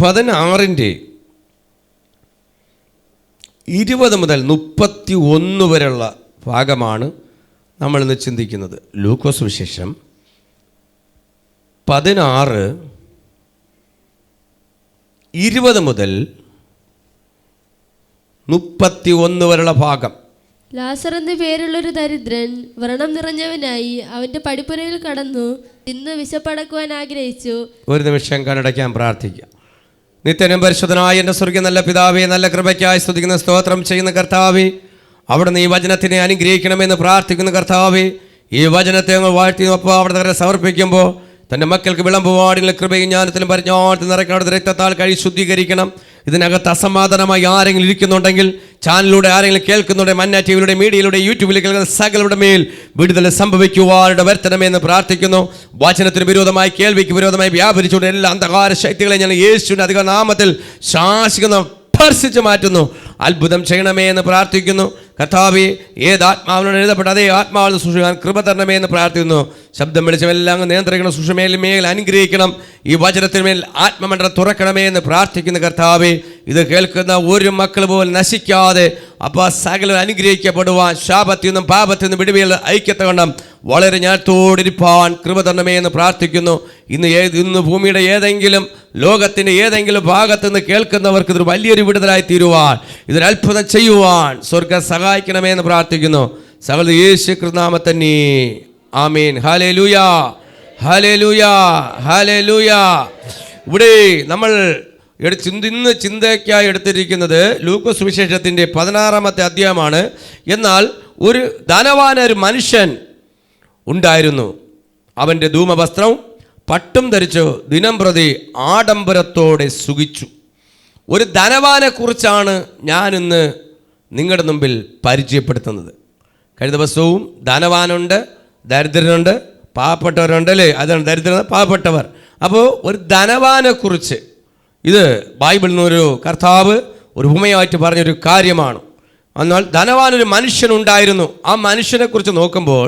16-20 മുതൽ 31 വരെയുള്ള ഭാഗമാണ് നമ്മളിന്ന് ചിന്തിക്കുന്നത്. ലൂക്കോസ് വിശേഷം 16-20 മുതൽ 31 വരെയുള്ള ഭാഗം. ലാസർ എന്നു പേരുള്ളൊരു ദരിദ്രൻ വ്രണം നിറഞ്ഞവനായി അവന്റെ പടിപ്പുരയിൽ കടന്നു തിന്ന് വിശപ്പടക്കുവാൻ ആഗ്രഹിച്ചു. ഒരു നിമിഷം കണ്ണടയ്ക്കാൻ പ്രാർത്ഥിക്കാം. നിത്യനും പരിശുദ്ധനായ എൻ്റെ സ്വർഗ്ഗീയ നല്ല പിതാവേ, നല്ല കൃപയ്ക്കായി സ്തുതിക്കുന്ന സ്തോത്രം ചെയ്യുന്ന കർത്താവേ, അവിടുന്ന് ഈ വചനത്തിനെ അനുഗ്രഹിക്കണമെന്ന് പ്രാർത്ഥിക്കുന്ന കർത്താവേ, ഈ വചനത്തെ ഞങ്ങൾ വാഴ്ത്തിയപ്പോൾ അവിടെ സമർപ്പിക്കുമ്പോൾ തൻ്റെ മക്കൾക്ക് വിളമ്പുവാടിയുള്ള കൃപയും ജ്ഞാനത്തിലും പരിജ്ഞാനത്തിൽ നിറയ്ക്കണം. രക്തത്താൽ കഴി ശുദ്ധീകരിക്കണം. ഇതിനകത്ത് അസമാധാനമായി ആരെങ്കിലും ഇരിക്കുന്നുണ്ടെങ്കിൽ, ചാനലിലൂടെ ആരെങ്കിലും കേൾക്കുന്നുണ്ടെങ്കിൽ, മന്ന ടിവിയിലൂടെ, മീഡിയയിലൂടെ, യൂട്യൂബിൽ കേൾക്കുന്ന സകലരുടെ മേൽ വിടുതൽ സംഭവിക്കുവാനുള്ള വരുത്തണമെന്ന് പ്രാർത്ഥിക്കുന്നു. വചനത്തിന് വിരോധമായി, കേൾവിക്ക് വിരോധമായി വ്യാപരിച്ചുകൊണ്ട് എല്ലാ അന്ധകാര ശക്തികളെ ഞാൻ യേശുവിൻ്റെ അധിക നാമത്തിൽ ശാസിക്കുന്ന സ്പർശിച്ച് മാറ്റുന്നു. അത്ഭുതം ചെയ്യണമേ എന്ന് പ്രാർത്ഥിക്കുന്നു. കർത്താവേ, ഏത് ആത്മാവിനോട് എഴുതപ്പെട്ട അതേ ആത്മാവിനെ സൂക്ഷിക്കാൻ കൃപ തരണമേ എന്ന് പ്രാർത്ഥിക്കുന്നു. ശബ്ദം വെളിച്ചമെല്ലാം നിയന്ത്രിക്കണം. സുഷമേൽ അനുഗ്രഹിക്കണം. ഈ വചനത്തിന്മേൽ ആത്മമണ്ഡലം തുറക്കണമേ എന്ന് പ്രാർത്ഥിക്കുന്ന കർത്താവേ, ഇത് കേൾക്കുന്ന ഒരു മക്കൾ പോലും നശിക്കാതെ അപ്പോൾ സകലം അനുഗ്രഹിക്കപ്പെടുവാൻ, ശാപത്തിൽ നിന്നും പാപത്തിൽ നിന്നും വിടുവിയുള്ള ഐക്യത്തെ കൊണ്ടും വളരെ ഞാനത്തോടിരിപ്പാൻ കൃപ തരണമേ എന്ന് പ്രാർത്ഥിക്കുന്നു. ഇന്ന് ഭൂമിയുടെ ഏതെങ്കിലും, ലോകത്തിൻ്റെ ഏതെങ്കിലും ഭാഗത്തു നിന്ന് കേൾക്കുന്നവർക്ക് ഇതൊരു വലിയൊരു വിടുതലായി തീരുവാൻ, ഇതൊരു അത്ഭുതം ചെയ്യുവാൻ സ്വർഗ്ഗം സഹായിക്കണമേ എന്ന് പ്രാർത്ഥിക്കുന്നു. സകല യേശു കൃനാമത്തന്നെ ആമേൻ. ഹല്ലേലൂയാ, ഹല്ലേലൂയാ, ഹല്ലേലൂയാ. ഇവിടെ നമ്മൾ ഇന്ന് ചിന്തയ്ക്കായി എടുത്തിരിക്കുന്നത് ലൂക്കോസ് സുവിശേഷത്തിൻ്റെ 16-ാമത്തെ അധ്യായമാണ്. എന്നാൽ ഒരു ധനവാനൊരു മനുഷ്യൻ ഉണ്ടായിരുന്നു. അവൻ്റെ ധൂമവസ്ത്രവും പട്ടും ധരിച്ചു ദിനം പ്രതി ആഡംബരത്തോടെ സുഖിച്ചു. ഒരു ധനവാനെക്കുറിച്ചാണ് ഞാനിന്ന് നിങ്ങളുടെ മുമ്പിൽ പരിചയപ്പെടുത്തുന്നത്. കഴിഞ്ഞ ദിവസവും ധനവാനുണ്ട്, ദരിദ്രനുണ്ട്, പാവപ്പെട്ടവരുണ്ട് അല്ലേ? അതാണ് ദരിദ്രൻ, പാവപ്പെട്ടവർ. അപ്പോൾ ഒരു ധനവാനെക്കുറിച്ച് ഇത് ബൈബിളിൽ നിന്നൊരു കർത്താവ് ഒരു ഉപമയായിട്ട് പറഞ്ഞൊരു കാര്യമാണ്. എന്നാൽ ധനവാനൊരു മനുഷ്യനുണ്ടായിരുന്നു. ആ മനുഷ്യനെക്കുറിച്ച് നോക്കുമ്പോൾ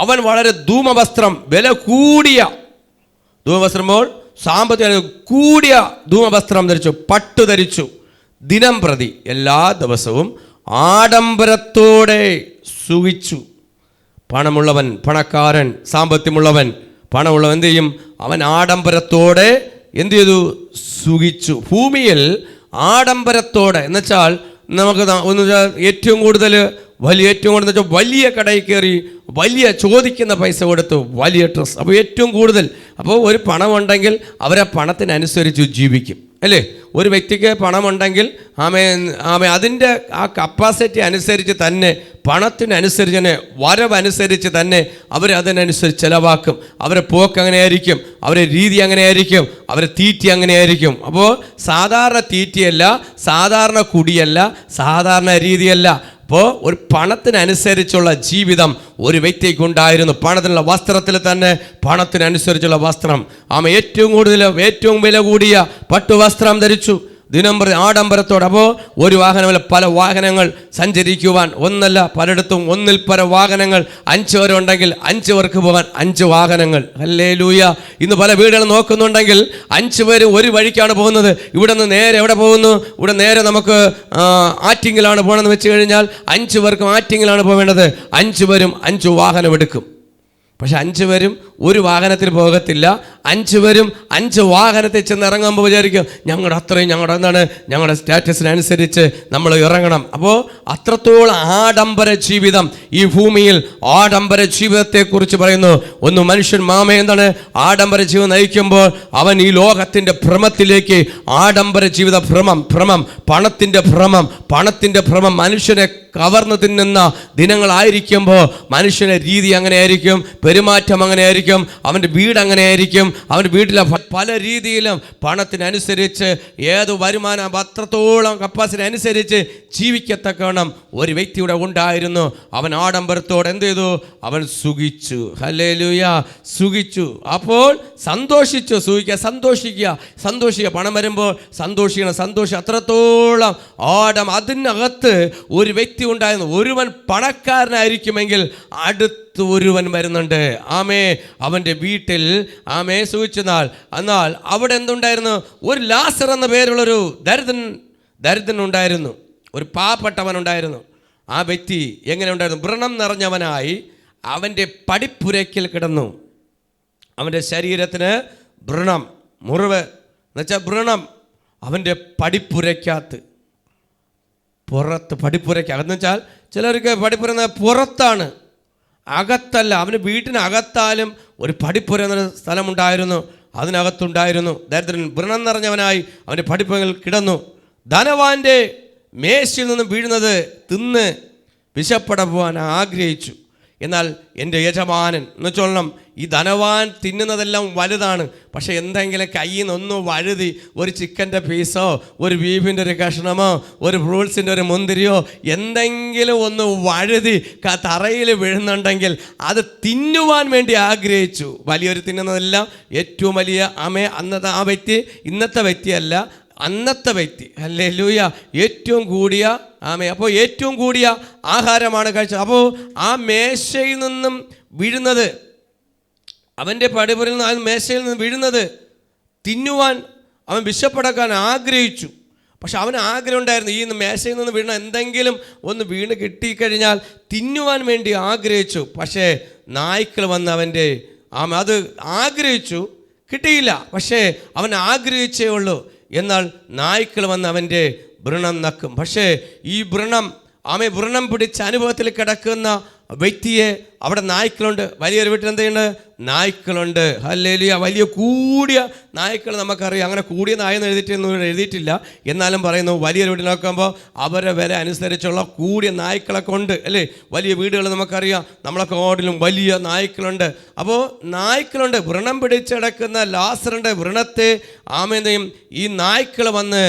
അവൻ വളരെ ധൂമവസ്ത്രം, വില കൂടിയ ധൂമവസ്ത്രമ്പോൾ സാമ്പത്തിക കൂടിയ ധൂമവസ്ത്രം ധരിച്ചു, പട്ടു ധരിച്ചു. ദിനം പ്രതി എല്ലാ ദിവസവും ആഡംബരത്തോടെ സുഖിച്ചു. പണമുള്ളവൻ, പണക്കാരൻ, സാമ്പത്തികമുള്ളവൻ, പണമുള്ളവൻ എന്ത് ചെയ്യും? അവൻ ആഡംബരത്തോടെ എന്ത് ചെയ്തു? സുഖിച്ചു. ഭൂമിയിൽ ആഡംബരത്തോടെ എന്നുവെച്ചാൽ നമുക്ക് ഏറ്റവും കൂടുതൽ വലിയ കടയിൽ കയറി വലിയ ചോദിക്കുന്ന പൈസ കൊടുത്തു വലിയ ഡ്രസ്സ്. അപ്പോൾ ഏറ്റവും കൂടുതൽ, അപ്പോൾ ഒരു പണമുണ്ടെങ്കിൽ അവരെ പണത്തിനനുസരിച്ച് ജീവിക്കും അല്ലേ? ഒരു വ്യക്തിക്ക് പണമുണ്ടെങ്കിൽ അതിൻ്റെ ആ കപ്പാസിറ്റി അനുസരിച്ച് തന്നെ, പണത്തിനനുസരിച്ച് തന്നെ, വരവനുസരിച്ച് തന്നെ അവരതിനനുസരിച്ച് ചിലവാക്കും. അവരെ പോക്ക് അങ്ങനെയായിരിക്കും, അവരെ രീതി അങ്ങനെയായിരിക്കും, അവരെ തീറ്റി അങ്ങനെയായിരിക്കും. അപ്പോൾ സാധാരണ തീറ്റിയല്ല, സാധാരണ കുടിയല്ല, സാധാരണ രീതിയല്ല. അപ്പോൾ ഒരു പണത്തിനനുസരിച്ചുള്ള ജീവിതം ഒരു വ്യക്തിക്കുണ്ടായിരുന്നു. പണത്തിനുള്ള വസ്ത്രത്തിൽ തന്നെ പണത്തിനനുസരിച്ചുള്ള വസ്ത്രം. ഏറ്റവും വില കൂടിയ പട്ടുവസ്ത്രം ധരിച്ചു. ദിനം പ്രതി ആഡംബരത്തോടെ. അപ്പോൾ ഒരു വാഹനമല്ല, പല വാഹനങ്ങൾ സഞ്ചരിക്കുവാൻ, ഒന്നല്ല പലയിടത്തും ഒന്നിൽ പല വാഹനങ്ങൾ. 5 പേരുണ്ടെങ്കിൽ 5 പേർക്ക് പോകാൻ 5 വാഹനങ്ങൾ. ഹല്ലേലൂയ. ഇന്ന് പല വീടുകൾ നോക്കുന്നുണ്ടെങ്കിൽ 5 പേര് ഒരു വഴിക്കാണ് പോകുന്നത്. ഇവിടെ നിന്ന് നേരെ എവിടെ പോകുന്നു? ഇവിടെ നേരെ നമുക്ക് ആറ്റിങ്ങിലാണ് പോകണമെന്ന് വെച്ച് കഴിഞ്ഞാൽ 5 പേർക്കും ആറ്റിങ്ങിലാണ് പോവേണ്ടത്. 5 പേരും 5 വാഹനം എടുക്കും. പക്ഷെ 5 പേരും ഒരു വാഹനത്തിൽ പോകത്തില്ല. 5 പേരും 5 വാഹനത്തിൽ ചെന്ന് ഇറങ്ങുമ്പോൾ വിചാരിക്കും ഞങ്ങളുടെ സ്റ്റാറ്റസിനനുസരിച്ച് നമ്മൾ ഇറങ്ങണം. അപ്പോൾ അത്രത്തോളം ആഡംബര ജീവിതം ഈ ഭൂമിയിൽ. ആഡംബര ജീവിതത്തെക്കുറിച്ച് പറയുന്നു. ഒന്ന് മനുഷ്യൻ ആഡംബര ജീവിതം നയിക്കുമ്പോൾ അവൻ ഈ ലോകത്തിൻ്റെ ഭ്രമത്തിലേക്ക്, ആഡംബര ജീവിത ഭ്രമം, പണത്തിൻ്റെ ഭ്രമം മനുഷ്യനെ കവർന്നു തിന്നുന്ന ദിനങ്ങളായിരിക്കുമ്പോൾ മനുഷ്യൻ്റെ രീതി അങ്ങനെയായിരിക്കും, പെരുമാറ്റം അങ്ങനെയായിരിക്കും, അവൻ്റെ വീട് അങ്ങനെയായിരിക്കും. അവൻ്റെ വീട്ടിലെ പല രീതിയിലും പണത്തിനനുസരിച്ച്, ഏത് വരുമാനം അത്രത്തോളം കപ്പാസിറ്റി അനുസരിച്ച് ജീവിക്കത്തക്കണം ഒരു വ്യക്തിയുടെ ഉണ്ടായിരുന്നു. അവൻ ആഡംബരത്തോടെ എന്ത് ചെയ്തു? അവൻ സുഖിച്ചു. ഹല്ലേലൂയ, സുഖിച്ചു. അപ്പോൾ സന്തോഷിച്ചു. സന്തോഷിക്കുക. പണം വരുമ്പോൾ സന്തോഷിക്കണം. അത്രത്തോളം അതിനകത്ത് ഒരു വ്യക്തി ഉണ്ടായിരുന്നു. ഒരുവൻ പണക്കാരനായിരിക്കുമെങ്കിൽ അടുത്ത് ഒരുവൻ വരുന്നുണ്ട്. ആമേ. അവൻ്റെ വീട്ടിൽ സൂക്ഷിച്ച നാൾ. എന്നാൽ അവിടെ എന്തുണ്ടായിരുന്നു? ഒരു ലാസർ എന്ന പേരുള്ളൊരു ദരിദ്രനുണ്ടായിരുന്നു, ഒരു പാവപ്പെട്ടവനുണ്ടായിരുന്നു. ആ വ്യക്തി എങ്ങനെ ഉണ്ടായിരുന്നു? വ്രണം നിറഞ്ഞവനായി അവൻ്റെ പടിപ്പുരയ്ക്കൽ കിടന്നു. അവൻ്റെ ശരീരത്തിന് വ്രണം, മുറിവ് എന്നുവെച്ചാൽ വ്രണം അവൻ്റെ പടിപ്പുരയ്ക്കകത്ത്, പുറത്ത്, പടിപ്പുരയ്ക്കകത്ത് വെച്ചാൽ ചിലർക്ക് പടിപ്പുര പുറത്താണ്, അകത്തല്ല. അവന് വീട്ടിനകത്താലും ഒരു പടിപ്പുര എന്നൊരു സ്ഥലമുണ്ടായിരുന്നു, അതിനകത്തുണ്ടായിരുന്നു. ദരിദ്രൻ വ്രണം നിറഞ്ഞവനായി അവൻ്റെ പടിപ്പുരയിൽ കിടന്നു. ധനവാന്റെ മേശയിൽ നിന്നും വീഴുന്നത് തിന്ന് വിശപ്പടക്കുവാൻ ആഗ്രഹിച്ചു. എന്നാൽ എൻ്റെ യജമാനൻ എന്ന് ചൊല്ലണം, ഈ ധനവാൻ തിന്നുന്നതെല്ലാം വലുതാണ്, പക്ഷേ എന്തെങ്കിലും കയ്യിൽ നിന്നൊന്ന് വഴുതി ഒരു ചിക്കൻ്റെ പീസോ ഒരു ബീഫിൻ്റെ ഒരു കഷ്ണമോ ഒരു ഫ്രൂട്ട്സിൻ്റെ ഒരു മുന്തിരിയോ എന്തെങ്കിലും ഒന്ന് വഴുതി തറയിൽ വീഴുന്നുണ്ടെങ്കിൽ അത് തിന്നുവാൻ വേണ്ടി ആഗ്രഹിച്ചു. വലിയൊരു തിന്നുന്നതെല്ലാം ഏറ്റവും വലിയ അന്നത്തെ ആ വ്യക്തി ഇന്നത്തെ വ്യക്തിയല്ല, അന്നത്തെ വ്യക്തി. ഹല്ലേലൂയ. ഏറ്റവും കൂടിയ അപ്പോൾ ഏറ്റവും കൂടിയ ആഹാരമാണ് കഴിച്ചത്. അപ്പോൾ ആ മേശയിൽ നിന്നും വീഴുന്നത്, അവൻ്റെ പടിപുരയിൽ നിന്ന് ആ മേശയിൽ നിന്ന് വീഴുന്നത് തിന്നുവാൻ അവൻ വിശപ്പടക്കാൻ ആഗ്രഹിച്ചു. പക്ഷെ അവന് ആഗ്രഹം ഉണ്ടായിരുന്നു, ഈ മേശയിൽ നിന്ന് വീണ എന്തെങ്കിലും ഒന്ന് വീണ് കിട്ടിക്കഴിഞ്ഞാൽ തിന്നുവാൻ വേണ്ടി ആഗ്രഹിച്ചു. പക്ഷേ നായ്ക്കൾ വന്ന് അവൻ്റെ അത് ആഗ്രഹിച്ചു, കിട്ടിയില്ല. പക്ഷേ അവൻ ആഗ്രഹിച്ചേ ഉള്ളൂ. എന്നാൽ നായ്ക്കൾ വന്ന് അവൻ്റെ വ്രണം നക്കും. പക്ഷേ ഈ വ്രണം പിടിച്ച അനുഭവത്തിൽ കിടക്കുന്ന വ്യക്തിയെ അവിടെ നായ്ക്കളുണ്ട്. വലിയൊരു വീട്ടിൽ എന്ത് ചെയ്യുന്നുണ്ട്? നായ്ക്കളുണ്ട്. ഹല്ലേലൂയ. വലിയ കൂടിയ നായ്ക്കൾ നമുക്കറിയാം. അങ്ങനെ കൂടിയ നായെന്ന് എഴുതിയിട്ടില്ല, എന്നാലും പറയുന്നു വലിയൊരു വീട്ടിൽ നോക്കുമ്പോൾ അവരുടെ വില അനുസരിച്ചുള്ള കൂടിയ നായ്ക്കളൊക്കെ ഉണ്ട് അല്ലേ? വലിയ വീടുകൾ നമുക്കറിയാം, നമ്മളൊക്കെ ഓടിലും വലിയ നായ്ക്കളുണ്ട്. അപ്പോൾ നായ്ക്കളുണ്ട്. വ്രണം പിടിച്ചടക്കുന്ന ലാസറിൻ്റെ വ്രണത്തെ ആമേനെയും ഈ നായ്ക്കൾ വന്ന്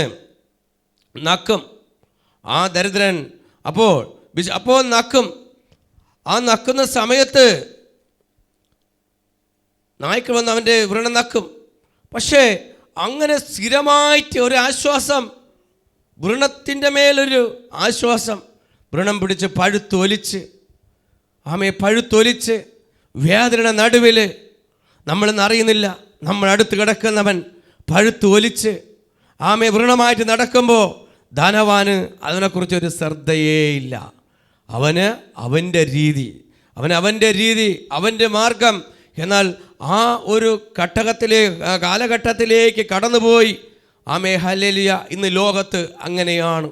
നക്കും. ആ ദരിദ്രൻ അപ്പോൾ നക്കും. ആ നക്കുന്ന സമയത്ത് നായ്ക്കൾ വന്ന് അവൻ്റെ വ്രണം നക്കും. പക്ഷേ അങ്ങനെ സ്ഥിരമായിട്ട് ഒരു ആശ്വാസം, വ്രണത്തിൻ്റെ മേലൊരു ആശ്വാസം, വ്രണം പിടിച്ച് പഴുത്തൊലിച്ച് വേദനയുടെ നടുവിൽ നമ്മളെന്ന് അറിയുന്നില്ല, നമ്മൾ അടുത്ത് കിടക്കുന്നവൻ പഴുത്തൊലിച്ച് വ്രണമായിട്ട് നടക്കുമ്പോൾ ധനവാന് അതിനെക്കുറിച്ചൊരു ശ്രദ്ധയേ ഇല്ല. അവൻ്റെ രീതി, അവൻ്റെ മാർഗം. എന്നാൽ ആ ഒരു കാലഘട്ടത്തിലേക്ക് കടന്നുപോയി. ഹല്ലേലൂയ. ഇന്ന് ലോകത്ത് അങ്ങനെയാണ്.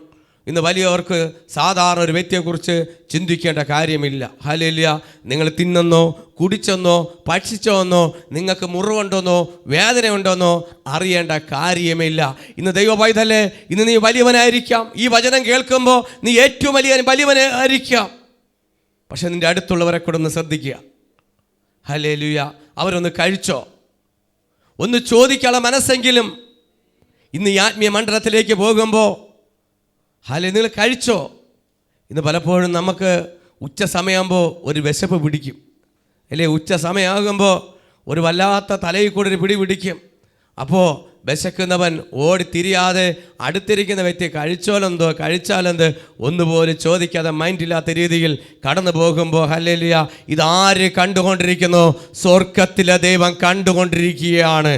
ഇന്ന് വലിയവർക്ക് സാധാരണ ഒരു വ്യക്തിയെക്കുറിച്ച് ചിന്തിക്കേണ്ട കാര്യമില്ല. ഹല്ലേലൂയ. നിങ്ങൾ തിന്നെന്നോ കുടിച്ചെന്നോ ഭക്ഷിച്ചോന്നോ നിങ്ങൾക്ക് മുറിവുണ്ടെന്നോ വേദനയുണ്ടെന്നോ അറിയേണ്ട കാര്യമില്ല. ഇന്ന് ദൈവപൈതലേ, ഇന്ന് നീ വലിയവനായിരിക്കാം. ഈ വചനം കേൾക്കുമ്പോൾ നീ ഏറ്റവും വലിയവനായിരിക്കാം. പക്ഷെ നിൻ്റെ അടുത്തുള്ളവരെ കൂടെ ഒന്ന് ശ്രദ്ധിക്കുക. ഹല്ലേലൂയ. അവരൊന്ന് കഴിച്ചോ? ഒന്ന് ചോദിക്കാനുള്ള മനസ്സെങ്കിലും ഇന്ന് ഈ ആത്മീയ മണ്ഡലത്തിലേക്ക് പോകുമ്പോൾ നിങ്ങൾ കഴിച്ചോ? ഇന്ന് പലപ്പോഴും നമുക്ക് ഉച്ച സമയമാകുമ്പോൾ ഒരു വിശപ്പ് പിടിക്കും അല്ലേ? ഉച്ച സമയമാകുമ്പോൾ ഒരു വല്ലാത്ത തലയിൽ കൂടെ ഒരു പിടി പിടിക്കും. അപ്പോൾ വിശക്കുന്നവൻ ഓടി തിരിയാതെ അടുത്തിരിക്കുന്ന വ്യക്തി കഴിച്ചാലെന്ത് ഒന്നുപോലും ചോദിക്കാതെ മൈൻഡില്ലാത്ത രീതിയിൽ കടന്നു പോകുമ്പോൾ ഹല്ലേലൂയ, ഇതാര് കണ്ടുകൊണ്ടിരിക്കുന്നു? സ്വർഗത്തിലെ ദൈവം കണ്ടുകൊണ്ടിരിക്കുകയാണ്.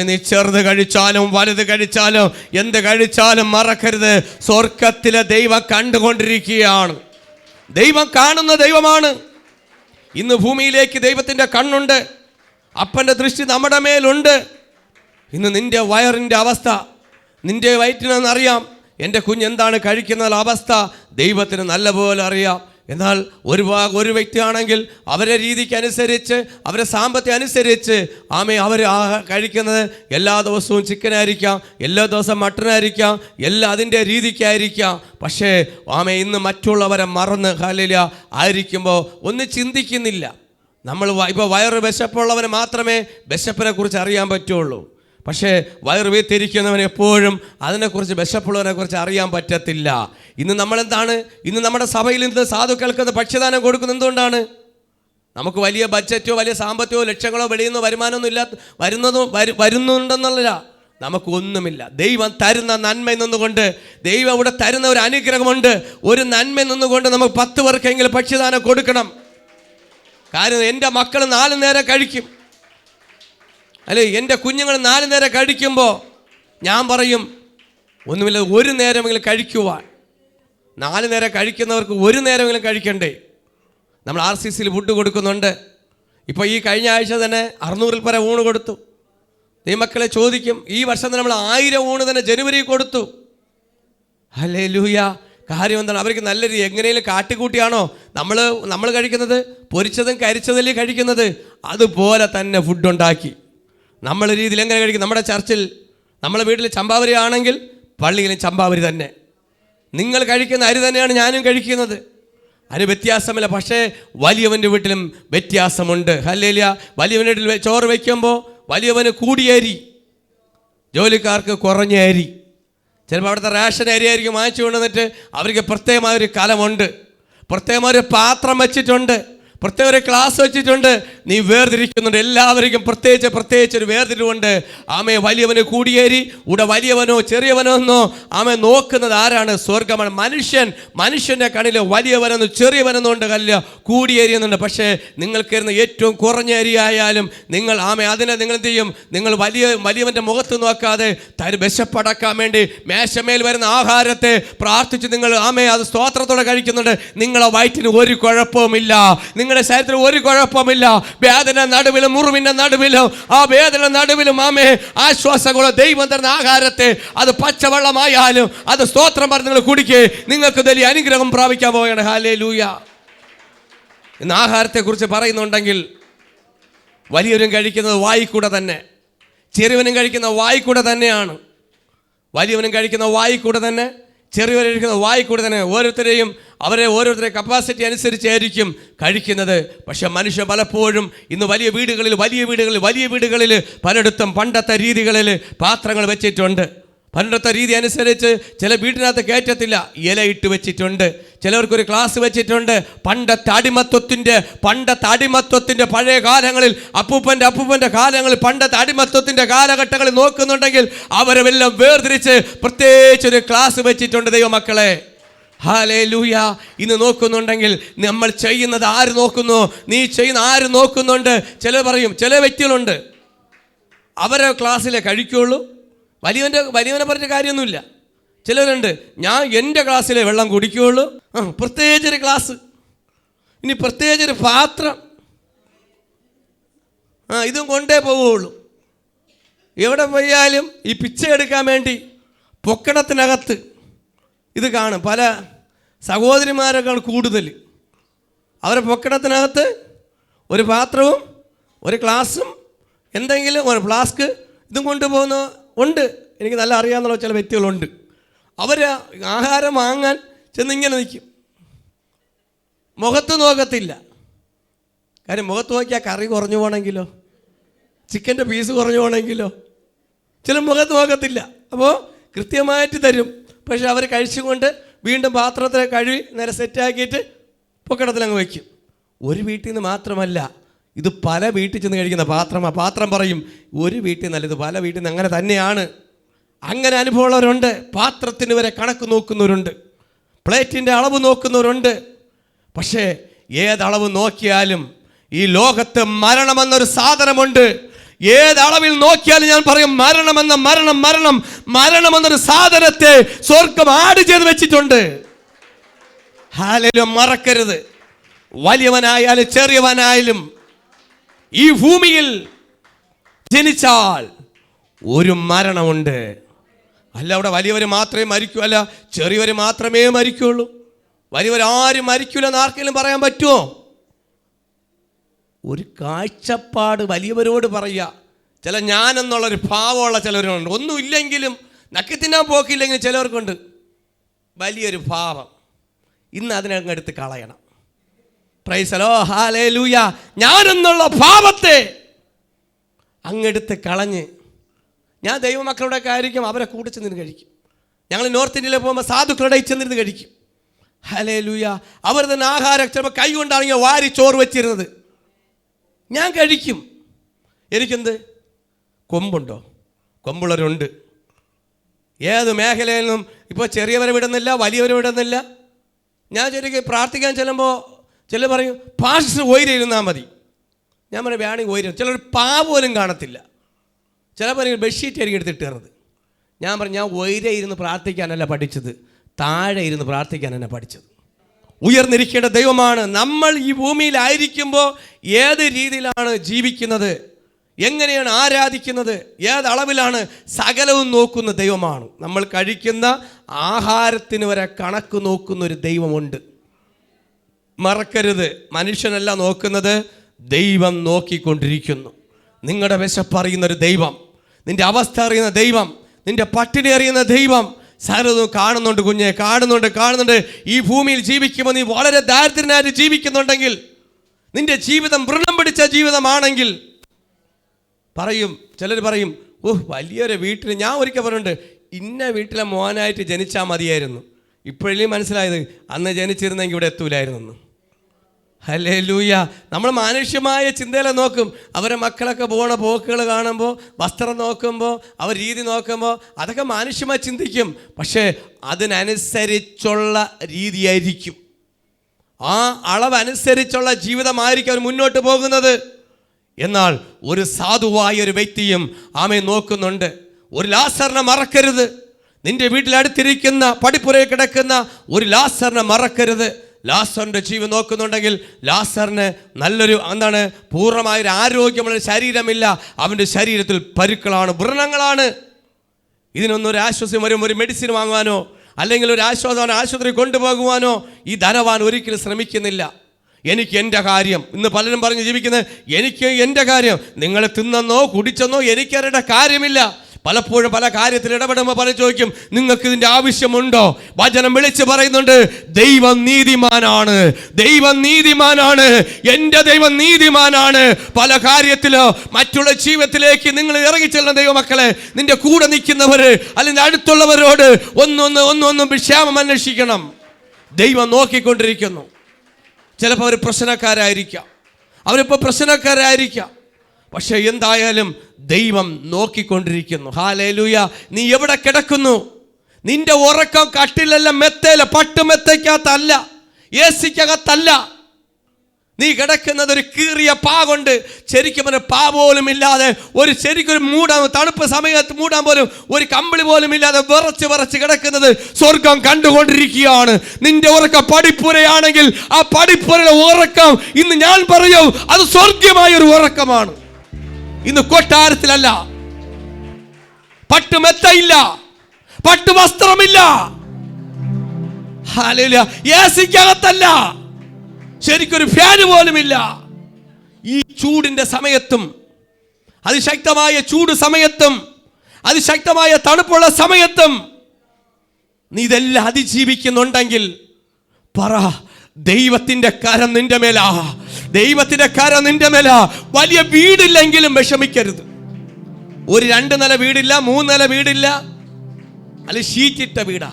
നീ ചെറുത് കഴിച്ചാലും വലുത് കഴിച്ചാലും എന്ത് കഴിച്ചാലും മറക്കരുത്, സ്വർഗത്തിലെ ദൈവം കണ്ടുകൊണ്ടിരിക്കുകയാണ്. ദൈവം കാണുന്ന ദൈവമാണ്. ഇന്ന് ഭൂമിയിലേക്ക് ദൈവത്തിൻ്റെ കണ്ണുണ്ട്. അപ്പൻ്റെ ദൃഷ്ടി നമ്മുടെ മേലുണ്ട്. ഇന്ന് നിൻ്റെ വയറിൻ്റെ അവസ്ഥ, നിൻ്റെ വയറ്റിനെന്നറിയാം. എൻ്റെ കുഞ്ഞെന്താണ് കഴിക്കുന്ന അവസ്ഥ ദൈവത്തിന് നല്ലപോലെ അറിയാം. എന്നാൽ ഒരു വ്യക്തിയാണെങ്കിൽ അവരെ രീതിക്ക് അനുസരിച്ച്, അവരെ സാമ്പത്തികം അനുസരിച്ച് അവർ കഴിക്കുന്നത് എല്ലാ ദിവസവും ചിക്കനായിരിക്കാം, എല്ലാ ദിവസവും മട്ടനായിരിക്കാം, അതിൻ്റെ രീതിക്കായിരിക്കാം. പക്ഷേ ഇന്ന് മറ്റുള്ളവരെ മറന്ന് ഹല്ലേലൂയ ആയിരിക്കുമ്പോൾ ഒന്നും ചിന്തിക്കുന്നില്ല. നമ്മൾ ഇപ്പോൾ വയറ് വിശപ്പുള്ളവന് മാത്രമേ വിശപ്പിനെ കുറിച്ച് അറിയാൻ പറ്റുള്ളൂ. പക്ഷേ വയറ് വീത്തിരിക്കുന്നവൻ എപ്പോഴും അതിനെക്കുറിച്ച് വിശപ്പുള്ളവനെക്കുറിച്ച് അറിയാൻ പറ്റത്തില്ല. ഇന്ന് നമ്മളെന്താണ്, ഇന്ന് നമ്മുടെ സഭയിൽ ഇന്ന് സാധുക്കൾക്ക് ഭക്ഷ്യദാനം കൊടുക്കുന്നത് എന്തുകൊണ്ടാണ്? നമുക്ക് വലിയ ബഡ്ജറ്റോ വലിയ സാമ്പത്തികമോ ലക്ഷ്യങ്ങളോ വെളിയിൽ നിന്ന് വരുമാനമൊന്നും വരുന്നുണ്ടെന്നല്ല, നമുക്കൊന്നുമില്ല. ദൈവം തരുന്ന നന്മ നിന്നുകൊണ്ട്, ദൈവം ഇവിടെ തരുന്ന ഒരു അനുഗ്രഹമുണ്ട്. ഒരു നന്മ നിന്നുകൊണ്ട് നമുക്ക് 10 പേർക്കെങ്കിലും ഭക്ഷ്യദാനം കൊടുക്കണം. കാരണം എൻ്റെ മക്കൾ 4 നേരം കഴിക്കും. അല്ലേ? എൻ്റെ കുഞ്ഞുങ്ങൾ 4 നേരം കഴിക്കുമ്പോൾ ഞാൻ പറയും ഒന്നുമില്ല, 1 നേരമെങ്കിലും കഴിക്കുവാൻ. 4 നേരം കഴിക്കുന്നവർക്ക് 1 നേരമെങ്കിലും കഴിക്കണ്ടേ? നമ്മൾ RCCയിൽ ഫുഡ് കൊടുക്കുന്നുണ്ട്. ഇപ്പോൾ ഈ കഴിഞ്ഞ ആഴ്ച തന്നെ 600-ൽ പരം ഊണ് കൊടുത്തു. ദൈവമക്കളെ ചോദിക്കും, ഈ വർഷം തന്നെ നമ്മൾ 1000 ഊണ് തന്നെ ജനുവരി കൊടുത്തു. ഹല്ലേലൂയ. കാര്യം എന്താണ്? അവർക്ക് നല്ല രീതി എങ്ങനെയും കാട്ടിക്കൂട്ടിയാണോ നമ്മൾ കഴിക്കുന്നത്? പൊരിച്ചതും കരിച്ചതല്ലേ കഴിക്കുന്നത്? അതുപോലെ തന്നെ ഫുഡ് ഉണ്ടാക്കി നമ്മൾ രീതിയിൽ എങ്ങനെ കഴിക്കും? നമ്മുടെ ചർച്ചിൽ, നമ്മളെ വീട്ടിൽ ചമ്പാവരി ആണെങ്കിൽ പള്ളിയിലും ചമ്പാവരി തന്നെ. നിങ്ങൾ കഴിക്കുന്ന അരി തന്നെയാണ് ഞാനും കഴിക്കുന്നത്. അതിന് വ്യത്യാസമില്ല. പക്ഷേ വലിയവൻ്റെ വീട്ടിലും വ്യത്യാസമുണ്ട്. ഹല്ലേലൂയ. വലിയവൻ്റെ വീട്ടിൽ ചോറ് വയ്ക്കുമ്പോൾ വലിയവന് കൂടിയ അരി, ജോലിക്കാർക്ക് കുറഞ്ഞ അരി. ചിലപ്പോൾ അവിടുത്തെ റേഷൻ അരി ആയിരിക്കും വാങ്ങിച്ചു കൊണ്ടുവന്നിട്ട് അവർക്ക് പ്രത്യേകമായൊരു കലമുണ്ട്, പ്രത്യേകമായൊരു പാത്രം വെച്ചിട്ടുണ്ട്, പ്രത്യേക ഒരു ക്ലാസ് വെച്ചിട്ടുണ്ട്. നീ വേർതിരിക്കുന്നുണ്ട്. എല്ലാവർക്കും പ്രത്യേകിച്ച് ഒരു വേർതിരിവുണ്ട്. ആമേ വലിയവന് കൂടിയേരി, ഇവിടെ വലിയവനോ ചെറിയവനോ എന്നോ ആമേ നോക്കുന്നത് ആരാണ്? സ്വർഗമാണ്. മനുഷ്യൻ്റെ കണ്ണിൽ വലിയവനെന്നോ ചെറിയവനെന്നോ ഉണ്ട്, കല്ല കൂടിയേരി എന്നുണ്ട്. പക്ഷേ നിങ്ങൾക്ക് ഇരുന്ന ഏറ്റവും കുറഞ്ഞ അരിയായാലും നിങ്ങൾ അതിനെ നിങ്ങൾ എന്ത് ചെയ്യും? നിങ്ങൾ വലിയവൻ്റെ മുഖത്ത് നോക്കാതെ വിശപ്പടക്കാൻ വേണ്ടി മേശമേൽ വരുന്ന ആഹാരത്തെ പ്രാർത്ഥിച്ച് നിങ്ങൾ അത് സ്തോത്രത്തോടെ കഴിക്കുന്നുണ്ട്. നിങ്ങളെ വയറ്റിന് ഒരു കുഴപ്പവുമില്ല, നിങ്ങളുടെ ശരീരത്തിൽ ഒരു കുഴപ്പമില്ല. വേദന നടുവിലും മുറിവിൻ്റെ നടുവിലും വേദന നടുവിലും ആശ്വാസമുള്ള ദൈവം തരുന്ന ആഹാരത്തെ, അത് പച്ചവെള്ളമായാലും അത് സ്തോത്രം പറഞ്ഞ് നിങ്ങൾ കുടിക്കേ, നിങ്ങൾക്ക് വലിയ അനുഗ്രഹം പ്രാപിക്കാൻ പോവുകയാണ്. ഹല്ലേലൂയ. ഇന്ന് ആഹാരത്തെക്കുറിച്ച് പറയുന്നുണ്ടെങ്കിൽ വലിയവരും കഴിക്കുന്നത് വായിക്കൂടെ തന്നെ, ചെറിയവനും കഴിക്കുന്ന വായിക്കൂടെ തന്നെയാണ്. വലിയവനും കഴിക്കുന്ന വായിക്കൂടെ തന്നെ, ചെറിയവരിക്കുന്ന വായിക്കൂടെ തന്നെ. ഓരോരുത്തരെ കപ്പാസിറ്റി അനുസരിച്ചായിരിക്കും കഴിക്കുന്നത്. പക്ഷെ മനുഷ്യൻ പലപ്പോഴും ഇന്ന് വലിയ വീടുകളിൽ പലയിടത്തും പണ്ടത്തെ രീതികളിൽ പാത്രങ്ങൾ വെച്ചിട്ടുണ്ട്. പണ്ടത്തെ രീതി അനുസരിച്ച് ചില വീട്ടിനകത്ത് കയറ്റത്തില്ല, ഇലയിട്ട് വെച്ചിട്ടുണ്ട്. ചിലവർക്കൊരു ക്ലാസ് വെച്ചിട്ടുണ്ട്. പണ്ടത്തെ അടിമത്വത്തിൻ്റെ പഴയ കാലങ്ങളിൽ, അപ്പൂപ്പൻ്റെ കാലങ്ങളിൽ, പണ്ടത്തെ അടിമത്വത്തിൻ്റെ കാലഘട്ടങ്ങളിൽ നോക്കുന്നുണ്ടെങ്കിൽ അവരെ എല്ലാം വേർതിരിച്ച് പ്രത്യേകിച്ചൊരു ക്ലാസ് വെച്ചിട്ടുണ്ട്. ദൈവമക്കളെ, ഹല്ലേലൂയ. ഇന്ന് നോക്കുന്നുണ്ടെങ്കിൽ നമ്മൾ ചെയ്യുന്നത് ആര് നോക്കുന്നു? നീ ചെയ്യുന്ന ആര് നോക്കുന്നുണ്ട്? ചിലർ പറയും, ചില വ്യക്തികളുണ്ട് അവരെ ക്ലാസ്സിലെ കഴിക്കുള്ളൂ, വലിയവനെ പറഞ്ഞ കാര്യമൊന്നുമില്ല. ചിലരുണ്ട്, ഞാൻ എൻ്റെ ക്ലാസ്സിലെ വെള്ളം കുടിക്കുകയുള്ളൂ, പ്രത്യേകിച്ചൊരു ക്ലാസ്, ഇനി പ്രത്യേകിച്ചൊരു പാത്രം, ഇതും കൊണ്ടേ പോവുകയുള്ളൂ. എവിടെ പോയാലും ഈ പിച്ച എടുക്കാൻ വേണ്ടി പൊക്കണത്തിനകത്ത് ഇത് കാണും. പല സഹോദരിമാരെക്കാൾ കൂടുതൽ അവരുടെ പൊക്കണത്തിനകത്ത് ഒരു പാത്രവും ഒരു ഗ്ലാസും എന്തെങ്കിലും ഒരു ഫ്ലാസ്ക് ഇതും കൊണ്ടുപോകുന്ന ഉണ്ട്. എനിക്ക് നല്ല അറിയാവുന്ന ചില വ്യക്തികളുണ്ട്. അവർ ആഹാരം വാങ്ങാൻ ചെന്നിങ്ങനെ നിൽക്കും, മുഖത്ത് നോക്കത്തില്ല. കാര്യം മുഖത്ത് നോക്കിയാൽ കറി കുറഞ്ഞു പോകണമെങ്കിലോ, ചിക്കൻ്റെ പീസ് കുറഞ്ഞു പോകണമെങ്കിലോ ചില മുഖത്ത് നോക്കത്തില്ല. അപ്പോൾ കൃത്യമായിട്ട് തരും. പക്ഷെ അവർ കഴിച്ചുകൊണ്ട് വീണ്ടും പാത്രത്തെ കഴുകി നേരെ സെറ്റാക്കിയിട്ട് പൊക്കടത്തിലങ്ങ് വയ്ക്കും. ഒരു വീട്ടിൽ നിന്ന് മാത്രമല്ല, ഇത് പല വീട്ടിൽ ചെന്ന് കഴിക്കുന്ന പാത്രമാണ്. പാത്രം പറയും ഒരു വീട്ടിൽ നിന്നല്ല, ഇത് പല വീട്ടിൽ നിന്ന് അങ്ങനെ തന്നെയാണ്. അങ്ങനെ അനുഭവമുള്ളവരുണ്ട്. പാത്രത്തിന് വരെ കണക്ക് നോക്കുന്നവരുണ്ട്, പ്ലേറ്റിൻ്റെ അളവ് നോക്കുന്നവരുണ്ട്. പക്ഷേ ഏതളവ് നോക്കിയാലും ഈ ലോകത്ത് മരണമെന്നൊരു സാധനമുണ്ട്. ഏതളവിൽ നോക്കിയാലും ഞാൻ പറയും മരണമെന്നൊരു സാധനത്തെ സ്വർഗം ആഡ് ചെയ്ത് വെച്ചിട്ടുണ്ട്. ഹല്ലേലൂയ. മറക്കരുത്, വലിയവനായാലും ചെറിയവനായാലും ഈ ഭൂമിയിൽ ജനിച്ചാൽ ഒരു മരണമുണ്ട്. അല്ല അവിടെ വലിയവർ മാത്രമേ മരിക്കൂ, അല്ല ചെറിയവർ മാത്രമേ മരിക്കുള്ളൂ. വലിയവരാരും മരിക്കൂലെന്ന് ആർക്കെങ്കിലും പറയാൻ പറ്റുമോ? ഒരു കാഴ്ചപ്പാട് വലിയവരോട് പറയുക. ചില ഞാനെന്നുള്ളൊരു ഭാവമുള്ള ചിലവരുണ്ട്. ഒന്നുമില്ലെങ്കിലും നക്കത്തിനാൻ പോക്കില്ലെങ്കിലും ചിലവർക്കുണ്ട് വലിയൊരു ഭാവം. ഇന്ന് അതിനങ്ങ് എടുത്ത് കളയണം. Praise the Lord, hallelujah. ഞാനെന്നുള്ള ഭാവത്തെ അങ്ങെടുത്ത് കളഞ്ഞ്, ഞാൻ ദൈവമക്കളുടെ ആയിരിക്കും അവരെ കൂടെ ചെന്നിരുന്ന് കഴിക്കും. ഞങ്ങൾ നോർത്ത് ഇന്ത്യയിൽ പോകുമ്പോൾ സാധുക്കളുടെ ചെന്നിരുന്ന് കഴിക്കും. ഹല്ലേലൂയ. അവർ തന്നെ ആഹാരം ചിലപ്പോൾ കൈ കൊണ്ടാണെങ്കിൽ വാരി ചോറ് വെച്ചിരുന്നത് ഞാൻ കഴിക്കും. എനിക്കെന്ത് കൊമ്പുണ്ടോ? കൊമ്പുള്ളവരുണ്ട്. ഏത് മേഖലയിൽ നിന്നും ഇപ്പോൾ ചെറിയവരെ വിടുന്നില്ല, വലിയവരെ വിടുന്നില്ല. ഞാൻ ശരിക്കും പ്രാർത്ഥിക്കാൻ ചെല്ലുമ്പോൾ ചിലർ പറയും പാസ്റ്റർ ഓയിലിരുന്നാൽ മതി. ഞാൻ പറയും വേണമെങ്കിൽ ഓയിലും. ചിലർ പാ പോലും കാണത്തില്ല. ചില പറയുക ബെഡ്ഷീറ്റ് ആയിരിക്കും എടുത്തിട്ടേറത്. ഞാൻ പറഞ്ഞു, ഞാൻ ഉയരെ ഇരുന്ന് പ്രാർത്ഥിക്കാനല്ല പഠിച്ചത്, താഴെ ഇരുന്ന് പ്രാർത്ഥിക്കാനാണ് പഠിച്ചത്. ഉയർന്നിരിക്കേണ്ട ദൈവമാണ്. നമ്മൾ ഈ ഭൂമിയിലായിരിക്കുമ്പോൾ ഏത് രീതിയിലാണ് ജീവിക്കുന്നത്, എങ്ങനെയാണ് ആരാധിക്കുന്നത്, ഏതളവിലാണ്, സകലവും നോക്കുന്ന ദൈവമാണ്. നമ്മൾ കഴിക്കുന്ന ആഹാരത്തിന് വരെ കണക്ക് നോക്കുന്ന ഒരു ദൈവമുണ്ട്. മറക്കരുത്, മനുഷ്യനല്ല നോക്കുന്നത്, ദൈവം നോക്കിക്കൊണ്ടിരിക്കുന്നു. നിങ്ങളുടെ വിശപ്പറിയുന്നൊരു ദൈവം, നിൻ്റെ അവസ്ഥ അറിയുന്ന ദൈവം, നിൻ്റെ പട്ടിണി അറിയുന്ന ദൈവം സകലതും കാണുന്നുണ്ട് കുഞ്ഞെ, കാണുന്നുണ്ട്. ഈ ഭൂമിയിൽ ജീവിക്കുമ്പോൾ നീ വളരെ ദാരിദ്ര്യനായിട്ട് ജീവിക്കുന്നുണ്ടെങ്കിൽ, നിൻ്റെ ജീവിതം വ്രണം പിടിച്ച ജീവിതമാണെങ്കിൽ പറയും, ചിലർ പറയും, വലിയൊരു വീട്ടിൽ, ഞാൻ ഒരിക്കൽ പറഞ്ഞിട്ടുണ്ട്, ഇന്ന വീട്ടിലെ മോനായിട്ട് ജനിച്ചാൽ മതിയായിരുന്നു. ഇപ്പോഴേ മനസ്സിലായത്, അന്ന് ജനിച്ചിരുന്നെങ്കിൽ ഇവിടെ എത്തൂലായിരുന്നു. ഹല്ലേലൂയ. നമ്മൾ മാനുഷ്യമായ ചിന്തയിലെ നോക്കും. അവരെ മക്കളൊക്കെ പോണ പോക്കുകൾ കാണുമ്പോൾ, വസ്ത്രം നോക്കുമ്പോൾ, അവർ രീതി നോക്കുമ്പോൾ, അതൊക്കെ മാനുഷ്യമായി ചിന്തിക്കും. പക്ഷേ അതിനനുസരിച്ചുള്ള രീതിയായിരിക്കും, ആ അളവനുസരിച്ചുള്ള ജീവിതമായിരിക്കും അവർ മുന്നോട്ട് പോകുന്നത്. എന്നാൽ ഒരു സാധുവായ ഒരു വ്യക്തിയും ആമേ നോക്കുന്നുണ്ട്. ഒരു ലാസറിനെ മറക്കരുത്. നിന്റെ വീട്ടിലടുത്തിരിക്കുന്ന പടിപ്പുരയിൽ കിടക്കുന്ന ഒരു ലാസറിനെ മറക്കരുത്. ലാസറിൻ്റെ ജീവൻ നോക്കുന്നുണ്ടെങ്കിൽ ലാസറിന് നല്ലൊരു പൂർണ്ണമായൊരു ആരോഗ്യമുള്ള ശരീരമില്ല. അവൻ്റെ ശരീരത്തിൽ പരുക്കളാണ്, വ്രണങ്ങളാണ്. ഇതിനൊന്നും ഒരു ആശ്വാസം വരും, ഒരു മെഡിസിൻ വാങ്ങുവാനോ അല്ലെങ്കിൽ ഒരു ആശ്വാസം ആശുപത്രി കൊണ്ടുപോകുവാനോ ഈ ധനവാൻ ഒരിക്കലും ശ്രമിക്കുന്നില്ല. എനിക്ക് എൻ്റെ കാര്യം, ഇന്ന് പലരും പറഞ്ഞ് ജീവിക്കുന്നത്, എനിക്ക് എൻ്റെ കാര്യം. നിങ്ങൾ തിന്നെന്നോ കുടിച്ചെന്നോ എനിക്കറിയേണ്ട കാര്യമില്ല. പലപ്പോഴും പല കാര്യത്തിൽ ഇടപെടുമ്പോൾ പലരും ചോദിക്കും, നിങ്ങൾക്ക് ഇതിൻ്റെ ആവശ്യമുണ്ടോ? വചനം വിളിച്ച് പറയുന്നുണ്ട്, ദൈവം നീതിമാനാണ്, ദൈവം നീതിമാനാണ്, എൻ്റെ ദൈവം നീതിമാനാണ്. പല കാര്യത്തിലോ മറ്റുള്ള ജീവിതത്തിലേക്ക് നിങ്ങൾ ഇറങ്ങിച്ചെല്ലുന്ന ദൈവമക്കളെ, നിന്റെ കൂടെ നിൽക്കുന്നവർ അല്ലെങ്കിൽ അടുത്തുള്ളവരോട് ഒന്നൊന്നും ക്ഷേമം അന്വേഷിക്കണം. ദൈവം നോക്കിക്കൊണ്ടിരിക്കുന്നു. ചിലപ്പോൾ അവർ അവരിപ്പോൾ പ്രശ്നക്കാരായിരിക്കാം. പക്ഷേ എന്തായാലും ദൈവം നോക്കിക്കൊണ്ടിരിക്കുന്നു. ഹല്ലേലൂയ. നീ എവിടെ കിടക്കുന്നു? നിന്റെ ഉറക്കം കട്ടിലല്ല, മെത്തയില, പട്ടുമെത്തയ്ക്കകത്തല്ല, എസിക്കകത്തല്ല. നീ കിടക്കുന്നത് ഒരു കീറിയ പാ കൊണ്ട്, ശരിക്കും പാ പോലും ഇല്ലാതെ, ശരിക്കൊരു തണുപ്പ് സമയത്ത് മൂടാൻ പോലും ഒരു കമ്പിളി പോലും ഇല്ലാതെ വിറച്ച് കിടക്കുന്നത് സ്വർഗം കണ്ടുകൊണ്ടിരിക്കുകയാണ്. നിന്റെ ഉറക്കം പടിപ്പുരയാണെങ്കിൽ ആ പടിപ്പുരയുടെ ഉറക്കം ഇന്ന് ഞാൻ പറയും, അത് സ്വർഗീയമായ ഒരു ഉറക്കമാണ്. ഇന്ന് കൊട്ടാരത്തിലല്ല, പട്ടുമെത്തയില്ല, പട്ടുവസ്ത്രമില്ല, ഹല്ലേലൂയ, എസിക്കകത്തല്ല, ശരിക്കൊരു ഫാന് പോലുമില്ല. ഈ ചൂടിന്റെ സമയത്തും, അതിശക്തമായ ചൂട് സമയത്തും, അതിശക്തമായ തണുപ്പുള്ള സമയത്തും നീ ഇതെല്ലാം അതിജീവിക്കുന്നുണ്ടെങ്കിൽ പറ, ദൈവത്തിന്റെ കരം നിന്റെ മേലാ, ദൈവത്തിന്റെ കരം നിന്റെ മേലാ. വലിയ വീടില്ലെങ്കിലും വിഷമിക്കരുത്. ഒരു 2 നില വീടില്ല, 3 നില വീടില്ല, അല്ല ഷീറ്റിട്ട വീടാ,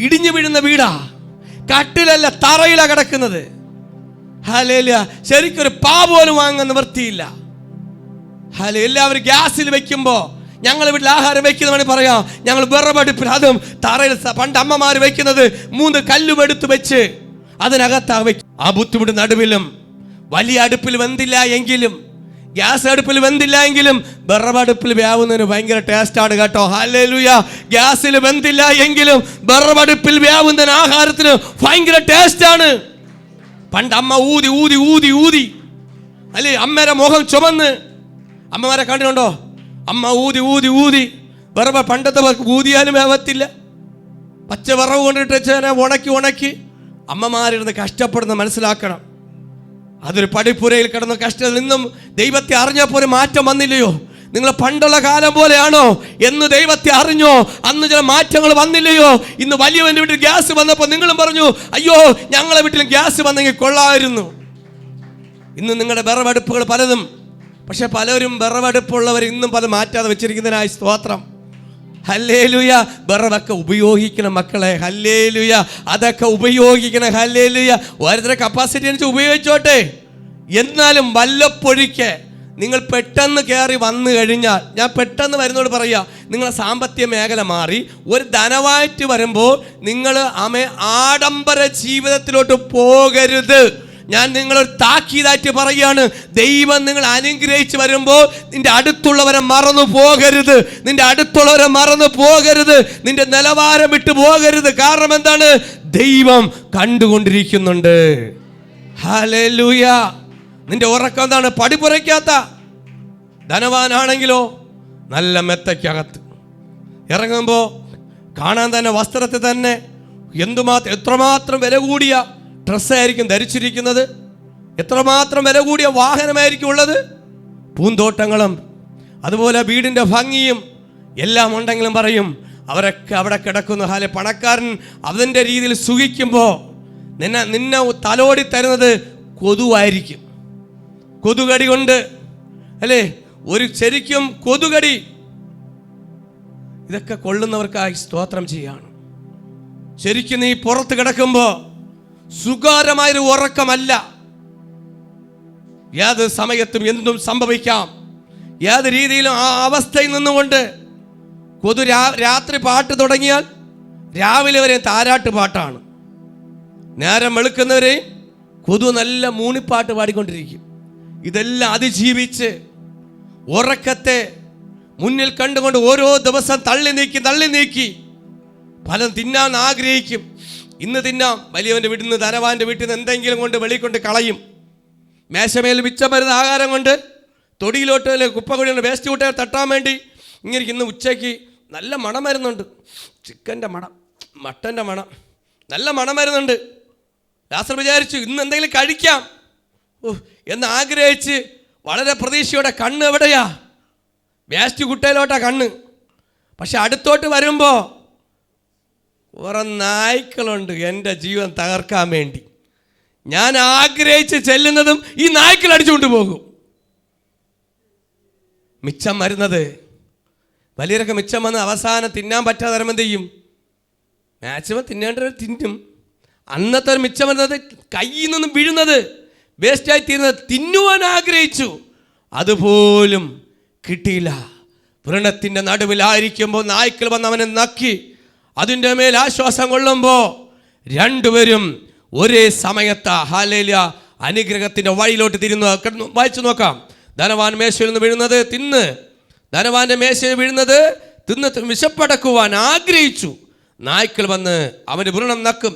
ഇടിഞ്ഞു വീഴുന്ന വീടാ, കട്ടിലല്ല തറയിലാ കിടക്കുന്നത്. ഹല്ലേലൂയ. ശരിക്കൊരു പാ പോലും വാങ്ങാൻ നിവൃത്തിയില്ല. ഹല്ലേലൂയ. എല്ലാവരും ഗ്യാസിൽ വെക്കുമ്പോൾ, ഞങ്ങൾ വീട്ടിൽ ആഹാരം വെക്കുന്നവണ് പറയാം, ഞങ്ങൾ വിറവടുപ്പിൽ, അതും തറയിൽ പണ്ട് അമ്മമാർ വെക്കുന്നത് 3 കല്ലും എടുത്ത് വെച്ച് അതിനകത്താ വെക്കും. ആ ബുദ്ധിമുട്ട് നടുവിലും വലിയ അടുപ്പിൽ വെന്തില്ല എങ്കിലും, ഗ്യാസ് അടുപ്പിൽ വെന്തില്ല എങ്കിലും വിറവടുപ്പിൽ വേവുന്നതിന് ഭയങ്കര ടേസ്റ്റാണ് കേട്ടോ. ഹല്ലേലൂയ. ഗ്യാസിൽ വെന്തില്ല എങ്കിലും വിറവടുപ്പിൽ വേവുന്നതിന് ആഹാരത്തിന് ഭയങ്കര ടേസ്റ്റാണ്. പണ്ട് അമ്മ ഊതി ഊതി ഊതി ഊതി അല്ലേ, അമ്മയുടെ മുഖം ചുമന്ന്, അമ്മമാരെ കണ്ടിട്ടുണ്ടോ? അമ്മ ഊതി ഊതി ഊതി വിറവ്, പണ്ടത്തെ ഊതിയാലും വേവത്തില്ല, പച്ച വിറവ് കൊണ്ടിട്ട് ഉണക്കി അമ്മമാരിരുന്ന് കഷ്ടപ്പെടുന്ന മനസ്സിലാക്കണം. അതൊരു പടിപ്പുരയിൽ കിടന്ന കഷ്ടത്തിൽ നിന്നും ദൈവത്തെ അറിഞ്ഞപ്പോൾ ഒരു മാറ്റം വന്നില്ലയോ? നിങ്ങൾ പണ്ടുള്ള കാലം പോലെയാണോ? എന്ന് ദൈവത്തെ അറിഞ്ഞോ? അന്ന് ചില മാറ്റങ്ങൾ വന്നില്ലയോ? ഇന്ന് വലിയവൻ്റെ വീട്ടിൽ ഗ്യാസ് വന്നപ്പോൾ നിങ്ങളും പറഞ്ഞു, അയ്യോ ഞങ്ങളെ വീട്ടിൽ ഗ്യാസ് വന്നെങ്കിൽ കൊള്ളാമായിരുന്നു. ഇന്ന് നിങ്ങളുടെ വിറവടുപ്പുകൾ പലതും, പക്ഷെ പലരും വിറവടുപ്പുള്ളവർ ഇന്നും പല മാറ്റാതെ വെച്ചിരിക്കുന്നതിനായി സ്തോത്രം. ഹല്ലേലൂയ. വിറവൊക്കെ ഉപയോഗിക്കണം മക്കളെ. ഹല്ലേലൂയ. അതൊക്കെ ഉപയോഗിക്കണം. ഹല്ലേലൂയ. ഓരോരുത്തരുടെ കപ്പാസിറ്റി അനുസരിച്ച് ഉപയോഗിച്ചോട്ടെ. എന്നാലും വല്ലപ്പൊഴിക്ക് നിങ്ങൾ പെട്ടെന്ന് കയറി വന്നു കഴിഞ്ഞാൽ, ഞാൻ പെട്ടെന്ന് വരുന്നോട് പറയുക, നിങ്ങളെ സാമ്പത്തിക മേഖല മാറി ഒരു ധനവായിട്ട് വരുമ്പോൾ നിങ്ങൾ ആഡംബര ജീവിതത്തിലോട്ട് പോകരുത്. ഞാൻ നിങ്ങളൊരു താക്കീതായിട്ട് പറയുകയാണ്. ദൈവം നിങ്ങൾ അനുഗ്രഹിച്ച് വരുമ്പോൾ നിന്റെ അടുത്തുള്ളവരെ മറന്നു പോകരുത്. നിന്റെ അടുത്തുള്ളവരെ മറന്നു പോകരുത്. നിന്റെ നിലവാരം വിട്ടു പോകരുത്. കാരണം എന്താണ്? ദൈവം കണ്ടുകൊണ്ടിരിക്കുന്നുണ്ട്. ഹല്ലേലൂയ. നിന്റെ ഉറക്കം എന്താണ്? പടിപുറയ്ക്കാത്ത. ധനവാനാണെങ്കിലോ നല്ല മെത്തയ്ക്കകത്ത് ഇറങ്ങുമ്പോൾ കാണാൻ തന്നെ വസ്ത്രത്തിൽ തന്നെ എത്രമാത്രം വില കൂടിയ ഡ്രസ്സായിരിക്കും ധരിച്ചിരിക്കുന്നത്, എത്രമാത്രം വില കൂടിയ വാഹനമായിരിക്കും ഉള്ളത്, പൂന്തോട്ടങ്ങളും അതുപോലെ വീടിൻ്റെ ഭംഗിയും എല്ലാം ഉണ്ടെങ്കിലും പറയും അവരൊക്കെ അവിടെ കിടക്കുന്നു. ഹാലെ, പണക്കാരൻ അതിൻ്റെ രീതിയിൽ സുഖിക്കുമ്പോൾ നിന്നെ തലോടി തരുന്നത് കൊതുവായിരിക്കും. കൊതുകടി കൊണ്ട് അല്ലേ, ഒരു ശരിക്കും കൊതുകടി. ഇതൊക്കെ കൊള്ളുന്നവർക്കായി സ്തോത്രം ചെയ്യാണ്. ശരിക്കും നീ പുറത്ത് കിടക്കുമ്പോൾ സുഖകരമായൊരു ഉറക്കമല്ല. ഏത് സമയത്തും എന്തും സംഭവിക്കാം. ഏത് രീതിയിലും ആ അവസ്ഥയിൽ നിന്നുകൊണ്ട് കൊതു രാത്രി പാട്ട് തുടങ്ങിയാൽ രാവിലെ വരെ താരാട്ട് പാട്ടാണ്. നേരം വെളുക്കുന്നവരെയും കൊതു നല്ല മൂണിപ്പാട്ട് പാടിക്കൊണ്ടിരിക്കും. ഇതെല്ലാം അതിജീവിച്ച് ഉറക്കത്തെ മുന്നിൽ കണ്ടുകൊണ്ട് ഓരോ ദിവസം തള്ളി നീക്കി ഫലം തിന്നാൻ ആഗ്രഹിക്കും. ഇന്ന് തിന്നാം, വലിയവൻ്റെ വീട്ടിൽ നിന്ന് ധനവാൻ്റെ വീട്ടിൽ നിന്ന് എന്തെങ്കിലും കൊണ്ട് വെളിക്കൊണ്ട് കളയും. മേശമേൽ മിച്ചം വരുന്ന ആഹാരം കൊണ്ട് തൊടിയിലോട്ട് കുപ്പകുഴിയുടെ വേസ്റ്റ് കൂട്ടുകാർ തട്ടാൻ വേണ്ടി ഇങ്ങനെ ഇന്ന് ഉച്ചയ്ക്ക് നല്ല മണം വരുന്നുണ്ട്. ചിക്കൻ്റെ മണം, മട്ടൻ്റെ മണം, നല്ല മണം വരുന്നുണ്ട്. ലാസർ വിചാരിച്ചു ഇന്ന് എന്തെങ്കിലും കഴിക്കാം എന്ന് ആഗ്രഹിച്ച് വളരെ പ്രതീക്ഷയോടെ കണ്ണ് എവിടെയാ? വേസ്റ്റ് കുട്ടയിലോട്ടാ കണ്ണ്. പക്ഷെ അടുത്തോട്ട് വരുമ്പോൾ കുറെ നായ്ക്കളുണ്ട് എൻ്റെ ജീവൻ തകർക്കാൻ വേണ്ടി. ഞാൻ ആഗ്രഹിച്ച് ചെല്ലുന്നതും ഈ നായ്ക്കൾ അടിച്ചുകൊണ്ട് പോകും. മിച്ചം വരുന്നത് വലിയൊക്കെ മിച്ചം വന്ന് അവസാനം തിന്നാൻ പറ്റാതെ വരുമ്പോൾ എന്ത് ചെയ്യും? മാക്സിമം തിന്നേണ്ടവർ തിന്നും. അന്നത്തെ ഒരു മിച്ചം വരുന്നത് കയ്യിൽ നിന്നും വീഴുന്നത്, വേസ്റ്റായി തീരുന്നത് തിന്നുവാൻ ആഗ്രഹിച്ചു, അതുപോലും കിട്ടിയില്ല. വ്രണത്തിൻ്റെ നടുവിലായിരിക്കുമ്പോൾ നായ്ക്കൾ വന്ന് അവനെ നക്കി അതിൻ്റെ മേൽ ആശ്വാസം കൊള്ളുമ്പോൾ രണ്ടുപേരും ഒരേ സമയത്ത് ഹല്ലേലൂയ അനുഗ്രഹത്തിൻ്റെ വഴിയിലോട്ട് തിരിഞ്ഞു. വായിച്ചു നോക്കാം. ധനവാൻ മേശയിൽ നിന്ന് വീഴുന്നത് തിന്ന്, ധനവാന്റെ മേശയിൽ വീഴുന്നത് തിന്ന് വിശപ്പടക്കുവാൻ ആഗ്രഹിച്ചു. നായ്ക്കൾ വന്ന് അവൻ്റെ വ്രണം നക്കും.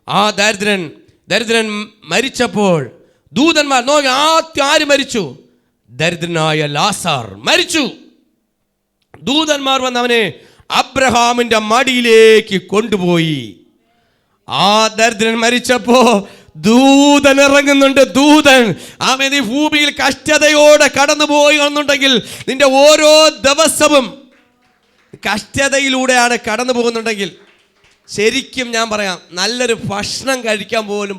ആ ദരിദ്രൻ മരിച്ചപ്പോൾ ദൂതന്മാർ നോക്കി, ആദ്യം ആര് മരിച്ചു? ദരിദ്രനായ ലാസർ മരിച്ചു. ദൂതന്മാർ വന്ന് അവനെ അബ്രഹാമിന്റെ മടിയിലേക്ക് കൊണ്ടുപോയി. ആ ദരിദ്രൻ മരിച്ചപ്പോ ദൂതൻ ഇറങ്ങുന്നുണ്ട്. ദൂതൻ അവൻ ഈ ഭൂമിയിൽ കഷ്ടതയോടെ കടന്നുപോയി എന്നുണ്ടെങ്കിൽ, നിന്റെ ഓരോ ദിവസവും കഷ്ടതയിലൂടെയാണ് കടന്നു പോകുന്നുണ്ടെങ്കിൽ, ശരിക്കും ഞാൻ പറയാം, നല്ലൊരു ഭക്ഷണം കഴിക്കാൻ പോലും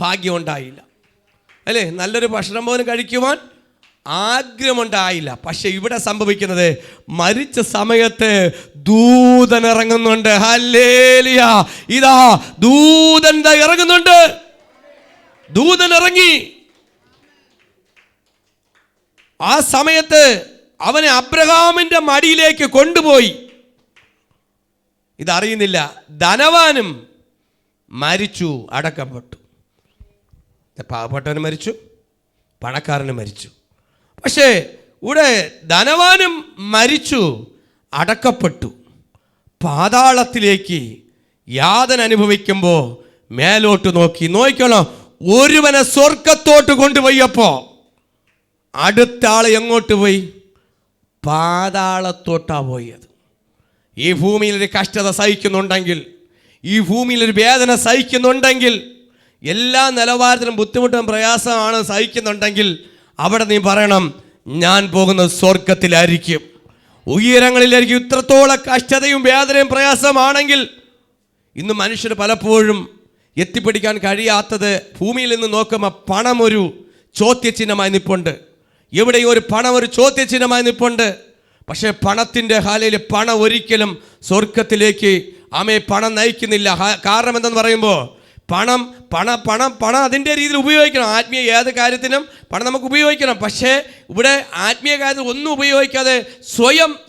ഭാഗ്യം ഉണ്ടായില്ല അല്ലേ? നല്ലൊരു ഭക്ഷണം പോലും കഴിക്കുവാൻ ആഗ്രഹമുണ്ടായില്ല. പക്ഷെ ഇവിടെ സംഭവിക്കുന്നത്, മരിച്ച സമയത്ത് ദൂതൻ ഇറങ്ങുന്നുണ്ട്. ഹല്ലേലൂയ! ഇതാ ദൂതൻ ഇറങ്ങുന്നുണ്ട്. ദൂതൻ ഇറങ്ങി. ആ സമയത്ത് അവനെ അബ്രഹാമിന്റെ മടിയിലേക്ക് കൊണ്ടുപോയി. ഇതറിയുന്നില്ല. ധനവാനും മരിച്ചു, അടക്കപ്പെട്ടു. പാവപ്പെട്ടവന് മരിച്ചു, പണക്കാരന് മരിച്ചു. പക്ഷേ ഇവിടെ ധനവാനും മരിച്ചു, അടക്കപ്പെട്ടു. പാതാളത്തിലേക്ക് യാതന അനുഭവിക്കുമ്പോൾ മേലോട്ട് നോക്കണം. ഒരുവനെ സ്വർഗത്തോട്ട് കൊണ്ടുപോയപ്പോ അടുത്ത ആള് എങ്ങോട്ട് പോയി? പാതാളത്തോട്ടാ പോയത്. ഈ ഭൂമിയിലൊരു കഷ്ടത സഹിക്കുന്നുണ്ടെങ്കിൽ, ഈ ഭൂമിയിലൊരു വേദന സഹിക്കുന്നുണ്ടെങ്കിൽ, എല്ലാ നിലവാരത്തിലും ബുദ്ധിമുട്ടും പ്രയാസമാണ് സഹിക്കുന്നുണ്ടെങ്കിൽ, അവിടെ നീ പറയണം, ഞാൻ പോകുന്നത് സ്വർഗത്തിലായിരിക്കും, ഉയരങ്ങളിലായിരിക്കും. ഇത്രത്തോളം കഷ്ടതയും വേദനയും പ്രയാസമാണെങ്കിൽ ഇന്ന് മനുഷ്യർ പലപ്പോഴും എത്തിപ്പിടിക്കാൻ കഴിയാത്തത്, ഭൂമിയിൽ നിന്ന് നോക്കുമ്പോൾ പണം ഒരു ചോദ്യചിഹ്നമായി നിൽപ്പുണ്ട്. എവിടെയും ഒരു പണം ഒരു ചോദ്യചിഹ്നമായി നിൽപ്പുണ്ട്. പക്ഷേ പണത്തിൻ്റെ ഹാലയിൽ പണം ഒരിക്കലും സ്വർഗത്തിലേക്ക് പണം നയിക്കുന്നില്ല. കാരണം എന്തെന്ന് പറയുമ്പോൾ, പണം അതിൻ്റെ രീതിയിൽ ഉപയോഗിക്കണം. ആത്മീയ ഏത് കാര്യത്തിനും പണം നമുക്ക് ഉപയോഗിക്കണം. പക്ഷേ ഇവിടെ ആത്മീയ കാര്യത്തിൽ ഒന്നും ഉപയോഗിക്കാതെ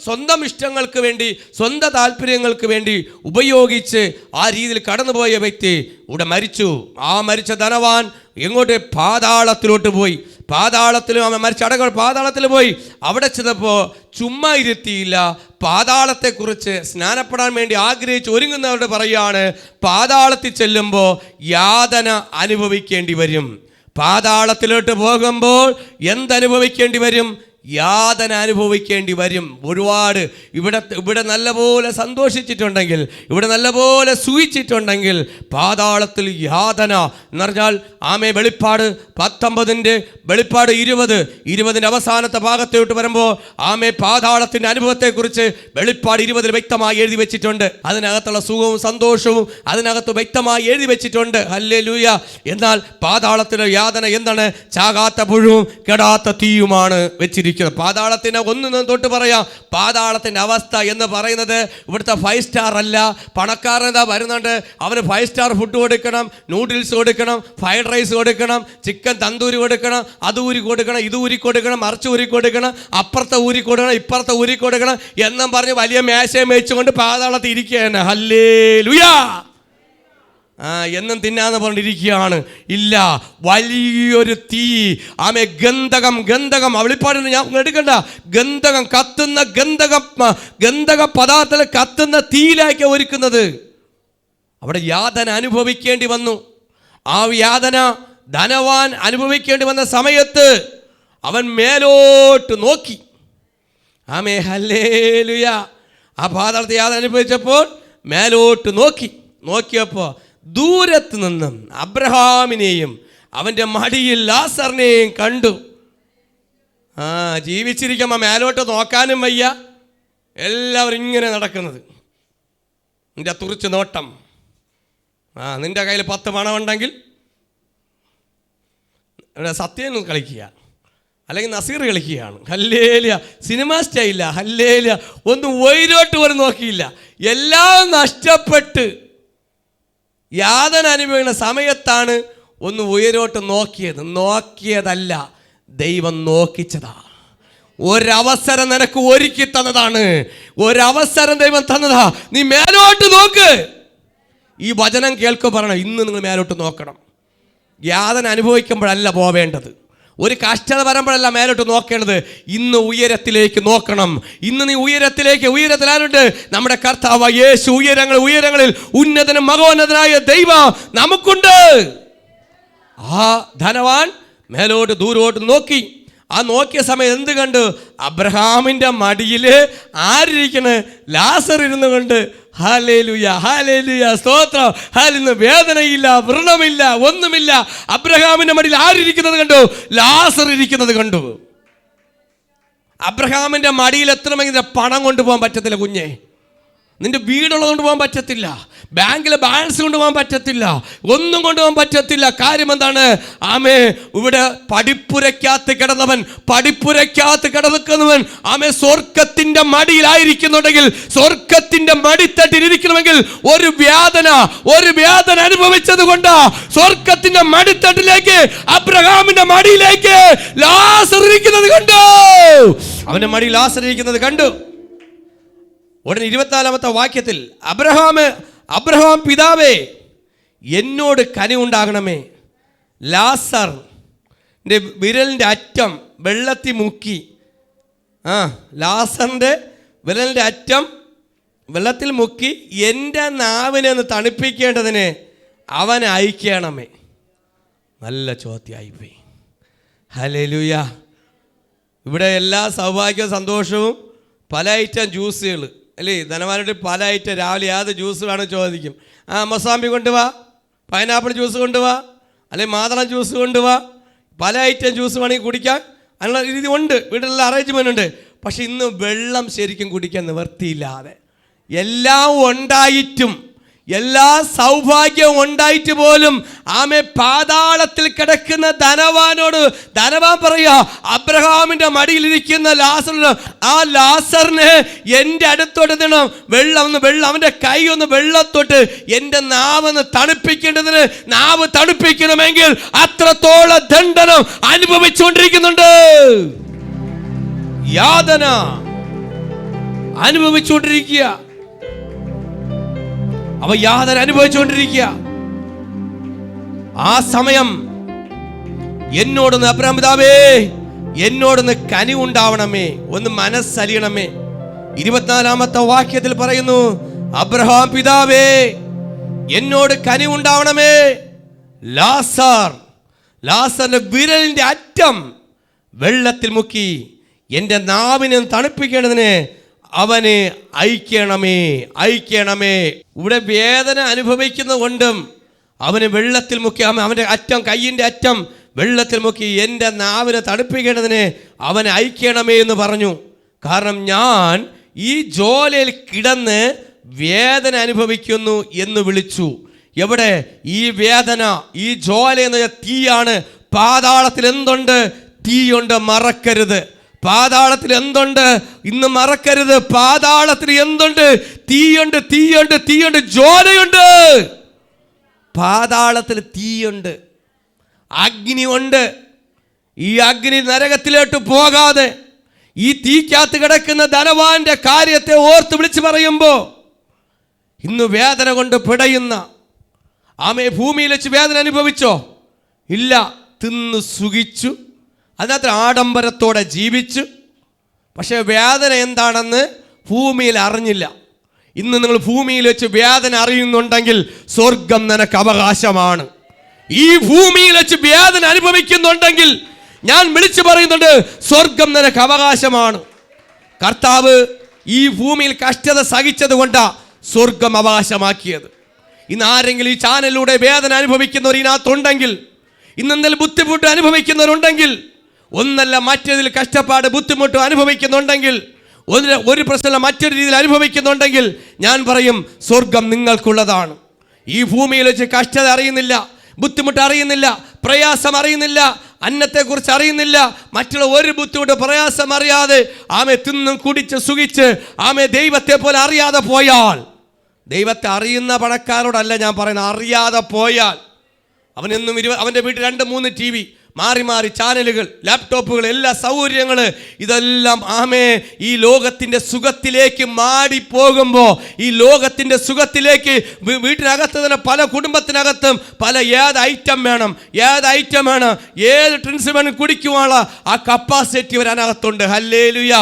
സ്വന്തം ഇഷ്ടങ്ങൾക്ക് വേണ്ടി, സ്വന്തം താല്പര്യങ്ങൾക്ക് വേണ്ടി ഉപയോഗിച്ച് ആ രീതിയിൽ കടന്നുപോയ വ്യക്തി ഇവിടെ മരിച്ചു. ആ മരിച്ച ധനവാൻ എങ്ങോട്ട്? പാതാളത്തിലോട്ട് പോയി. അവൻ മരിച്ചടക്കം പാതാളത്തിൽ പോയി. അവിടെ ചെന്നപ്പോൾ ചുമ്മാ ഇരുത്തിയില്ല. പാതാളത്തെക്കുറിച്ച് സ്നാനപ്പെടാൻ വേണ്ടി ആഗ്രഹിച്ച് ഒരുങ്ങുന്നവരോട് പറയുകയാണ്, പാതാളത്തിൽ ചെല്ലുമ്പോൾ യാതന അനുഭവിക്കേണ്ടി വരും. പാതാളത്തിലോട്ട് പോകുമ്പോൾ എന്തനുഭവിക്കേണ്ടി വരും? യാതന അനുഭവിക്കേണ്ടി വരും. ഒരുപാട് ഇവിടെ നല്ലപോലെ സന്തോഷിച്ചിട്ടുണ്ടെങ്കിൽ, ഇവിടെ നല്ലപോലെ സുഖിച്ചിട്ടുണ്ടെങ്കിൽ, പാതാളത്തിൽ യാതന എന്ന് പറഞ്ഞാൽ വെളിപ്പാട് 19 വെളിപ്പാട് 20 അവസാനത്തെ ഭാഗത്തോട്ട് വരുമ്പോൾ പാതാളത്തിൻ്റെ അനുഭവത്തെക്കുറിച്ച് വെളിപ്പാട് 20 വ്യക്തമായി എഴുതി വെച്ചിട്ടുണ്ട്. അതിനകത്തുള്ള സുഖവും സന്തോഷവും അതിനകത്ത് വ്യക്തമായി എഴുതി വെച്ചിട്ടുണ്ട്. ഹല്ലേലൂയ. എന്നാൽ പാതാളത്തിലെ യാതന എന്താണ്? ചാകാത്ത പുഴുവും കെടാത്ത തീയുമാണ് വെച്ചിരിക്കുന്നത്. പാതാളത്തിന് ഒന്നും തൊട്ട് പറയാം. പാതാളത്തിൻ്റെ അവസ്ഥ എന്ന് പറയുന്നത് ഇവിടുത്തെ 5 സ്റ്റാർ അല്ല. പണക്കാരൻ വരുന്നുണ്ട്, അവന് 5 സ്റ്റാർ ഫുഡ് കൊടുക്കണം, നൂഡിൽസ് കൊടുക്കണം, ഫ്രൈഡ് റൈസ് കൊടുക്കണം, ചിക്കൻ തന്തൂരി കൊടുക്കണം, അത് ഊരി കൊടുക്കണം, ഇത് ഊരി കൊടുക്കണം, മറിച്ച് ഊരി കൊടുക്കണം, അപ്പുറത്തെ ഊരി കൊടുക്കണം, ഇപ്പുറത്തെ ഊരി കൊടുക്കണം എന്നും പറഞ്ഞ് വലിയ മേശയും വെച്ചുകൊണ്ട് പാതാളത്തിൽ ഇരിക്കുകയാണ്. ഹല്ലേലൂയ. എന്നും തിന്നാന്ന് പറഞ്ഞിരിക്കുകയാണ്. ഇല്ല, വലിയൊരു തീ. ഗന്ധകം വെളിപ്പാടിന് ഞാൻ എടുക്കണ്ട. ഗന്ധകം കത്തുന്ന ഗന്ധക പദാർത്ഥത്തിൽ കത്തുന്ന തീയിലേക്ക് ഒരുക്കുന്നത്. അവിടെ യാതന അനുഭവിക്കേണ്ടി വന്നു. ആ യാതന ധനവാൻ അനുഭവിക്കേണ്ടി വന്ന സമയത്ത് അവൻ മേലോട്ട് നോക്കി. ഹല്ലേലൂയ. ആ പാതാളത്തെ യാതന അനുഭവിച്ചപ്പോൾ മേലോട്ട് നോക്കിയപ്പോൾ ദൂരത്ത് നിന്നും അബ്രഹാമിനെയും അവൻ്റെ മടിയിൽ ലാസറിനെയും കണ്ടു. ജീവിച്ചിരിക്കുമ്പോൾ മേലോട്ട് നോക്കാനും വയ്യ. എല്ലാവരും ഇങ്ങനെ നടക്കുന്നത്. നിന്റെ തുറിച്ച് നോട്ടം. നിന്റെ കയ്യിൽ 10 പണമുണ്ടെങ്കിൽ സത്യം കളിക്കുക, അല്ലെങ്കിൽ നസീർ കളിക്കുകയാണ്. ഹല്ലേലൂയ. സിനിമ സ്റ്റൈല. ഹല്ലേലൂയ. ഒന്നും ഉയരോട്ട് പോലും നോക്കിയില്ല. എല്ലാം നഷ്ടപ്പെട്ട് യാതന അനുഭവിക്കുന്ന സമയത്താണ് ഒന്ന് ഉയരോട്ട് നോക്കിയതല്ല, ദൈവം നോക്കിച്ചതാ. ഒരവസരം നിനക്ക് ഒരുക്കി തന്നതാണ്. ഒരവസരം ദൈവം തന്നതാ. നീ മേലോട്ട് നോക്ക്. ഈ വചനം കേൾക്കുമ്പോൾ പറയണം, ഇന്ന് നിങ്ങൾ മേലോട്ട് നോക്കണം. യാതന അനുഭവിക്കുമ്പോഴല്ല പോവേണ്ടത്. ഒരു കഷ്ടത വരുമ്പോഴല്ല മേലോട്ട് നോക്കേണ്ടത്. ഇന്ന് ഉയരത്തിലേക്ക് നോക്കണം. ഇന്ന് നീ ഉയരത്തിലാരുണ്ട്? നമ്മുടെ കർത്താവ് യേശു. ഉയരങ്ങളിൽ ഉന്നതനും മഹോന്നതനായ ദൈവം നമുക്കുണ്ട്. ആ ധനവാൻ മേലോട്ട് ദൂരോട്ട് നോക്കി. ആ നോക്കിയ സമയം എന്ത് കണ്ടു? അബ്രഹാമിൻ്റെ മടിയിൽ ആരിയ്ക്കണ്? ലാസർ ഇരുന്നു കൊണ്ട്. ഹല്ലേലൂയ, ഹല്ലേലൂയ, സ്തോത്രം. ഇന്ന് വേദനയില്ല, വ്രണമില്ല, ഒന്നുമില്ല. അബ്രഹാമിന്റെ മടിയിൽ ആരിയ്ക്കുന്നത് കണ്ടു? ലാസർ ഇരിക്കുന്നത് കണ്ടു. അബ്രഹാമിന്റെ മടിയിൽ എത്തണമെങ്കിൽ പണം കൊണ്ടുപോകാൻ പറ്റത്തില്ല കുഞ്ഞെ. നിന്റെ വീടുള്ളത് കൊണ്ടുപോകാൻ പറ്റത്തില്ല, ബാങ്കിലെ ബാലൻസ് കൊണ്ടുപോകാൻ പറ്റത്തില്ല, ഒന്നും കൊണ്ടുപോകാൻ പറ്റത്തില്ല. കാര്യം എന്താണ്? ഇവിടെ പടിപ്പുരയ്ക്കകത്ത് കിടന്നവൻ സ്വർഗത്തിന്റെ മടിയിലായിരിക്കുന്നുണ്ടെങ്കിൽ, സ്വർഗത്തിന്റെ മടിത്തട്ടിലിരിക്കണമെങ്കിൽ ഒരു വേദന അനുഭവിച്ചത് കൊണ്ട് സ്വർഗത്തിന്റെ മടിത്തട്ടിലേക്ക്, അബ്രഹാമിന്റെ മടിയിലേക്ക് ലാസർ ഇരിക്കുന്നത് കണ്ടു. അവന്റെ മടിയിൽ ലാസർ ഇരിക്കുന്നത് കണ്ടു. ഉടനെ 24-ാമത്തെ വാക്യത്തിൽ അബ്രഹാം പിതാവേ, എന്നോട് കനിവുണ്ടാകണമേ. ലാസറിൻ്റെ വിരലിൻ്റെ അറ്റം വെള്ളത്തിൽ മുക്കി. ലാസറിൻ്റെ വിരലിൻ്റെ അറ്റം വെള്ളത്തിൽ മുക്കി എൻ്റെ നാവിനെ ഒന്ന് തണുപ്പിക്കേണ്ടതിന് അവനെ അയക്കണമേ. നല്ല ചോദ്യമായിപ്പോയി. ഹല്ലേലൂയ. ഇവിടെ എല്ലാ സൗഭാഗ്യവും സന്തോഷവും, പല ഐറ്റം ജ്യൂസുകൾ അല്ലേ? ധനവാനോട് പല ഐറ്റം, രാവിലെ ഏത് ജ്യൂസ് വേണം ചോദിക്കും. മൊസാമ്പി കൊണ്ടുപോവാ, പൈനാപ്പിൾ ജ്യൂസ് കൊണ്ടുപോവാ, അല്ലെങ്കിൽ മാതളം ജ്യൂസ് കൊണ്ടുപോവാ. പല ഐറ്റം ജ്യൂസ് വേണമെങ്കിൽ കുടിക്കാൻ അതിനുള്ള രീതി ഉണ്ട്, വീട്ടിലുള്ള അറേഞ്ച്മെൻ്റ് ഉണ്ട്. പക്ഷെ ഇന്ന് വെള്ളം ശരിക്കും കുടിക്കാൻ നിവർത്തിയില്ലാതെ, എല്ലാം ഉണ്ടായിട്ടും എല്ലാ സൗഭാഗ്യവും ഉണ്ടായിട്ട് പോലും ആമേ പാതാളത്തിൽ കിടക്കുന്ന ധനവാനോട് ധനവാൻ പറയാ, അബ്രഹാമിന്റെ മടിയിലിരിക്കുന്ന ലാസറിന്, ആ ലാസറിന് എൻ്റെ അടുത്തോട്ട് നിണം വെള്ളം അവന്റെ കൈ ഒന്ന് വെള്ളത്തോട്ട് എൻ്റെ നാവൊന്ന് തണുപ്പിക്കേണ്ടതിന്, നാവ് തണുപ്പിക്കണമെങ്കിൽ അത്രത്തോളം ദണ്ഡനം അനുഭവിച്ചുകൊണ്ടിരിക്കുന്നുണ്ട്, യാതന അനുഭവിച്ചുകൊണ്ടിരിക്കുക. അവ യാതന അനുഭവിച്ചുകൊണ്ടിരിക്കുക. ആ സമയം എന്നോടൊന്ന് അബ്രഹാം പിതാവേ, എന്നോടൊന്ന് കനിവുണ്ടാവണമേ, ഒന്ന് മനസ്സലിയണമേ. 24-ാമത്തെ വാക്യത്തിൽ പറയുന്നു, അബ്രഹാം പിതാവേ എന്നോട് കനിവുണ്ടാവണമേ. ലാസറിന്റെ വിരലിന്റെ അറ്റം വെള്ളത്തിൽ മുക്കി എൻ്റെ നാവിനെ തണുപ്പിക്കേണ്ടതിന് അവനെ അയക്കണമേ. ഇവിടെ വേദന അനുഭവിക്കുന്ന കൊണ്ടും അവന് വെള്ളത്തിൽ മുക്കി, അവൻ്റെ അറ്റം, കയ്യിൻ്റെ അറ്റം വെള്ളത്തിൽ മുക്കി എൻ്റെ നാവിനെ തണുപ്പിക്കേണ്ടതിന് അവനെ അയക്കണമേ എന്ന് പറഞ്ഞു. കാരണം ഞാൻ ഈ ജോലയിൽ കിടന്ന് വേദന അനുഭവിക്കുന്നു എന്ന് വിളിച്ചു. എവിടെ ഈ വേദന? ഈ ജോല എന്ന് പറഞ്ഞാൽ തീയാണ്. പാതാളത്തിൽ എന്തുണ്ട്? തീയുണ്ട്, മറക്കരുത്. പാതാളത്തിൽ എന്തുണ്ട്? ഇന്ന് മറക്കരുത്. പാതാളത്തിൽ എന്തുണ്ട്? തീയുണ്ട്, തീയുണ്ട്, തീയുണ്ട്, ജ്വാലയുണ്ട്. പാതാളത്തിൽ തീയുണ്ട്, അഗ്നി ഉണ്ട്. ഈ അഗ്നി നരകത്തിലോട്ട് പോകാതെ ഈ തീക്കകത്ത് കിടക്കുന്ന ധനവാന്റെ കാര്യത്തെ ഓർത്ത് വിളിച്ചു പറയുമ്പോ, ഇന്ന് വേദന കൊണ്ട് പിടയുന്ന ആമേ, ഭൂമിയിൽ വെച്ച് വേദന അനുഭവിച്ചോ? ഇല്ല. തിന്നു സുഖിച്ചു, അതിനകത്ത് ആഡംബരത്തോടെ ജീവിച്ചു. പക്ഷെ വേദന എന്താണെന്ന് ഭൂമിയിൽ അറിഞ്ഞില്ല. ഇന്ന് നിങ്ങൾ ഭൂമിയിൽ വെച്ച് വേദന അറിയുന്നുണ്ടെങ്കിൽ സ്വർഗം നിനക്ക് അവകാശമാണ്. ഈ ഭൂമിയിൽ വെച്ച് വേദന അനുഭവിക്കുന്നുണ്ടെങ്കിൽ ഞാൻ വിളിച്ചു പറയുന്നുണ്ട്, സ്വർഗം നിനക്ക് അവകാശമാണ്. കർത്താവ് ഈ ഭൂമിയിൽ കഷ്ടത സഹിച്ചത് കൊണ്ടാ സ്വർഗം അവകാശമാക്കിയത്. ഇന്ന് ആരെങ്കിലും ഈ ചാനലിലൂടെ വേദന അനുഭവിക്കുന്നവർ ഇതിനകത്തുണ്ടെങ്കിൽ, ഇന്നെന്തെങ്കിലും ബുദ്ധിമുട്ട് അനുഭവിക്കുന്നവരുണ്ടെങ്കിൽ, ഒന്നല്ല മറ്റേതിൽ കഷ്ടപ്പാട് ബുദ്ധിമുട്ട് അനുഭവിക്കുന്നുണ്ടെങ്കിൽ, ഒരു പ്രശ്നം മറ്റൊരു രീതിയിൽ അനുഭവിക്കുന്നുണ്ടെങ്കിൽ, ഞാൻ പറയും സ്വർഗം നിങ്ങൾക്കുള്ളതാണ്. ഈ ഭൂമിയിൽ വെച്ച് കഷ്ടത അറിയുന്നില്ല, ബുദ്ധിമുട്ട് അറിയുന്നില്ല, പ്രയാസം അറിയുന്നില്ല, അന്നത്തെക്കുറിച്ച് അറിയുന്നില്ല, മറ്റുള്ള ഒരു ബുദ്ധിമുട്ട് പ്രയാസം അറിയാതെ ആമെ തിന്നും കുടിച്ച് സുഖിച്ച് ആമെ ദൈവത്തെ പോലെ അറിയാതെ പോയാൽ, ദൈവത്തെ അറിയുന്ന പണക്കാരോടല്ല ഞാൻ പറയുന്നത്, അറിയാതെ പോയാൽ അവനെന്നും അവൻ്റെ വീട്ടിൽ 2-3 TV, മാറി മാറി ചാനലുകൾ, ലാപ്ടോപ്പുകൾ, എല്ലാ സൗകര്യങ്ങൾ, ഇതെല്ലാം ആമേ ഈ ലോകത്തിൻ്റെ സുഖത്തിലേക്ക് മാടിപ്പോകുമ്പോൾ, ഈ ലോകത്തിൻ്റെ സുഖത്തിലേക്ക് വീട്ടിനകത്ത് തന്നെ പല കുടുംബത്തിനകത്തും പല ഏത് ഐറ്റം വേണം, ഏത് ഡ്രിങ്ക്സ് വേണം കുടിക്കുവാനുള്ള ആ കപ്പാസിറ്റി വരാനകത്തുണ്ട്. ഹല്ലേലൂയ.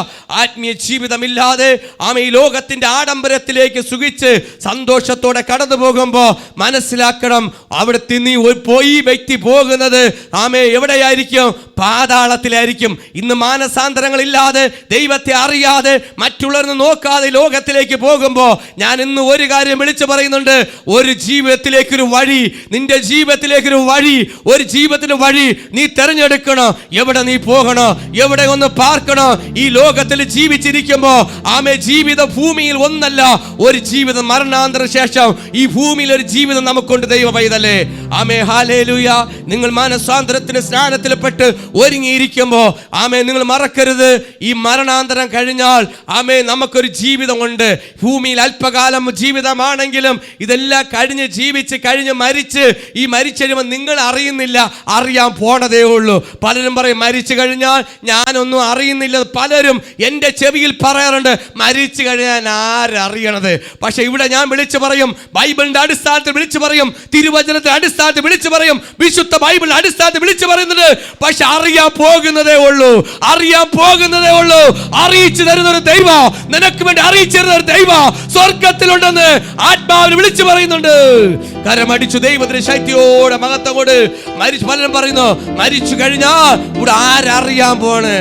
ആത്മീയ ജീവിതമില്ലാതെ ആമേ ഈ ലോകത്തിൻ്റെ ആഡംബരത്തിലേക്ക് സുഖിച്ച് സന്തോഷത്തോടെ കടന്നു പോകുമ്പോൾ മനസ്സിലാക്കണം, അവിടെ തിന്നി പോയി വ്യക്തി പോകുന്നത് ആമേ എവിടെയായിരിക്കും? പാതാളത്തിലായിരിക്കും. ഇന്ന് മാനസാന്തരങ്ങളില്ലാതെ, ദൈവത്തെ അറിയാതെ, മറ്റുള്ളവരെ നോക്കാതെ ലോകത്തിലേക്ക് പോകുമ്പോൾ ഞാൻ ഇന്ന് ഒരു കാര്യം വിളിച്ചു പറയുന്നുണ്ട്, ഒരു ജീവിതത്തിലേക്കൊരു വഴി, നിന്റെ ജീവിതത്തിലേക്കൊരു വഴി, ഒരു ജീവിതത്തിന് വഴി നീ തെരഞ്ഞെടുക്കണം. എവിടെ നീ പോകണോ? എവിടെ ഒന്ന് പാർക്കണോ? ഈ ലോകത്തിൽ ജീവിച്ചിരിക്കുമ്പോൾ ആമേ ജീവിതം ഭൂമിയിൽ ഒന്നല്ല, ഒരു ജീവിതം മരണാന്തര ശേഷം ഈ ഭൂമിയിൽ ഒരു ജീവിതം നമുക്കുണ്ട്. ദൈവ പൈതലേ, ആമേ ഹല്ലേലൂയ. നിങ്ങൾ മാനസാന്തരത്തിന് സ്നാനത്തിൽ പെട്ട് ഒരുങ്ങിയിരിക്കുമ്പോൾ ആമേ നിങ്ങൾ മറക്കരുത്, ഈ മരണാന്തരം കഴിഞ്ഞാൽ ആമേ നമുക്കൊരു ജീവിതമുണ്ട്. ഭൂമിയിൽ അല്പകാലം ജീവിതമാണെങ്കിലും ഇതെല്ലാം കഴിഞ്ഞ് ജീവിച്ച് കഴിഞ്ഞ് മരിച്ച് ഈ മരിച്ചു കഴിയുമ്പോൾ നിങ്ങൾ അറിയുന്നില്ല, അറിയാൻ പോണതേ ഉള്ളൂ. പലരും പറയും മരിച്ചു കഴിഞ്ഞാൽ ഞാനൊന്നും അറിയുന്നില്ല. പലരും എൻ്റെ ചെവിയിൽ പറയാറുണ്ട്, മരിച്ചു കഴിഞ്ഞാൽ ആരറിയണത്? പക്ഷെ ഇവിടെ ഞാൻ വിളിച്ചു പറയും, ബൈബിളിന്റെ അടിസ്ഥാനത്തിൽ വിളിച്ചു പറയും, തിരുവചനത്തിന്റെ അടിസ്ഥാനത്തിൽ വിളിച്ചു പറയും, വിശുദ്ധ ബൈബിളിന്റെ അടിസ്ഥാനത്തിൽ വിളിച്ചു പറയുന്നത്. പക്ഷെ അറിയാൻ പോകുന്നതേ ഉള്ളൂ. അറിയിച്ചു തരുന്ന ഒരു ദൈവം, നിനക്ക് വേണ്ടി അറിയിച്ചു തരുന്ന ഒരു ദൈവം സ്വർഗത്തിലുണ്ടെന്ന് ആത്മാവിൽ വിളിച്ചു പറയുന്നുണ്ട്. കരമടിച്ചു ദൈവത്തിന്റെ ശക്തിയോടെ മഹത്വത്തോട് മരിച്ചു. പലരും പറയുന്നു മരിച്ചു കഴിഞ്ഞാൽ ഇവിടെ ആരറിയാൻ പോണ്?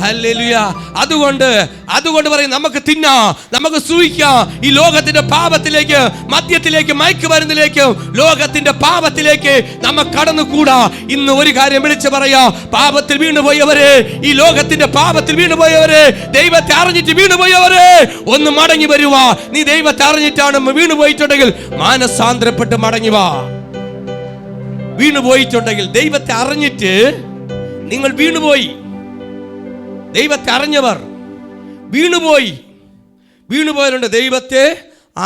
ഹല്ലേലൂയ. അതുകൊണ്ട് പറയും, നമുക്ക് തിന്നാം, നമുക്ക് സൂഹിക്കാം. ഈ ലോകത്തിന്റെ പാപത്തിലേക്ക്, മദ്യത്തിലേക്ക്, മയക്കുമരുന്നിലേക്ക്, ലോകത്തിന്റെ പാപത്തിലേക്ക് നമ്മ കടന്നുകൂടാ. ഇന്ന് ഒരു കാര്യം വിളിച്ചു പറയാ, പാപത്തിൽ വീണുപോയവരെ, ഈ ലോകത്തിന്റെ പാപത്തിൽ വീണുപോയവരെ, ദൈവത്തെ അറിഞ്ഞിട്ട് വീണുപോയവരെ, ഒന്ന് മടങ്ങി വരുവാ. നീ ദൈവത്തെ അറിഞ്ഞിട്ടാണ് വീണുപോയിട്ടുണ്ടെങ്കിൽ മാനസാന്തരപ്പെട്ട് മടങ്ങി വാ. വീണുപോയിട്ടുണ്ടെങ്കിൽ, ദൈവത്തെ അറിഞ്ഞിട്ട് നിങ്ങൾ വീണുപോയി, ദൈവത്തെ അറിഞ്ഞവർ വീണുപോയവരുണ്ട്. ദൈവത്തെ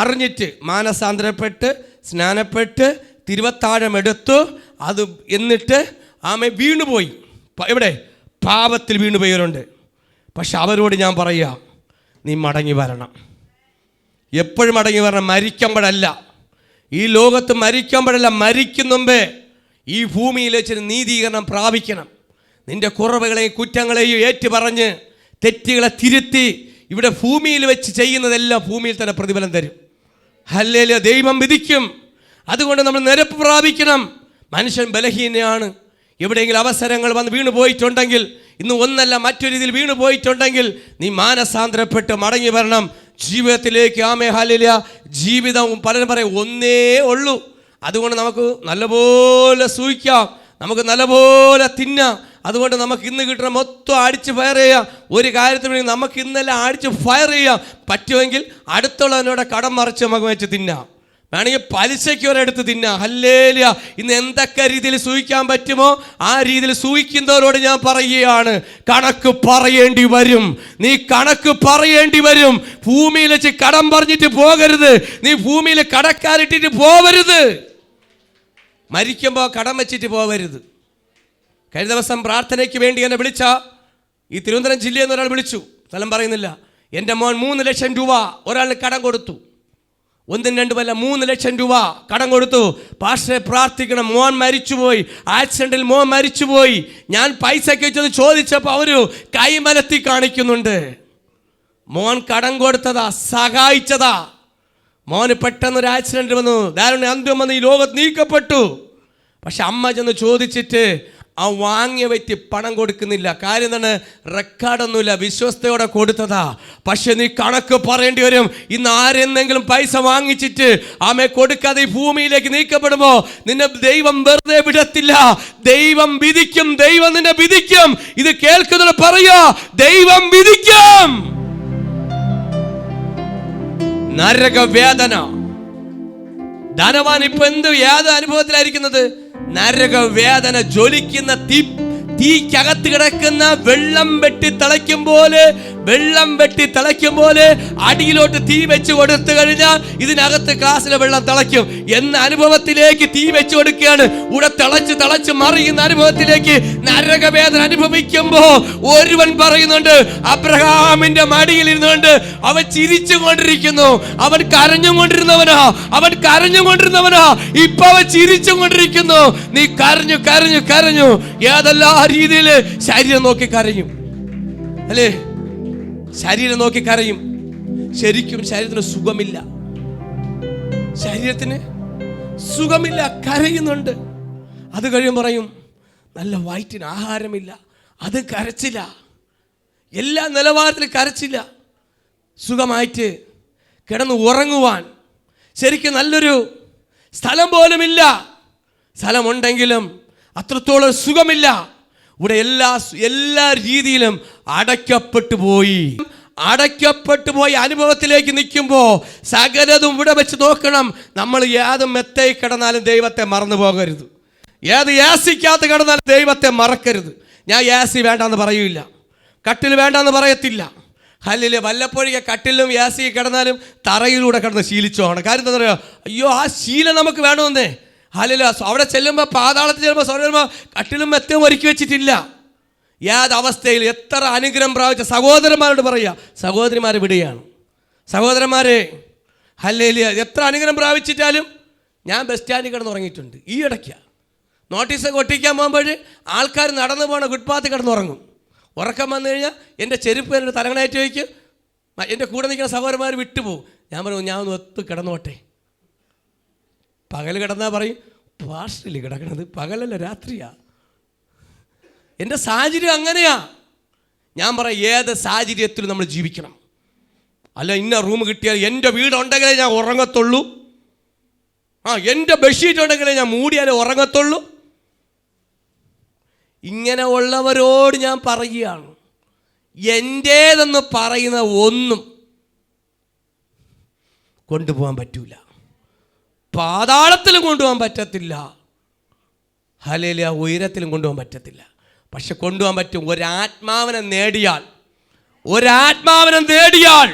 അറിഞ്ഞിട്ട് മാനസാന്തരപ്പെട്ട് സ്നാനപ്പെട്ട് തിരുവത്താഴം എടുത്തു, അത് എന്നിട്ട് ആമേ വീണുപോയി. എവിടെ? പാപത്തിൽ വീണുപോയവരുണ്ട്. പക്ഷെ അവരോട് ഞാൻ പറയാ, നീ മടങ്ങി വരണം. എപ്പോഴും മടങ്ങി വരണം, മരിക്കുമ്പോഴല്ല. ഈ ലോകത്ത് മരിക്കുമ്പോഴല്ല, മരിക്കും മുമ്പേ ഈ ഭൂമിയിൽ വെച്ച് നീതീകരണം പ്രാപിക്കണം. നിന്റെ കുറവുകളെയും കുറ്റങ്ങളെയും ഏറ്റുപറഞ്ഞ് തെറ്റുകളെ തിരുത്തി ഇവിടെ ഭൂമിയിൽ വെച്ച് ചെയ്യുന്നതെല്ലാം ഭൂമിയിൽ തന്നെ പ്രതിഫലം തരും. ഹല്ലേലൂയ. ദൈവം വിധിക്കും. അതുകൊണ്ട് നമ്മൾ നിരപ്പ് പ്രാപിക്കണം. മനുഷ്യൻ ബലഹീനയാണ്. എവിടെയെങ്കിലും അവസരങ്ങൾ വന്ന് വീണു പോയിട്ടുണ്ടെങ്കിൽ, ഇന്ന് ഒന്നല്ല മറ്റൊരു രീതിയിൽ വീണു പോയിട്ടുണ്ടെങ്കിൽ, നീ മാനസാന്തരപ്പെട്ട് മടങ്ങി വരണം ജീവിതത്തിലേക്ക്. ആമേ ഹല്ലേലൂയ. ജീവിതവും പലരും പറയും ഒന്നേ ഉള്ളൂ. അതുകൊണ്ട് നമുക്ക് നല്ലപോലെ സൂഹിക്കാം, നമുക്ക് നല്ലപോലെ തിന്നാം. അതുകൊണ്ട് നമുക്ക് ഇന്ന് കിട്ടുന്ന മൊത്തം അടിച്ച് ഫയർ ചെയ്യാം. ഒരു കാര്യത്തിന് വേണ്ടി നമുക്ക് ഇന്നെല്ലാം അടിച്ച് ഫയർ ചെയ്യാം. പറ്റുമെങ്കിൽ അടുത്തുള്ളവനോട് കടം മറിച്ച് നമുക്ക് വെച്ച് തിന്നാം. വേണമെങ്കിൽ പലിശയ്ക്ക് ഒരെടുത്ത് തിന്നാം. ഹല്ലേലൂയ. ഇന്ന് എന്തൊക്കെ രീതിയിൽ സൂഹിക്കാൻ പറ്റുമോ ആ രീതിയിൽ സൂഹിക്കുന്നവരോട് ഞാൻ പറയുകയാണ്, കണക്ക് പറയേണ്ടി വരും. നീ കണക്ക് പറയേണ്ടി വരും. ഭൂമിയിൽ വെച്ച് കടം പറഞ്ഞിട്ട് പോകരുത്. നീ ഭൂമിയിൽ കടക്കാരിട്ടിട്ട് പോവരുത്. മരിക്കുമ്പോൾ കടം വെച്ചിട്ട് പോവരുത്. കഴിഞ്ഞ ദിവസം പ്രാർത്ഥനയ്ക്ക് വേണ്ടി എന്നെ വിളിച്ച ഈ തിരുവനന്തപുരം ജില്ലയിൽ നിന്ന് ഒരാൾ വിളിച്ചു, സ്ഥലം പറയുന്നില്ല. എൻ്റെ മോൻ 3 ലക്ഷം രൂപ ഒരാൾ കടം കൊടുത്തു. 1-2 3 ലക്ഷം രൂപ കടം കൊടുത്തു. പാസ്റ്ററെ പ്രാർത്ഥിക്കണം, മോൻ മരിച്ചുപോയി, ആക്സിഡന്റിൽ മോൻ മരിച്ചുപോയി. ഞാൻ പൈസയ്ക്ക് വെച്ചത് ചോദിച്ചപ്പോൾ അവര് കൈമലത്തി കാണിക്കുന്നുണ്ട്. മോൻ കടം കൊടുത്തതാ, സഹായിച്ചതാ. മോന് പെട്ടെന്നൊരു ആക്സിഡന്റ് വന്നു, ദാരുണ്യ അന്ത്യം വന്ന് ഈ ലോകത്ത് നീക്കപ്പെട്ടു. പക്ഷെ അമ്മ ചെന്ന് ചോദിച്ചിട്ട് ആ വാങ്ങിയ വ്യക്തി പണം കൊടുക്കുന്നില്ല. കാര്യം എന്താണ്? റെക്കോർഡൊന്നുമില്ല, വിശ്വസ്തയോടെ കൊടുത്തതാ. പക്ഷെ നീ കണക്ക് പറയേണ്ടി വരും. ഇന്ന് ആരെന്തെങ്കിലും പൈസ വാങ്ങിച്ചിട്ട് ആമെ കൊടുക്കാതെ ഈ ഭൂമിയിലേക്ക് നീക്കപ്പെടുമ്പോ നിന്നെ ദൈവം വെറുതെ വിടത്തില്ല. ദൈവം വിധിക്കും, ദൈവം നിന്നെ വിധിക്കും. ഇത് കേൾക്കുന്നത് പറയാ, ദൈവം വിധിക്കും. നരകവേദന. ധനവാൻ ഇപ്പൊ ഏത് അനുഭവത്തിലായിരിക്കുന്നത്? നരകവേദന. ജ്വലിക്കുന്ന തീക്കകത്ത് കിടക്കുന്ന വെള്ളം വെട്ടി തിളയ്ക്കും പോലെ അടിയിലോട്ട് തീ വെച്ച് കൊടുത്തു കഴിഞ്ഞാൽ ഇതിനകത്ത് ഗ്ലാസ്സിലെ വെള്ളം തിളയ്ക്കും എന്ന അനുഭവത്തിലേക്ക് തീ വെച്ച് കൊടുക്കുകയാണ്. ഇവിടെ തിളച്ച് മറിയുന്ന അനുഭവത്തിലേക്ക് നരകവേദന അനുഭവിക്കുമ്പോ ഒരുവൻ പറയുന്നുണ്ട്, അബ്രഹാമിന്റെ മടിയിൽ ഇരുന്നുകൊണ്ട് അവൻ ചിരിച്ചു കൊണ്ടിരിക്കുന്നു. അവൻ കരഞ്ഞുകൊണ്ടിരുന്നവനാ. ഇപ്പൊ അവൻ ചിരിച്ചു കൊണ്ടിരിക്കുന്നു. നീ കരഞ്ഞു ഏതെല്ലാം രീതിയിൽ ശരീരം നോക്കി കരയും അല്ലേ? ശരീരം നോക്കി കരയും. ശരിക്കും ശരീരത്തിന് സുഖമില്ല, കരയുന്നുണ്ട്. അത് കഴിയുമ്പോൾ പറയും, നല്ല വയറ്റിന് ആഹാരമില്ല, അത് കരച്ചില്ല. എല്ലാ നിലവാരത്തിലും കരച്ചില്ല. സുഖമായിട്ട് കിടന്ന് ഉറങ്ങുവാൻ ശരിക്കും നല്ലൊരു സ്ഥലം പോലുമില്ല. സ്ഥലമുണ്ടെങ്കിലും അത്രത്തോളം സുഖമില്ല. ഇവിടെ എല്ലാ രീതിയിലും അടയ്ക്കപ്പെട്ടു പോയി അനുഭവത്തിലേക്ക് നിൽക്കുമ്പോൾ സകലതും ഇവിടെ വെച്ച് നോക്കണം. നമ്മൾ ഏത് മെത്തയിൽ കിടന്നാലും ദൈവത്തെ മറന്നു പോകരുത്. ഏത് യാസിക്കകത്ത് കിടന്നാലും ദൈവത്തെ മറക്കരുത്. ഞാൻ യാസി വേണ്ടെന്ന് പറയൂല, കട്ടിൽ വേണ്ടെന്ന് പറയത്തില്ല. ഹല്ലേലൂയ. വല്ലപ്പോഴേ കട്ടിലും യാസി കിടന്നാലും തറയിലൂടെ കിടന്ന് ശീലിച്ചോണം. കാര്യം എന്താ പറയുക? അയ്യോ, ആ ശീലം നമുക്ക് വേണമെന്നേ. ഹല്ലേലൂയ. അവിടെ ചെല്ലുമ്പോൾ, പാതാളത്തിൽ ചെല്ലുമ്പോൾ, സ്വർഗ്ഗത്തിൽ കട്ടിലും മെത്തയും ഒരുക്കി വെച്ചിട്ടില്ല. ഏതവസ്ഥയിൽ എത്ര അനുഗ്രഹം പ്രാപിച്ച സഹോദരന്മാരോട് പറയുക, സഹോദരിമാർ വിടുകയാണ്. സഹോദരന്മാരെ, ഹല്ലേലൂയ, എത്ര അനുഗ്രഹം പ്രാപിച്ചിട്ടാലും ഞാൻ ബസ് സ്റ്റാൻഡിൽ കിടന്ന് ഉറങ്ങിയിട്ടുണ്ട്. ഈ ഇടയ്ക്കാണ് നോട്ടീസൊക്കെ ഒട്ടിക്കാൻ പോകുമ്പോൾ ആൾക്കാർ നടന്നു പോകണ ഫുട്പാത്ത് കിടന്നുറങ്ങും. ഉറക്കം വന്നു കഴിഞ്ഞാൽ എൻ്റെ ചെരുപ്പ് എൻ്റെ തലങ്ങണായിട്ട് വയ്ക്കും. എൻ്റെ കൂടെ നിൽക്കുന്ന സഹോദരന്മാർ വിട്ടുപോകും. ഞാൻ പറയും, ഞാൻ ഒന്ന് ഒത്ത് കിടന്നോട്ടെ. പകൽ കിടന്നാൽ പറയും, പാർസലിൽ കിടക്കണത് പകലല്ല, രാത്രിയാ. എൻ്റെ സാഹചര്യം അങ്ങനെയാ. ഞാൻ പറയാം, ഏത് സാഹചര്യത്തിലും നമ്മൾ ജീവിക്കണം. അല്ല ഇന്ന റൂം കിട്ടിയാൽ എൻ്റെ വീടുണ്ടെങ്കിലേ ഞാൻ ഉറങ്ങത്തുള്ളൂ, എൻ്റെ ബെഡ്ഷീറ്റ് ഉണ്ടെങ്കിലേ ഞാൻ മൂടിയാലേ ഉറങ്ങത്തുള്ളൂ. ഇങ്ങനെ ഉള്ളവരോട് ഞാൻ പറയുകയാണ്, എൻ്റേതെന്ന് പറയുന്ന ഒന്നും കൊണ്ടുപോകാൻ പറ്റൂല, പാതാളത്തിലും കൊണ്ടുപോകാൻ പറ്റത്തില്ല, ഹല്ലേലൂയ ഉയരത്തിലും കൊണ്ടുപോകാൻ പറ്റത്തില്ല. പക്ഷെ കൊണ്ടുപോകാൻ പറ്റും. ഒരാത്മാവിനെ നേടിയാൽ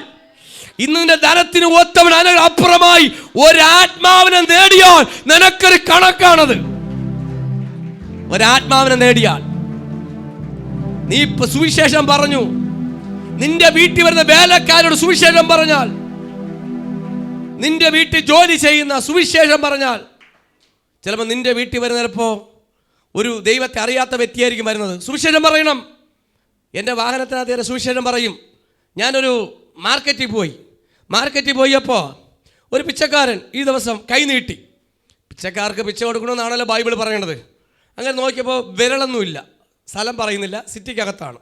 ഇന്നിന്റെ ധനത്തിന് ഒത്തവൻ അപ്പുറമായി ഒരാത്മാവിനെ നേടിയാൽ നിനക്കൊരു കണക്കാണത്. ഒരാത്മാവിനെ നേടിയാൽ നീ ഇപ്പൊ സുവിശേഷം പറഞ്ഞു, നിന്റെ വീട്ടിൽ വരുന്ന വേലക്കാരോട് സുവിശേഷം പറഞ്ഞാൽ, നിന്റെ വീട്ടിൽ ജോലി ചെയ്യുന്ന സുവിശേഷം പറഞ്ഞാൽ, ചിലപ്പോൾ നിന്റെ വീട്ടിൽ വരുന്ന ചിലപ്പോൾ ഒരു ദൈവത്തെ അറിയാത്ത വ്യക്തിയായിരിക്കും വരുന്നത്. സുവിശേഷം പറയണം. എൻ്റെ വാഹനത്തിനകത്ത് സുവിശേഷം പറയും. ഞാനൊരു മാർക്കറ്റിൽ പോയപ്പോൾ ഒരു പിച്ചക്കാരൻ ഈ ദിവസം കൈ നീട്ടി. പിച്ചക്കാർക്ക് പിച്ച കൊടുക്കണമെന്നാണല്ലോ ബൈബിൾ പറയണത്. അങ്ങനെ നോക്കിയപ്പോൾ വിരളൊന്നുമില്ല, സ്ഥലം പറയുന്നില്ല, സിറ്റിക്കകത്താണ്.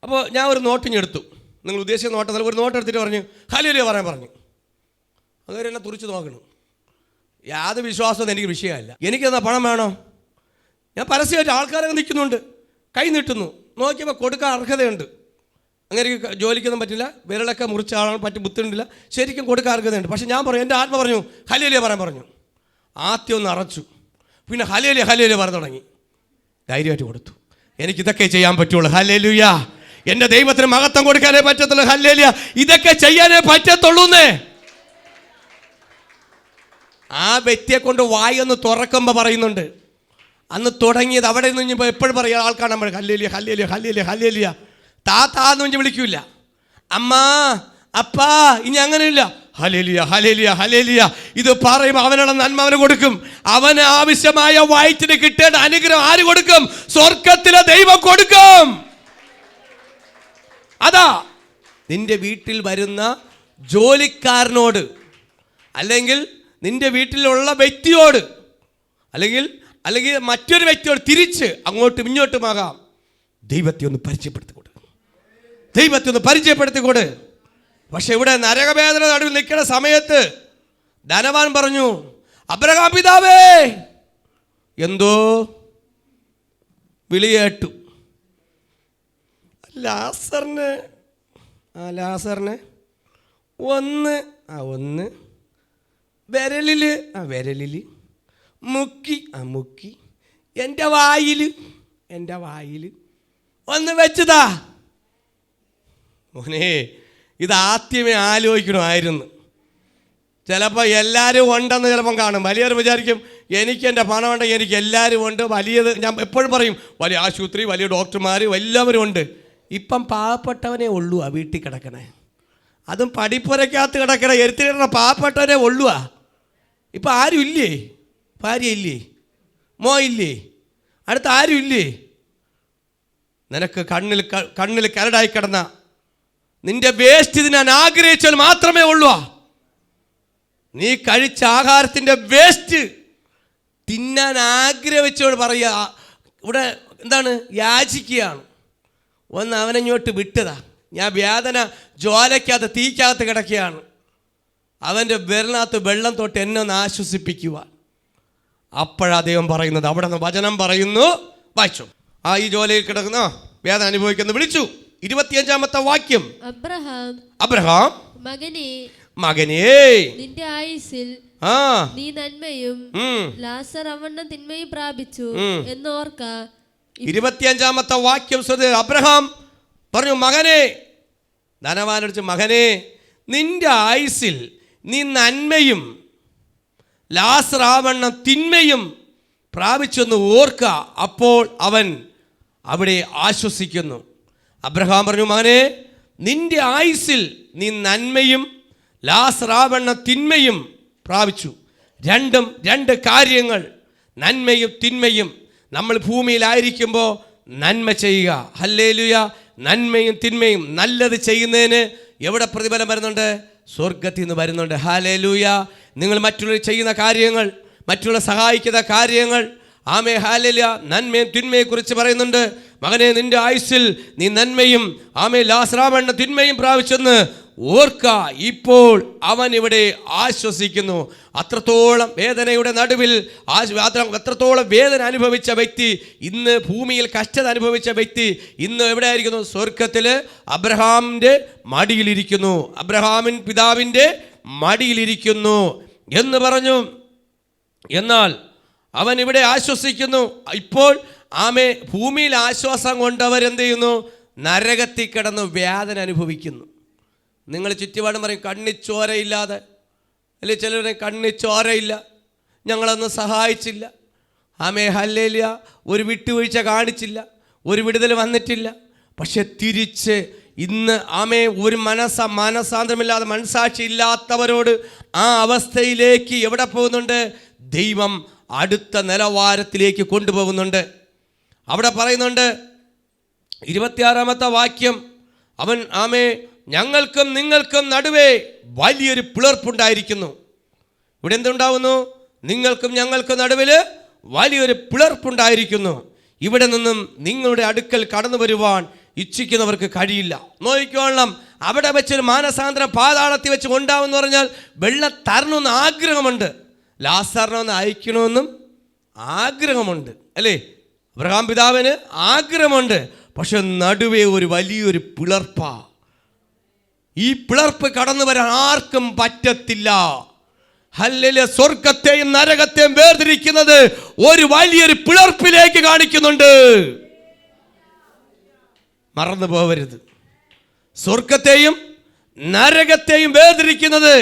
അപ്പോൾ ഞാൻ ഒരു നോട്ടിഞ്ഞെടുത്തു. നിങ്ങൾ ഉദ്ദേശിച്ച നോട്ടത്തിൽ ഒരു നോട്ട് എടുത്തിട്ട് പറഞ്ഞു ഹല്ലേലൂയ പറയാൻ പറഞ്ഞു. അങ്ങനെ എന്നെ തുറിച്ച് നോക്കണം. യാതൊരു വിശ്വാസമൊന്നും എനിക്ക് വിഷയമല്ല. എനിക്കെന്നാ പണം വേണോ? ഞാൻ പരസ്യമായിട്ട് ആൾക്കാരൊക്കെ നിൽക്കുന്നുണ്ട്, കൈ നീട്ടുന്നു. നോക്കിയപ്പോൾ കൊടുക്കാൻ അർഹതയുണ്ട്. അങ്ങനെ ജോലിക്കൊന്നും പറ്റില്ല, വിരലൊക്കെ മുറിച്ച ആളാണ്, പറ്റി ബുദ്ധിമുട്ടില്ല, ശരിക്കും കൊടുക്കാൻ അർഹതയുണ്ട്. പക്ഷെ ഞാൻ പറഞ്ഞു, എൻ്റെ ആത്മ പറഞ്ഞു ഹല്ലേലൂയ പറയാൻ പറഞ്ഞു. ആദ്യം ഒന്ന് അറച്ചു, പിന്നെ ഹല്ലേലൂയ പറയാൻ തുടങ്ങി. ധൈര്യമായിട്ട് കൊടുത്തു. എനിക്കിതൊക്കെ ചെയ്യാൻ പറ്റുള്ളൂ. ഹല്ലേലൂയ, എൻ്റെ ദൈവത്തിന് മഹത്വം കൊടുക്കാനേ പറ്റത്തുള്ളൂ. ഹല്ലേലൂയ, ഇതൊക്കെ ചെയ്യാനേ പറ്റത്തുള്ളൂന്നേ. ആ വ്യക്തിയെ കൊണ്ട് വായൊന്ന് തുറക്കുമ്പോൾ പറയുന്നുണ്ട്, അന്ന് തുടങ്ങിയത് അവിടെ നിന്ന് എപ്പോഴും പറയുക ആൾക്കാണ് നമ്മൾ ഹല്ലേലൂയ താത്താന്ന് വെച്ച് വിളിക്കൂല, അമ്മാ അപ്പാ, ഇനി അങ്ങനെയില്ല, ഹല്ലേലൂയ. ഇത് പറയുമ്പോൾ അവനുള്ള നന്മ അവന് കൊടുക്കും. അവന് ആവശ്യമായ വയറ്റിന് കിട്ടേണ്ട അനുഗ്രഹം ആര് കൊടുക്കും? സ്വർഗത്തിലെ ദൈവം കൊടുക്കും. അതാ നിന്റെ വീട്ടിൽ വരുന്ന ജോലിക്കാരനോട്, അല്ലെങ്കിൽ നിന്റെ വീട്ടിലുള്ള വ്യക്തിയോട്, അല്ലെങ്കിൽ മറ്റൊരു വ്യക്തിയോട് തിരിച്ച് അങ്ങോട്ടും ഇങ്ങോട്ടുമാകാം, ദൈവത്തെ ഒന്ന് പരിചയപ്പെടുത്തിക്കൂട്. പക്ഷെ ഇവിടെ നരകവേദന നടുവിൽ നിൽക്കുന്ന സമയത്ത് ധനവാൻ പറഞ്ഞു, അബ്രഹാം പിതാവേ, എന്തോ വിളി കേട്ടു. ലാസറിന് ഒന്ന് വിരലിൽ മുക്കി എൻ്റെ വായിൽ ഒന്ന് വെച്ചതാ. മോനെ, ഇത് ആദ്യമേ ആലോചിക്കണമായിരുന്നു. ചിലപ്പോൾ എല്ലാവരും ഉണ്ടെന്ന് ചിലപ്പം കാണും. വലിയവർ വിചാരിക്കും എനിക്ക് എൻ്റെ പണം ഉണ്ടെങ്കിൽ എനിക്ക് എല്ലാവരും ഉണ്ട്, വലിയത്. ഞാൻ എപ്പോഴും പറയും, വലിയ ആശുപത്രി, വലിയ ഡോക്ടർമാർ എല്ലാവരും ഉണ്ട്. ഇപ്പം പാവപ്പെട്ടവനെ ഉള്ളൂ ആ വീട്ടിൽ കിടക്കണേ, അതും പഠിപ്പുരക്കകത്ത് കിടക്കണേ, എരുത്തിലിടണ പാവപ്പെട്ടവനെ ഉള്ളുവാ. ഇപ്പം ആരും ഇല്ലേ? ഭാര്യ ഇല്ലേ? മോ ഇല്ലേ? അടുത്ത ആരും ഇല്ലേ? നിനക്ക് കണ്ണിൽ കരടായി കിടന്ന നിന്റെ വേസ്റ്റ് തിന്നാൻ ആഗ്രഹിച്ചാൽ മാത്രമേ ഉള്ളൂ. നീ കഴിച്ച ആഹാരത്തിൻ്റെ വേസ്റ്റ് തിന്നാൻ ആഗ്രഹിച്ചോട് പറയുക. ഇവിടെ എന്താണ്? യാചിക്കുകയാണ്. ഒന്ന് അവനെങ്ങോട്ട് വിട്ടതാ. ഞാൻ വേദന ജ്വാലയ്ക്കകത്ത് തീക്കകത്ത് കിടക്കുകയാണ്. അവൻ്റെ വിരലിനകത്ത് വെള്ളം തൊട്ട് എന്നെ ഒന്ന് ആശ്വസിപ്പിക്കുവാൻ. അപ്പോഴാ ദൈവം പറയുന്നത്, അവിടെ നിന്ന് വചനം പറയുന്നു, വായിച്ചു. ഈ ജോലിയിൽ കിടക്കുന്ന വേദന അനുഭവിക്കുന്ന വിളിച്ചു. 25-ാമത്തെ വാക്യം, അബ്രഹാം മകനേ, നിന്റെ ആയുസ്സിൽ നീ നന്മയും ലാസർ അവണ്ണം തിന്മയും പ്രാപിച്ചു എന്നോർക്ക. 25-ാമത്തെ വാക്യം അബ്രഹാം പറഞ്ഞു, മകനെ, ധനവാനടിച്ച്, മകനെ, നിന്റെ ആയുസ്സിൽ നീ നന്മയും ലാസർ ആവണ്ണം തിന്മയും പ്രാപിച്ചെന്ന് ഓർക്ക. അപ്പോൾ അവൻ അവിടെ ആശ്വസിക്കുന്നു. അബ്രഹാം പറഞ്ഞു, മകനെ, നിന്റെ ആയുസ്സിൽ നീ നന്മയും ലാസർ ആവണ്ണം തിന്മയും പ്രാപിച്ചു. രണ്ടും രണ്ട് കാര്യങ്ങൾ, നന്മയും തിന്മയും. നമ്മൾ ഭൂമിയിലായിരിക്കുമ്പോൾ നന്മ ചെയ്യുക. ഹല്ലേലൂയ. നന്മയും തിന്മയും. നല്ലത് ചെയ്യുന്നതിന് എവിടെ പ്രതിഫലം വരുന്നുണ്ട്? സ്വർഗത്തിൽ നിന്ന് വരുന്നുണ്ട്. ഹല്ലേലൂയ. നിങ്ങൾ മറ്റുള്ളവർ ചെയ്യുന്ന കാര്യങ്ങൾ, മറ്റുള്ള സഹായിക്കുന്ന കാര്യങ്ങൾ, ആമേ, ഹല്ലേലൂയ, നന്മയും തിന്മയെക്കുറിച്ച് പറയുന്നുണ്ട്. മകനെ, നിന്റെ ആയുസ്സിൽ നീ നന്മയും ലാസറാവെന്ന തിന്മയും പ്രാപിച്ചെന്ന് ഓർക്ക. ഇപ്പോൾ അവൻ ഇവിടെ ആശ്വസിക്കുന്നു. അത്രത്തോളം വേദനയുടെ നടുവിൽ അത്രത്തോളം വേദന അനുഭവിച്ച വ്യക്തി, ഇന്ന് ഭൂമിയിൽ കഷ്ടത അനുഭവിച്ച വ്യക്തി ഇന്ന് എവിടെയായിരിക്കുന്നു? സ്വർഗത്തിൽ അബ്രഹാമിൻ്റെ മടിയിലിരിക്കുന്നു. അബ്രഹാമിൻ പിതാവിൻ്റെ മടിയിലിരിക്കുന്നു എന്ന് പറഞ്ഞു. എന്നാൽ അവൻ ഇവിടെ ആശ്വസിക്കുന്നു. ഇപ്പോൾ ഭൂമിയിൽ ആശ്വാസം കൊണ്ടവരെന്ത് ചെയ്യുന്നു? നരകത്തിൽ കിടന്ന് വേദന അനുഭവിക്കുന്നു. നിങ്ങൾ ചുറ്റുപാടും പറയും കണ്ണിച്ചോരയില്ലാതെ, അല്ലെ ചിലർ കണ്ണിച്ചോരയില്ല, ഞങ്ങളൊന്നും സഹായിച്ചില്ല, ഹല്ലേലൂയ, ഒരു വിട്ടുവീഴ്ച കാണിച്ചില്ല, ഒരു വിടുതൽ വന്നിട്ടില്ല. പക്ഷെ തിരിച്ച് ഇന്ന് ഒരു മനസാന്തരമില്ലാതെ മനസാക്ഷി ഇല്ലാത്തവരോട് ആ അവസ്ഥയിലേക്ക് എവിടെ പോകുന്നുണ്ട്? ദൈവം അടുത്ത നിലവാരത്തിലേക്ക് കൊണ്ടുപോകുന്നുണ്ട്. അവിടെ പറയുന്നുണ്ട് 26-ാമത്തെ വാക്യം, അവൻ ഞങ്ങൾക്കും നിങ്ങൾക്കും നടുവേ വലിയൊരു പിളർപ്പുണ്ടായിരിക്കുന്നു. ഇവിടെ എന്തുണ്ടാവുന്നു? നിങ്ങൾക്കും ഞങ്ങൾക്കും നടുവിൽ വലിയൊരു പിളർപ്പുണ്ടായിരിക്കുന്നു. ഇവിടെ നിന്നും നിങ്ങളുടെ അടുക്കൽ കടന്നു വരുവാൻ ഇച്ഛിക്കുന്നവർക്ക് കഴിയില്ല. നോക്കിക്കോളണം, അവിടെ വെച്ചൊരു മാനസാന്തരം പാതാളത്തിൽ വെച്ച് ഉണ്ടാവുമെന്ന് പറഞ്ഞാൽ വെള്ളം തരണമെന്ന് ആഗ്രഹമുണ്ട്, ലാസറിനെ ഒന്ന് അയക്കണമെന്നും ആഗ്രഹമുണ്ട്, അല്ലേ? അബ്രഹാം പിതാവിന് ആഗ്രഹമുണ്ട്. പക്ഷെ നടുവേ ഒരു വലിയൊരു പിളർപ്പാ. ഈ പിളർപ്പ് കടന്നു വരാൻ ആർക്കും പറ്റത്തില്ല. ഹല്ലേലൂയ. സ്വർഗത്തെയും നരകത്തെയും വേർതിരിക്കുന്നത് ഒരു വലിയൊരു പിളർപ്പിലേക്ക് കാണിക്കുന്നുണ്ട്. മറന്നു പോവരുത്. സ്വർഗത്തെയും നരകത്തെയും വേർതിരിക്കുന്നത്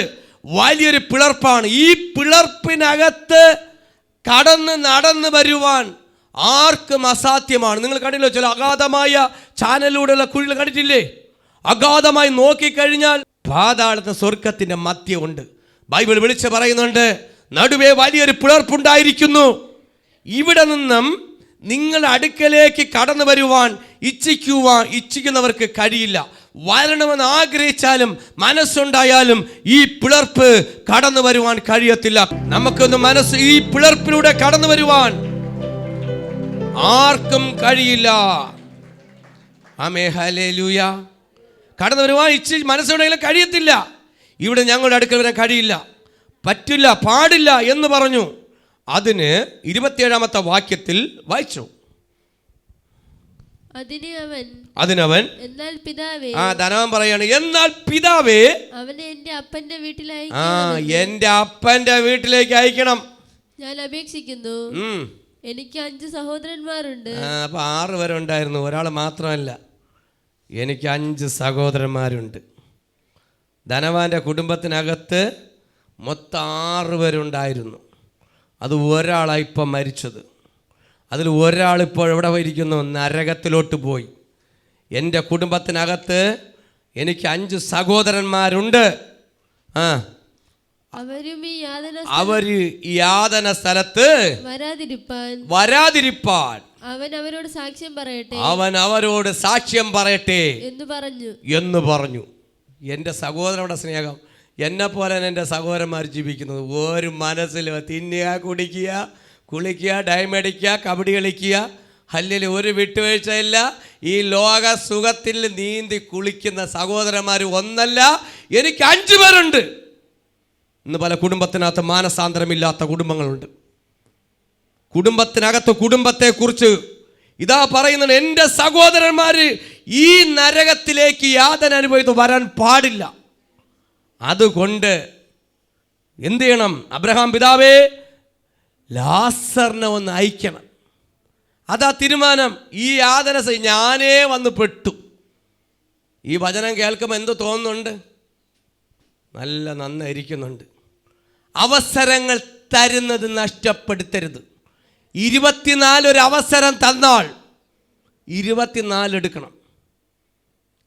വലിയൊരു പിളർപ്പാണ്. ഈ പിളർപ്പിനകത്ത് നടന്നു വരുവാൻ ആർക്കും അസാധ്യമാണ്. നിങ്ങൾ കണ്ടില്ലോ, ചില അഗാധമായ ചാനലിലൂടെയുള്ള കുഴികൾ കണ്ടിട്ടില്ലേ? അഗാധമായി നോക്കിക്കഴിഞ്ഞാൽ പാതാളത്തെ സ്വർഗത്തിൻ്റെ മധ്യമുണ്ട്. ബൈബിൾ വിളിച്ച് പറയുന്നുണ്ട്, നടുവേ വലിയൊരു പിളർപ്പുണ്ടായിരിക്കുന്നു. ഇവിടെ നിന്നും നിങ്ങളുടെ അടുക്കലേക്ക് കടന്നു വരുവാൻ ഇച്ഛിക്കുന്നവർക്ക് കഴിയില്ല. വരണമെന്ന് ആഗ്രഹിച്ചാലും മനസ്സുണ്ടായാലും ഈ പിളർപ്പ് കടന്നു വരുവാൻ കഴിയത്തില്ല. നമുക്കൊന്ന് ഈ പിളർപ്പിലൂടെ കടന്നു വരുവാൻ ആർക്കും കഴിയില്ല. ഹല്ലേലൂയ. കടന്നു വരുവാൻ മനസ്സുണ്ടെങ്കിലും കഴിയത്തില്ല. ഇവിടെ ഞങ്ങളുടെ അടുക്കൽ വരാൻ കഴിയില്ല, പറ്റില്ല, പാടില്ല എന്ന് പറഞ്ഞു. അതിന് 27-ാമത്തെ വാക്യത്തിൽ വായിച്ചു. അതിനവൻ എന്നാൽ പിതാവേ, ധനവൻ പറയാണ്, എന്നാൽ പിതാവേ അവനെ എന്റെ അപ്പന്റെ വീട്ടിലേക്ക് എന്റെ അപ്പന്റെ വീട്ടിലേക്ക് അയക്കണം. ഞാൻ അപേക്ഷിക്കുന്നു. എനിക്ക് 5 സഹോദരന്മാരുണ്ട്. അപ്പൊ 6 പേരുണ്ടായിരുന്നു, ഒരാൾ മാത്രമല്ല. എനിക്ക് 5 സഹോദരന്മാരുണ്ട്. ധനവാന്റെ കുടുംബത്തിനകത്ത് മൊത്തം 6 പേരുണ്ടായിരുന്നു. അത് ഒരാളാണ് ഇപ്പം മരിച്ചത്. അതിൽ ഒരാളിപ്പോൾ എവിടെ പോയിരിക്കുന്നു? നരകത്തിലോട്ട് പോയി. എൻ്റെ കുടുംബത്തിനകത്ത് എനിക്ക് 5 സഹോദരന്മാരുണ്ട്. അവർ ഈ യാതന സ്ഥലത്ത് വരാതിരിപ്പാൻ അവൻ അവരോട് സാക്ഷ്യം പറയട്ടെ എന്ന് പറഞ്ഞു. എൻ്റെ സഹോദരന്റെ സ്നേഹം എന്നെ പോലെ എൻ്റെ സഹോദരന്മാർ ജീവിക്കുന്നത്. ഒരു മനസ്സിൽ തിന്നുക, കുടിക്കുക, കുളിക്കുക, ഡയമടിക്കുക, കബഡി കളിക്കുക, അല്ലെങ്കിൽ ഒരു വിട്ടുവീഴ്ചയില്ല. ഈ ലോക സുഖത്തിൽ നീന്തി കുളിക്കുന്ന സഹോദരന്മാർ ഒന്നല്ല, എനിക്ക് 5 പേരുണ്ട്. ഇന്ന് പല കുടുംബത്തിനകത്ത് മാനസാന്തരമില്ലാത്ത കുടുംബങ്ങളുണ്ട്. കുടുംബത്തിനകത്ത് കുടുംബത്തെക്കുറിച്ച് ഇതാ പറയുന്നത്, എൻ്റെ സഹോദരന്മാർ ഈ നരകത്തിലേക്ക് യാതന അനുഭവിച്ച് വരാൻ പാടില്ല. അതുകൊണ്ട് എന്ത് ചെയ്യണം? അബ്രഹാം പിതാവേ, ലാസറിനെ ഒന്ന് അയക്കണം. അതാ തീരുമാനം. ഈ യാതന ഞാനേ വന്ന് പെട്ടു. ഈ വചനം കേൾക്കുമ്പോൾ എന്ത് തോന്നുന്നുണ്ട്? നല്ല നന്നായിരിക്കുന്നുണ്ട്. അവസരങ്ങൾ തരുന്നത് നഷ്ടപ്പെടുത്തരുത്. 24 ഒരു അവസരം തന്നാൽ 24 എടുക്കണം.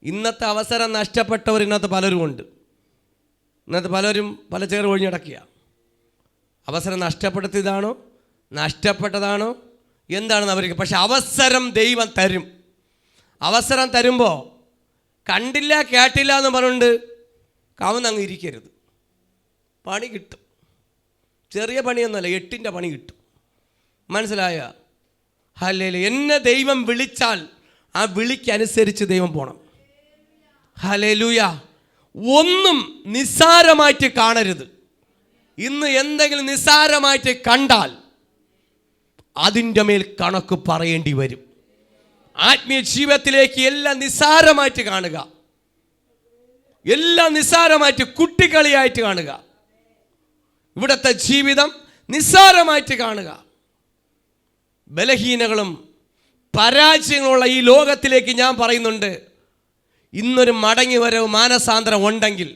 ഇന്നത്തെ അവസരം നഷ്ടപ്പെട്ടവർ ഇന്നത്തെ പലരും ഉണ്ട്. ഇന്നത്തെ പലരും പല ചേർ ഒഴിഞ്ഞടക്കുക. അവസരം നഷ്ടപ്പെടുത്തിയതാണോ നഷ്ടപ്പെട്ടതാണോ എന്താണെന്ന് അവർക്ക്. പക്ഷെ അവസരം ദൈവം തരും. അവസരം തരുമ്പോൾ കണ്ടില്ല കേട്ടില്ല എന്ന് പറഞ്ഞുകൊണ്ട് കവന്നങ്ങ് ഇരിക്കരുത്. പണി കിട്ടും. ചെറിയ പണിയൊന്നുമല്ല, 8ൻ്റെ പണി കിട്ടും. മനസ്സിലായ? ഹല്ലേലൂയ. എന്നെ ദൈവം വിളിച്ചാൽ ആ വിളിക്കനുസരിച്ച് ദൈവം പോകണം. ഹല്ലേലൂയ. ഒന്നും നിസ്സാരമായിട്ട് കാണരുത്. ഇന്ന് എന്തെങ്കിലും നിസ്സാരമായിട്ട് കണ്ടാൽ അതിൻ്റെ മേൽ കണക്ക് പറയേണ്ടി വരും. ആത്മീയ ജീവിതത്തിലേക്ക് എല്ലാം നിസ്സാരമായിട്ട് കാണുക, എല്ലാം നിസ്സാരമായിട്ട് കുട്ടിക്കളിയായിട്ട് കാണുക, ഇവിടുത്തെ ജീവിതം നിസ്സാരമായിട്ട് കാണുക. ബലഹീനകളും പരാജയങ്ങളുള്ള ഈ ലോകത്തിലേക്ക് ഞാൻ പറയുന്നുണ്ട്, ഇന്നൊരു മടങ്ങി വരവ് മാനസാന്തരം ഉണ്ടെങ്കിൽ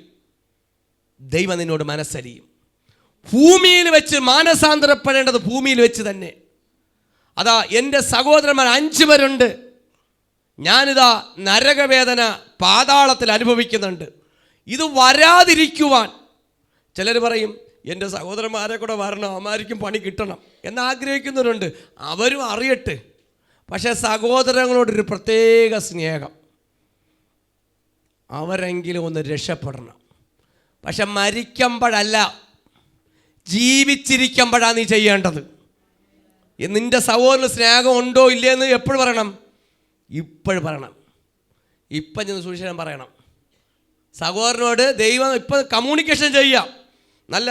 ദൈവം നിന്നോട് മനസ്സലിയും. ഭൂമിയിൽ വെച്ച് മാനസാന്തരപ്പെടേണ്ടത് ഭൂമിയിൽ വെച്ച് തന്നെ. അതാ എൻ്റെ സഹോദരന്മാർ 5 പേരുണ്ട്. ഞാനിതാ നരകവേദന പാതാളത്തിൽ അനുഭവിക്കുന്നുണ്ട്. ഇത് വരാതിരിക്കുവാൻ ചിലർ പറയും, എൻ്റെ സഹോദരന്മാരെ കൂടെ വരണം, അവന്മാർക്കും പണി കിട്ടണം എന്നാഗ്രഹിക്കുന്നവരുണ്ട്. അവരും അറിയട്ടെ. പക്ഷേ സഹോദരങ്ങളോടൊരു പ്രത്യേക സ്നേഹം, അവരെങ്കിലും ഒന്ന് രക്ഷപ്പെടണം. പക്ഷെ മരിക്കുമ്പോഴല്ല, ജീവിച്ചിരിക്കുമ്പോഴാണ് നീ ചെയ്യേണ്ടത്. നിൻ്റെ സഹോദരന് സ്നേഹം ഉണ്ടോ ഇല്ലയെന്ന് എപ്പോഴും പറയണം? ഇപ്പോഴും പറയണം. ഇപ്പം ചെന്ന് സുവിശേഷം പറയണം. സഹോദരനോട് ദൈവം ഇപ്പം കമ്മ്യൂണിക്കേഷൻ ചെയ്യാം. നല്ല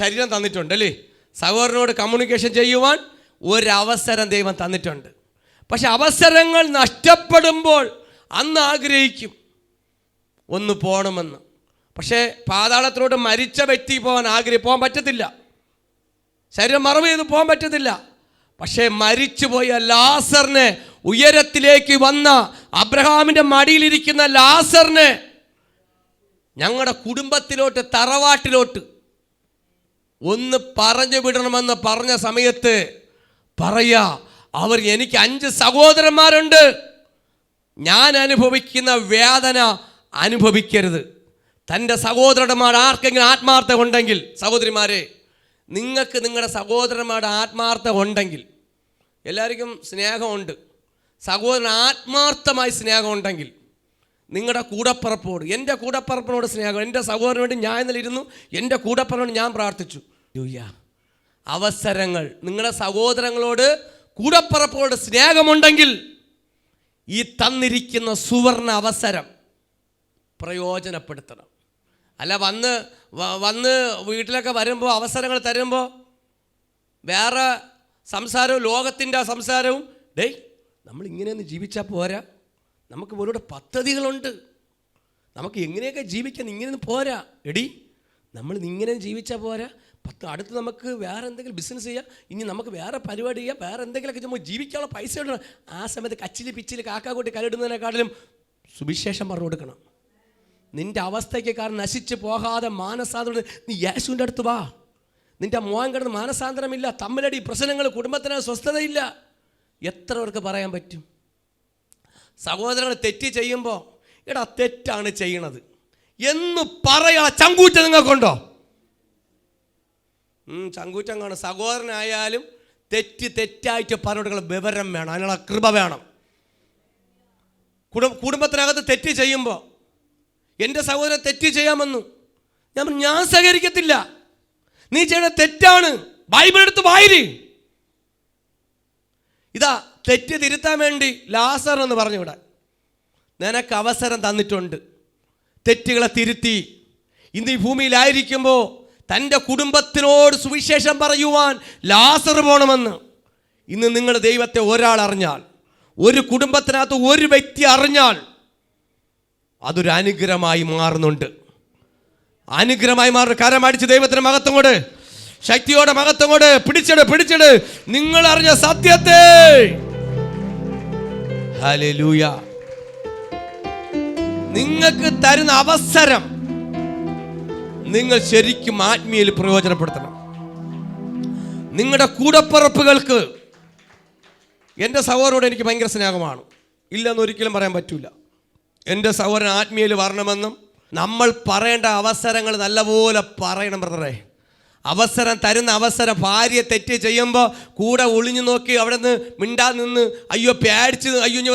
ശരീരം തന്നിട്ടുണ്ട് അല്ലേ? സഹോദരനോട് കമ്മ്യൂണിക്കേഷൻ ചെയ്യുവാൻ ഒരവസരം ദൈവം തന്നിട്ടുണ്ട്. പക്ഷെ അവസരങ്ങൾ നഷ്ടപ്പെടുമ്പോൾ അന്ന് ആഗ്രഹിക്കും ഒന്ന് പോകണമെന്ന്. പക്ഷേ പാതാളത്തിലോട്ട് മരിച്ച വ്യക്തി പോകാൻ പറ്റത്തില്ല. ശരീരം മറവ് ചെയ്ത് പോകാൻ പറ്റത്തില്ല. പക്ഷേ മരിച്ചുപോയ ലാസറിനെ, ഉയരത്തിലേക്ക് വന്ന അബ്രഹാമിൻ്റെ മടിയിലിരിക്കുന്ന ലാസറിനെ ഞങ്ങളുടെ കുടുംബത്തിലോട്ട്, തറവാട്ടിലോട്ട് ഒന്ന് പറഞ്ഞു വിടണമെന്ന് പറഞ്ഞ സമയത്ത് പറയാ, അവർ എനിക്ക് 5 സഹോദരന്മാരുണ്ട്, ഞാൻ അനുഭവിക്കുന്ന വേദന അനുഭവിക്കരുത്. തൻ്റെ സഹോദരന്മാർ ആർക്കെങ്കിലും ആത്മാർത്ഥത ഉണ്ടെങ്കിൽ, സഹോദരിമാരെ നിങ്ങൾക്ക് നിങ്ങളുടെ സഹോദരന്മാരുടെ ആത്മാർത്ഥത ഉണ്ടെങ്കിൽ, എല്ലാവർക്കും സ്നേഹമുണ്ട്, സഹോദരൻ ആത്മാർത്ഥമായി സ്നേഹം ഉണ്ടെങ്കിൽ നിങ്ങളുടെ കൂടപ്പറപ്പോട്, എൻ്റെ കൂടപ്പറപ്പിനോട് സ്നേഹം, എൻ്റെ സഹോദരനോട് ഞാൻ ഇന്നലെ ഇരുന്നു, എൻ്റെ കൂടപ്പറപ്പിനോട് ഞാൻ പ്രാർത്ഥിച്ചു. അവസരങ്ങൾ, നിങ്ങളുടെ സഹോദരങ്ങളോട് കൂടപ്പറപ്പോട് സ്നേഹമുണ്ടെങ്കിൽ ഈ തന്നിരിക്കുന്ന സുവർണ അവസരം പ്രയോജനപ്പെടുത്തണം. അല്ല വന്ന് വീട്ടിലൊക്കെ വരുമ്പോൾ അവസരങ്ങൾ തരുമ്പോൾ വേറെ സംസാരവും, ലോകത്തിൻ്റെ സംസാരവും, നമ്മൾ ഇങ്ങനെയൊന്ന് ജീവിച്ചാൽ പോരാ, നമുക്ക് ഒരുപാട് പദ്ധതികളുണ്ട്, നമുക്ക് എങ്ങനെയൊക്കെ ജീവിക്കാൻ ഇങ്ങനെയൊന്നും പോരാ. നമ്മൾ ഇങ്ങനെ ജീവിച്ചാൽ പോരാ, അടുത്ത് നമുക്ക് വേറെ എന്തെങ്കിലും ബിസിനസ് ചെയ്യാം, ഇനി നമുക്ക് വേറെ പരിപാടി ചെയ്യാം, വേറെ എന്തെങ്കിലുമൊക്കെ നമുക്ക് ജീവിക്കാനുള്ള പൈസ ഇടണം. ആ സമയത്ത് കച്ചിൽ പിച്ചിൽ കാക്കാക്കൂട്ടി കലിടുന്നതിനെക്കാട്ടിലും സുവിശേഷം പറഞ്ഞു കൊടുക്കണം. നിൻ്റെ അവസ്ഥയ്ക്ക് കാരണം നശിച്ച് പോകാതെ മാനസാന്തരം നീ യേശുവിൻ്റെ അടുത്ത് വാ. നിൻ്റെ മോൻ കിടന്ന് മാനസാന്തരമില്ല, തമ്മിലടി, പ്രശ്നങ്ങൾ, കുടുംബത്തിന് സ്വസ്ഥതയില്ല. എത്ര പേർക്ക് പറയാൻ പറ്റും? സഹോദരങ്ങൾ തെറ്റ് ചെയ്യുമ്പോൾ തെറ്റാണ് ചെയ്യണത് എന്ന് പറയാ ചങ്കൂറ്റം നിങ്ങൾക്കുണ്ടോ? ചങ്കൂറ്റം കാണും. സഹോദരനായാലും തെറ്റായിട്ട് പറഞ്ഞിട്ടുള്ള വിവരം വേണം, അതിനുള്ള കൃപ വേണം. കുടുംബത്തിനകത്ത് തെറ്റ് ചെയ്യുമ്പോൾ എൻ്റെ സഹോദരൻ തെറ്റ് ചെയ്യാമെന്നു ഞാൻ സഹകരിക്കത്തില്ല, നീ ചെയ്യണ തെറ്റാണ്, ബൈബിൾ എടുത്ത് വായിര്. ഇതാ തെറ്റ് തിരുത്താൻ വേണ്ടി ലാസർ എന്ന് പറഞ്ഞു വിടാൻ നിനക്ക് അവസരം തന്നിട്ടുണ്ട്. തെറ്റുകളെ തിരുത്തി ഇന്ന് ഈ ഭൂമിയിലായിരിക്കുമ്പോൾ തൻ്റെ കുടുംബത്തിനോട് സുവിശേഷം പറയുവാൻ ലാസർ പോകണമെന്ന് ഇന്ന് നിങ്ങൾ ദൈവത്തെ ഒരാൾ അറിഞ്ഞാൽ, ഒരു കുടുംബത്തിനകത്ത് ഒരു വ്യക്തി അറിഞ്ഞാൽ അതൊരു അനുഗ്രഹമായി മാറുന്നുണ്ട്. അനുഗ്രഹമായി മാറുന്ന കരമടിച്ച് ദൈവത്തിന് മഹത്വം കൊണ്ട്, ശക്തിയോടെ മഹത്വം കൊണ്ട് പിടിച്ചിട് നിങ്ങൾ അറിഞ്ഞ സത്യത്തെ. ഹല്ലേലൂയ. നിങ്ങൾക്ക് തരുന്ന അവസരം നിങ്ങൾ ശരിക്കും ആത്മീയയിൽ പ്രയോജനപ്പെടുത്തണം. നിങ്ങളുടെ കൂടപ്പിറപ്പുകൾക്ക്, എൻ്റെ സഹോദരനോട് എനിക്ക് ഭയങ്കര സ്നേഹമാണ്, ഇല്ലെന്ന് ഒരിക്കലും പറയാൻ പറ്റില്ല. എൻ്റെ സഹോദരൻ ആത്മീയയിൽ വരണമെന്നും നമ്മൾ പറയേണ്ട അവസരങ്ങൾ നല്ലപോലെ പറയണം ബ്രദറെ. തരുന്ന അവസരം, ഭാര്യ തെറ്റ് ചെയ്യുമ്പോൾ കൂടെ ഒളിഞ്ഞു നോക്കി അവിടെ നിന്ന് മിണ്ടാ നിന്ന് അയ്യോ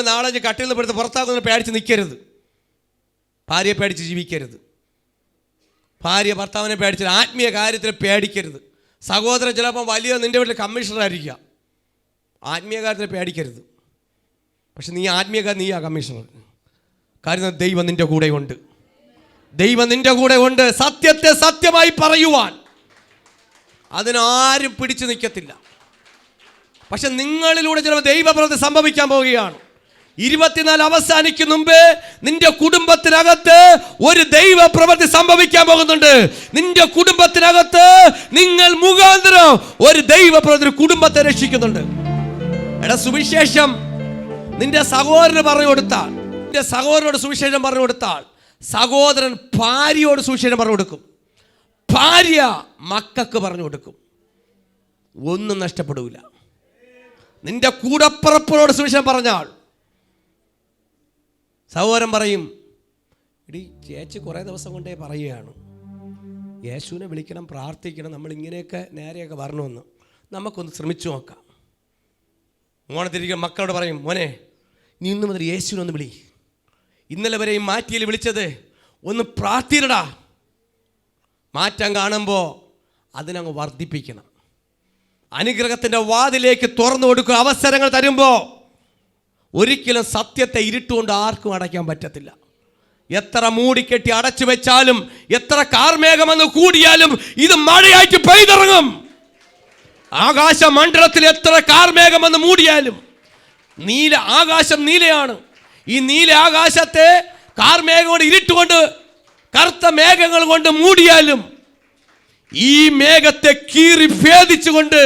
നാളെ കട്ടിൽ നിന്ന് പെടുത്ത് പുറത്താക്കുന്ന പേടിച്ച് നിൽക്കരുത്. ഭാര്യയെ പേടിച്ച് ജീവിക്കരുത്. ഭാര്യ ഭർത്താവിനെ പേടിച്ചില്ല. ആത്മീയ കാര്യത്തിൽ പേടിക്കരുത്. സഹോദരൻ ചിലപ്പോൾ വലിയ നിൻ്റെ വീട്ടിൽ കമ്മീഷണർ ആയിരിക്കുക, ആത്മീയ കാര്യത്തിൽ പേടിക്കരുത്. പക്ഷെ നീ നീയാ കമ്മീഷണർ. കാര്യം ദൈവം നിൻ്റെ കൂടെയുണ്ട്. ദൈവം നിൻ്റെ കൂടെ ഉണ്ട്. സത്യത്തെ സത്യമായി പറയുവാൻ അതിനാരും പിടിച്ചു നിൽക്കത്തില്ല. പക്ഷെ നിങ്ങളിലൂടെ ചിലപ്പോൾ ദൈവപ്രവൃത്തി സംഭവിക്കാൻ പോവുകയാണ്. 24 അവസാനിക്കും മുമ്പേ നിന്റെ കുടുംബത്തിനകത്ത് ഒരു ദൈവപ്രവൃത്തി സംഭവിക്കാൻ പോകുന്നുണ്ട്. നിന്റെ കുടുംബത്തിനകത്ത് നിങ്ങൾ മുഖാന്തരം ഒരു ദൈവപ്രവൃത്തി കുടുംബത്തെ രക്ഷിക്കുന്നുണ്ട്. എടാ, സുവിശേഷം നിന്റെ സഹോദരന് പറഞ്ഞു കൊടുത്താൽ, നിന്റെ സഹോദരനോട് സുവിശേഷം പറഞ്ഞു കൊടുത്താൽ, സഹോദരൻ ഭാര്യയോട് സുവിശേഷം പറഞ്ഞു കൊടുക്കും, ഭാര്യ മക്കൾക്ക് പറഞ്ഞു കൊടുക്കും. ഒന്നും നഷ്ടപ്പെടില്ല. നിന്റെ കൂടപ്പുറപ്പിനോട് സുവിശേഷം പറഞ്ഞാൽ സഹോദരൻ പറയും, എടീ ചേച്ചി കുറേ ദിവസം കൊണ്ടേ പറയുകയാണ് യേശുവിനെ വിളിക്കണം, പ്രാർത്ഥിക്കണം, നമ്മൾ ഇങ്ങനെയൊക്കെ നേരെയൊക്കെ വരണമെന്ന്. നമുക്കൊന്ന് ശ്രമിച്ചു നോക്കാം. ഓണത്തിരിക്കും മക്കളോട് പറയും, മോനെ നീ ഇന്ന് മുതൽ യേശുവിനൊന്ന് വിളി. ഇന്നലെ വരെയും മാറ്റിയിൽ വിളിച്ചത് ഒന്ന് പ്രാർത്ഥിരടാ. മാറ്റം കാണുമ്പോൾ അതിനങ്ങ് വർദ്ധിപ്പിക്കണം. അനുഗ്രഹത്തിൻ്റെ വാതിലേക്ക് തുറന്നു കൊടുക്കുക. അവസരങ്ങൾ തരുമ്പോൾ ഒരിക്കലും സത്യത്തെ ഇരുട്ടുകൊണ്ട് ആർക്കും അടയ്ക്കാൻ പറ്റത്തില്ല. എത്ര മൂടിക്കെട്ടി അടച്ചു വെച്ചാലും, എത്ര കാർമേഘമെന്ന് കൂടിയാലും ഇത് മഴയായിട്ട് പെയ്തിറങ്ങും. ആകാശ മണ്ഡലത്തിൽ എത്ര കാർമേഘമെന്ന് മൂടിയാലും ആകാശം നീലയാണ്. ഈ നീല ആകാശത്തെ കാർമേഘം കൊണ്ട് ഇരുട്ടുകൊണ്ട്, കറുത്ത മേഘങ്ങൾ കൊണ്ട് മൂടിയാലും ഈ മേഘത്തെ കീറി ഭേദിച്ചുകൊണ്ട്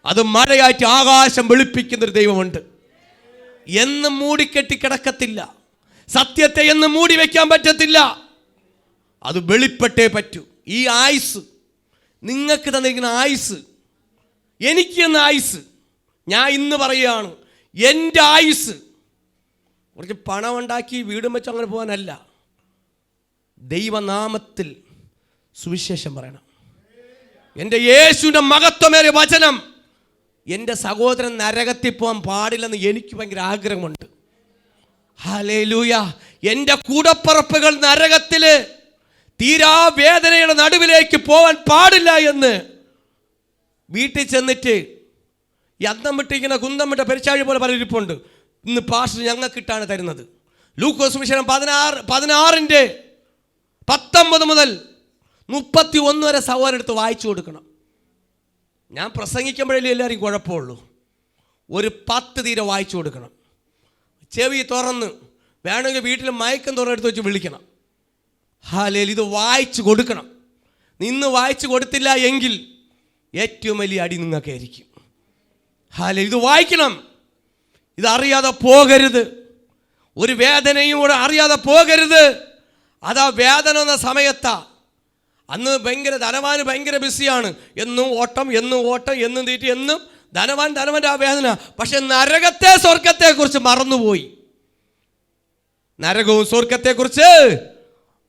അത് മഴയായിട്ട് ആകാശം വെളുപ്പിക്കുന്നൊരു ദൈവമുണ്ട്. എന്നും മൂടിക്കെട്ടി കിടക്കത്തില്ല. സത്യത്തെ എന്നും മൂടി വയ്ക്കാൻ പറ്റത്തില്ല. അത് വെളിപ്പെട്ടേ പറ്റൂ. ഈ ആയുസ്, നിങ്ങൾക്ക് തന്നിരിക്കുന്ന ആയുസ്, എനിക്ക് എന്ന ആയുസ്, ഞാൻ ഇന്ന് പറയുകയാണ്, എൻ്റെ ആയുസ് കുറച്ച് പണം ഉണ്ടാക്കി വീടും വെച്ച് അങ്ങനെ പോകാനല്ല. ദൈവനാമത്തിൽ സുവിശേഷം പറയണം. എൻ്റെ യേശുവിൻ്റെ മഹത്വമേറിയ വചനം എൻ്റെ സഹോദരൻ നരകത്തിൽ പോകാൻ പാടില്ലെന്ന് എനിക്ക് ഭയങ്കര ആഗ്രഹമുണ്ട്. ഹല്ലേലൂയ. എൻ്റെ കൂടപ്പറപ്പുകൾ നരകത്തിൽ തീരാവേദനയുടെ നടുവിലേക്ക് പോകാൻ പാടില്ല എന്ന് വീട്ടിൽ ചെന്നിട്ട് യന്ത്രം വിട്ടിരിക്കുന്ന കുന്തം വിട്ട പെരിച്ചാഴി പോലെ പല ഇരിപ്പുണ്ട്. ഇന്ന് പാസ്റ്റർ ഞങ്ങൾക്കിട്ടാണ് തരുന്നത്. ലൂക്കോസ് സുവിശേഷം 16 19 മുതൽ 31 വരെ സഹോദരൻ എടുത്ത് വായിച്ചു കൊടുക്കണം. ഞാൻ പ്രസംഗിക്കുമ്പോഴേ എല്ലാവരും കുഴപ്പമുള്ളൂ. ഒരു 10 തീരെ വായിച്ചു കൊടുക്കണം. ചെവി തുറന്ന് വേണമെങ്കിൽ വീട്ടിൽ മയക്കം തുറന്നെടുത്ത് വെച്ച് വിളിക്കണം. ഹല്ലേലൂയ. ഇത് വായിച്ചു കൊടുക്കണം. നിന്ന് വായിച്ചു കൊടുത്തില്ല എങ്കിൽ ഏറ്റവും വലിയ അടി നിങ്ങൾക്കായിരിക്കും. ഹല്ലേലൂയ. ഇത് വായിക്കണം. ഇതറിയാതെ പോകരുത്. ഒരു വേദനയും കൂടെ അറിയാതെ പോകരുത്. അതാ വേദന എന്ന സമയത്താ. അന്ന് ധനവാന് ഭയങ്കര ബിസിയാണ്. എന്നും ഓട്ടം, എന്നും തീറ്റി, എന്നും ധനവാൻ്റെ ആ വേദന. പക്ഷെ നരകത്തെ സ്വർഗത്തെക്കുറിച്ച് മറന്നുപോയി. നരകവും സ്വർഗത്തെക്കുറിച്ച്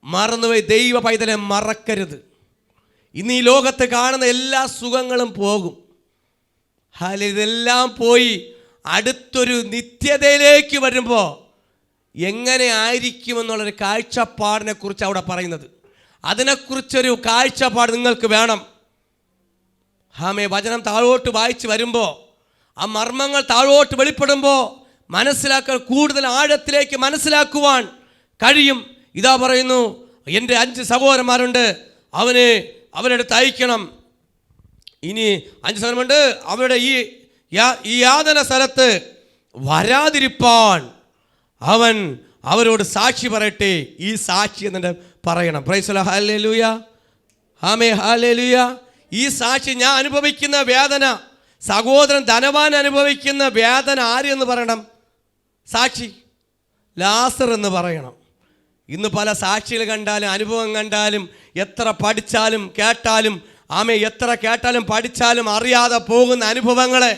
മറന്നുപോയി. ദൈവ പൈതലെ മറക്കരുത്. ഇന്ന് ഈ ലോകത്ത് കാണുന്ന എല്ലാ സുഖങ്ങളും പോകും. ഇതെല്ലാം പോയി അടുത്തൊരു നിത്യതയിലേക്ക് വരുമ്പോൾ എങ്ങനെ ആയിരിക്കുമെന്നുള്ളൊരു കാഴ്ചപ്പാടിനെ കുറിച്ച് അവിടെ പറയുന്നത്. അതിനെക്കുറിച്ചൊരു കാഴ്ചപ്പാട് നിങ്ങൾക്ക് വേണം. വചനം താഴോട്ട് വായിച്ച് വരുമ്പോൾ, ആ മർമ്മങ്ങൾ താഴോട്ട് വെളിപ്പെടുമ്പോൾ മനസ്സിലാക്കാൻ, കൂടുതൽ ആഴത്തിലേക്ക് മനസ്സിലാക്കുവാൻ കഴിയും. ഇതാ പറയുന്നു, എൻ്റെ 5 സഹോദരന്മാരുണ്ട്, അവരെടുത്ത് അയക്കണം. ഇനി 5 സഹോദരന്മാരുണ്ട്, അവരുടെ ഈ യാതന സ്ഥലത്ത് വരാതിരിപ്പാൻ അവൻ അവരോട് സാക്ഷി പറയട്ടെ. ഈ സാക്ഷി എന്നിട്ട് പറയണം. Price the Lord. Hallelujah. Amen. Hallelujah. ഈ സാക്ഷി, ഞാൻ അനുഭവിക്കുന്ന വേദന, സഹോദരൻ ധനവാൻ അനുഭവിക്കുന്ന വേദന ആരെന്ന് പറയണം? സാക്ഷി ലാസർ എന്ന് പറയണം. ഇന്ന് പല സാക്ഷികൾ കണ്ടാലും അനുഭവം കണ്ടാലും എത്ര പഠിച്ചാലും കേട്ടാലും, എത്ര കേട്ടാലും പഠിച്ചാലും അറിയാതെ പോകുന്ന അനുഭവങ്ങളെ,